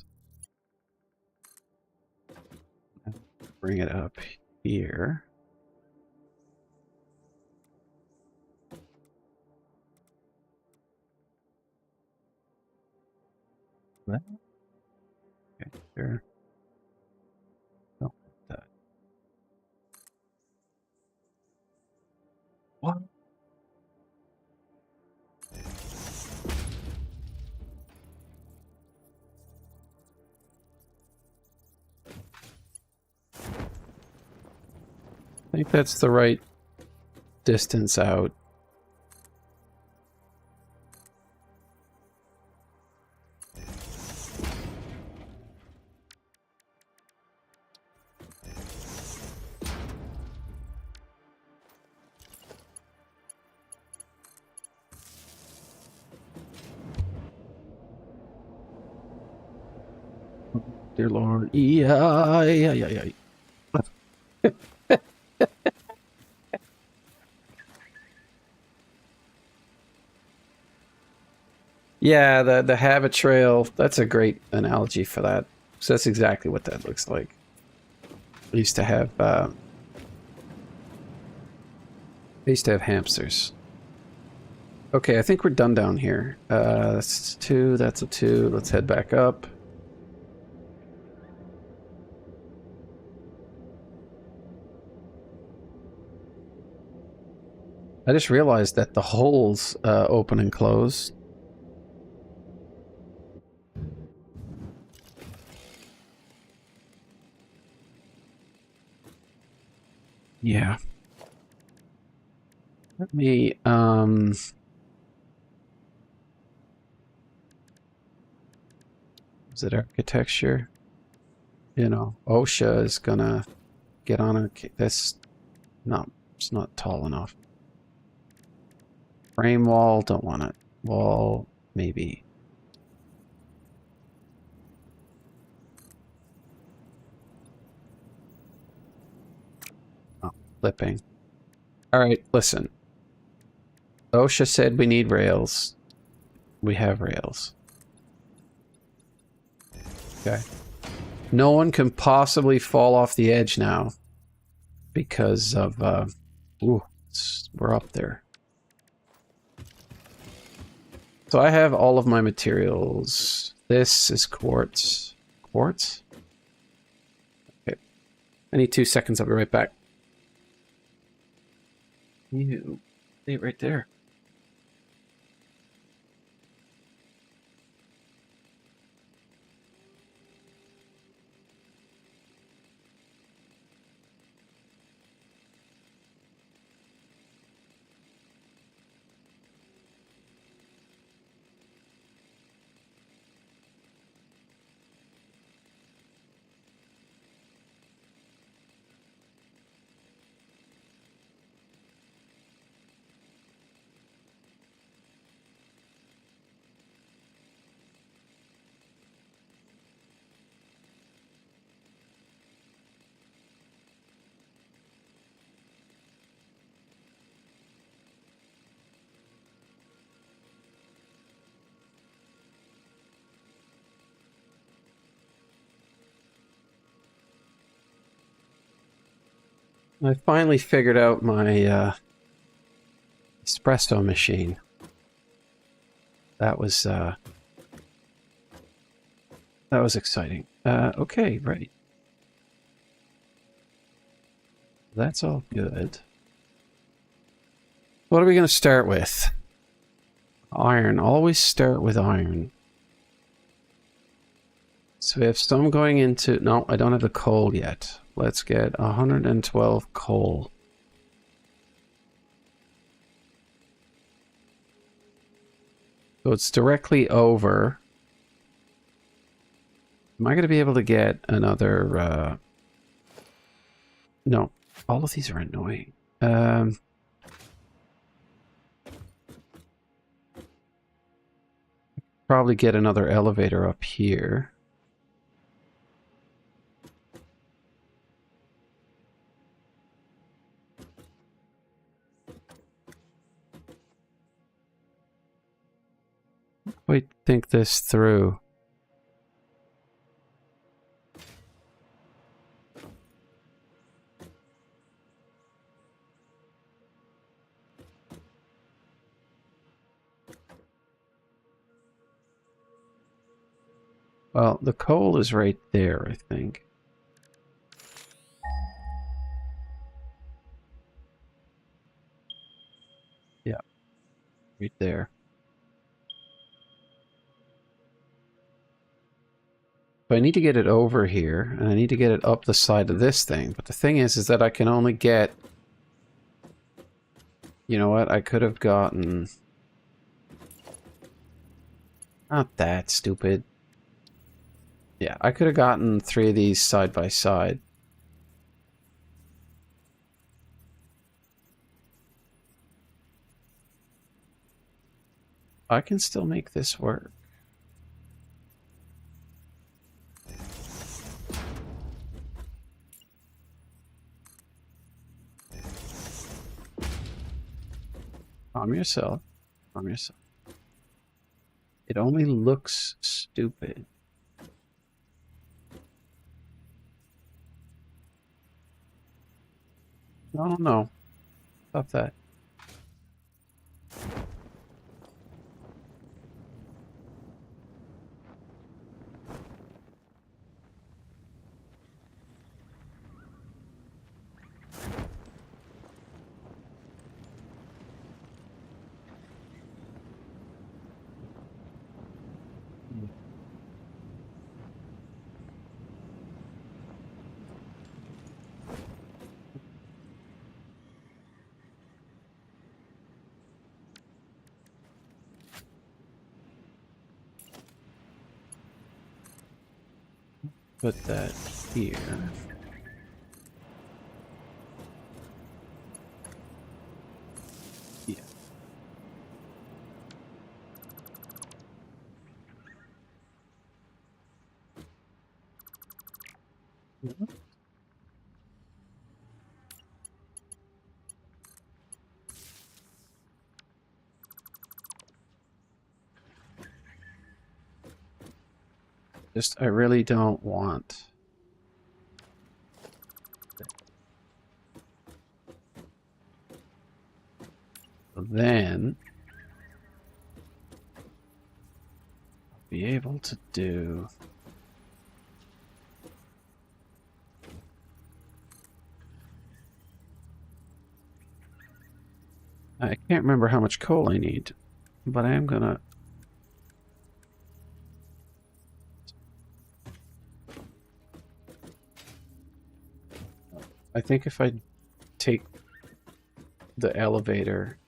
Bring it up here. What? Okay, sure. No, that. What? I think that's the right distance out. Dear Lord. Yeah. Yeah, the habit trail, that's a great analogy for that. So that's exactly what that looks like. I used to have hamsters. Okay, I think we're done down here. That's 2, that's a 2. Let's head back up. I just realized that the holes open and close. Yeah. Let me, is it architecture? You know, OSHA is gonna get on a, that's not, it's not tall enough. Frame wall, don't want it. Wall, maybe. Oh, flipping. All right, listen. OSHA said we need rails. We have rails. Okay. No one can possibly fall off the edge now because of, ooh, we're up there. So I have all of my materials. This is quartz. Quartz? Okay. I need 2 seconds. I'll be right back. You. See it right there. I finally figured out my espresso machine. That was exciting. Okay, right. That's all good. What are we going to start with? Iron. Always start with iron. So we have some going into... No, I don't have the coal yet. Let's get 112 coal. So it's directly over. Am I going to be able to get another... No, all of these are annoying. Probably get another elevator up here. Wait, think this through. Well, the coal is right there, I think. Yeah, right there. So I need to get it over here, and I need to get it up the side of this thing. But the thing is that I can only get... You know what? I could have gotten... Not that stupid. Yeah, I could have gotten 3 of these side by side. I can still make this work. Calm yourself. Calm yourself. It only looks stupid. No, no. Stop that. Put that here. Yeah. I really don't want... Then... I'll be able to do... I can't remember how much coal I need, but I am gonna... I think if I take the elevator,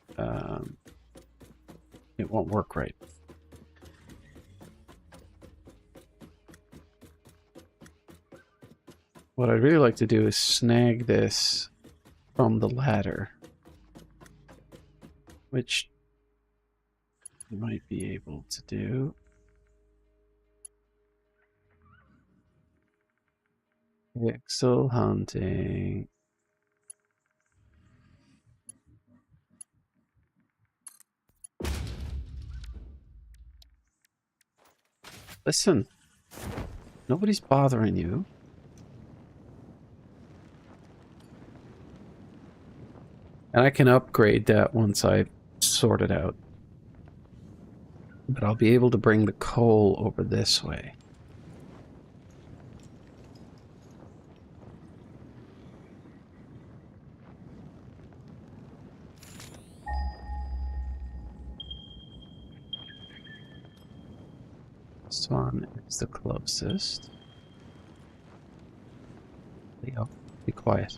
it won't work right. What I'd really like to do is snag this from the ladder, which you might be able to do. Pixel hunting. Listen, nobody's bothering you. And I can upgrade that once I sort it out. But I'll be able to bring the coal over this way. This one is the closest. Leo, be quiet.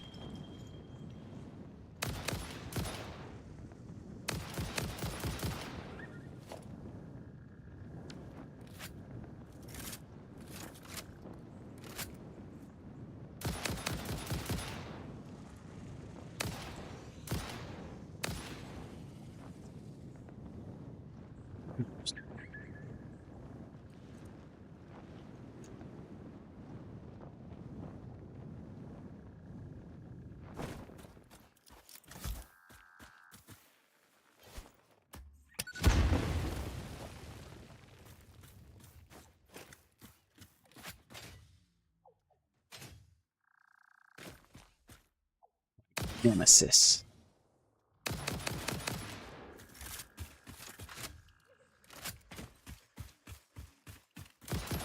Nemesis.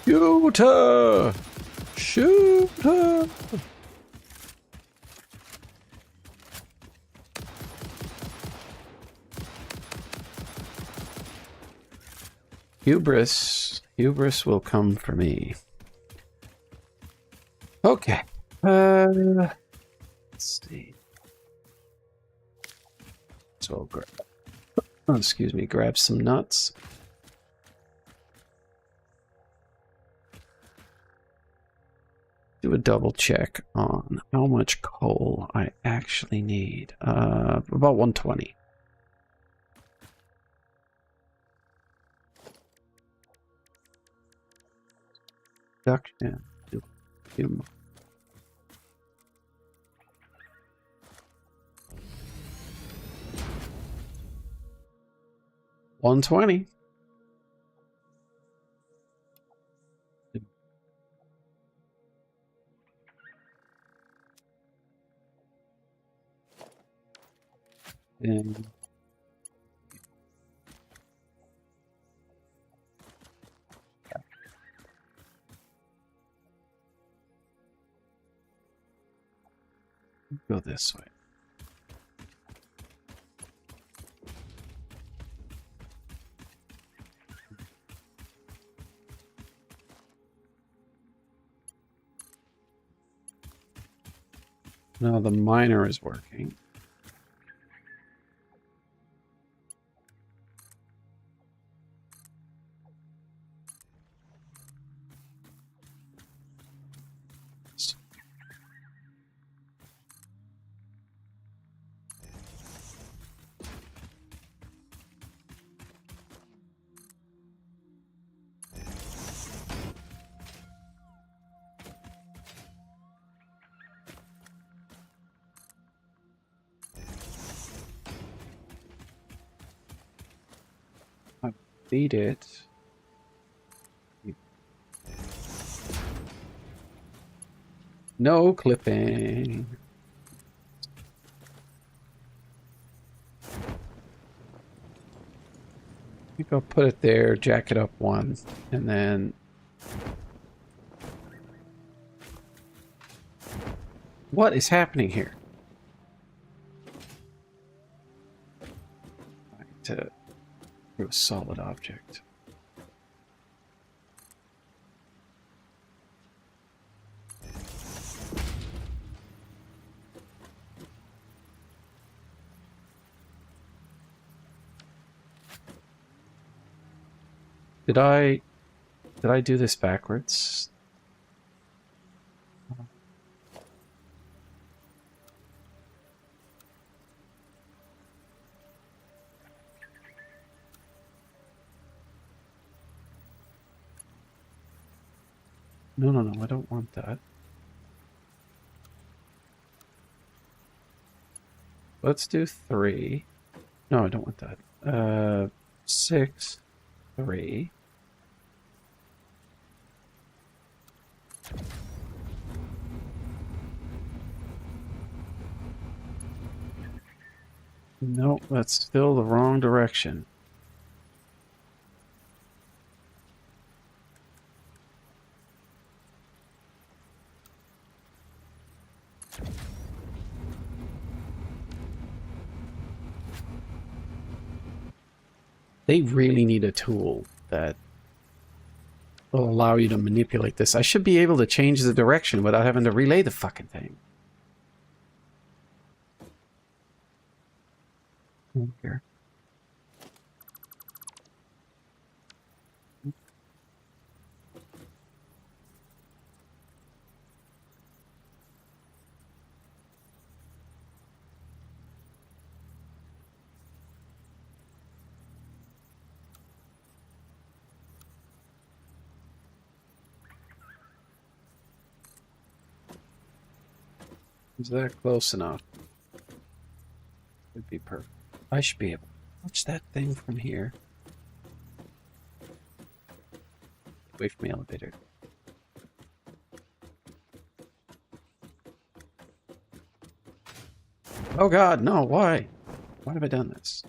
Shoot her! Shoot her! Hubris will come for me. Okay. Let's see. So I'll grab, excuse me, grab some nuts. Do a double check on how much coal I actually need. About 120. Production. 120. And go this way. Now the miner is working. Beat it. No clipping. I think I'll put it there, jack it up one, and then... What is happening here? To a solid object. Did I do this backwards? No, no, no, I don't want that. Let's do 3. No, I don't want that. 6, 3. Nope, that's still the wrong direction. They really need a tool that will allow you to manipulate this. I should be able to change the direction without having to relay the fucking thing. I don't care. Is that close enough? Would be perfect. I should be able to watch that thing from here. Away from the elevator. Oh god, no, why? Why have I done this?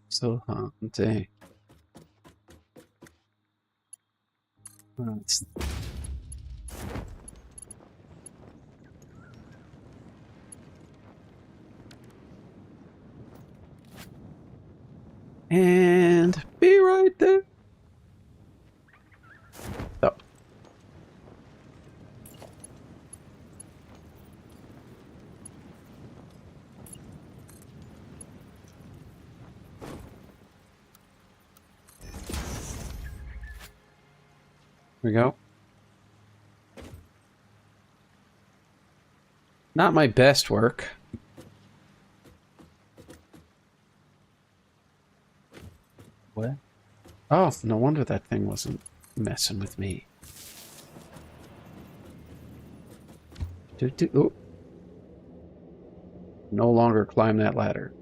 So haunting. And be right there. Oh. Here we go. Not my best work. What? Oh, no wonder that thing wasn't messing with me. Oh. No longer climb that ladder.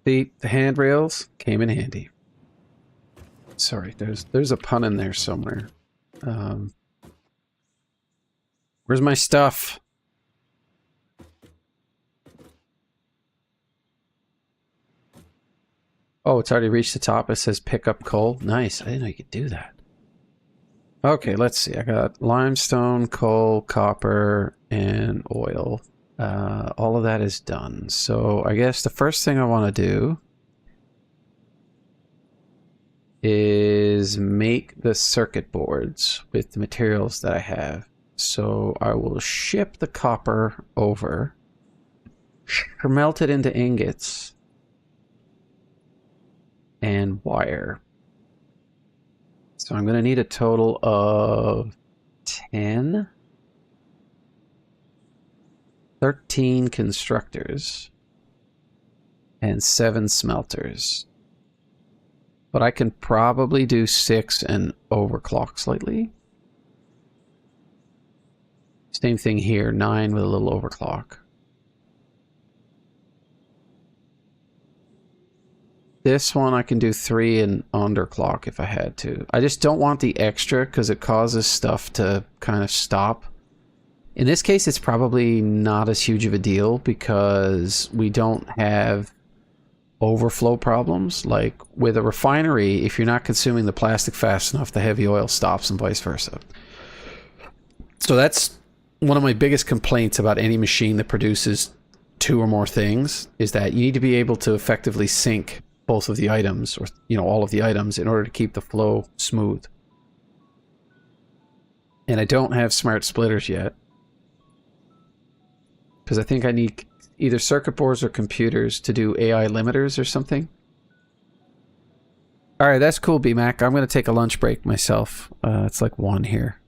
The handrails came in handy. Sorry, there's a pun in there somewhere. Where's my stuff? Oh, it's already reached the top. It says pick up coal. Nice. I didn't know you could do that. Okay, let's see. I got limestone, coal, copper, and oil. All of that is done. So I guess the first thing I want to do is make the circuit boards with the materials that I have. So I will ship the copper over, melt it into ingots, and wire. So I'm going to need a total of 10. 13 constructors and 7 smelters. But I can probably do 6 and overclock slightly. Same thing here, 9 with a little overclock. This one I can do 3 and underclock if I had to. I just don't want the extra because it causes stuff to kind of stop. In this case, it's probably not as huge of a deal because we don't have overflow problems. Like with a refinery, if you're not consuming the plastic fast enough, the heavy oil stops and vice versa. So that's one of my biggest complaints about any machine that produces 2 or more things, is that you need to be able to effectively sync both of the items, or all of the items, in order to keep the flow smooth. And I don't have smart splitters yet, because I think I need either circuit boards or computers to do AI limiters or something. All right, that's cool, BMac. I'm going to take a lunch break myself. It's like 1 here.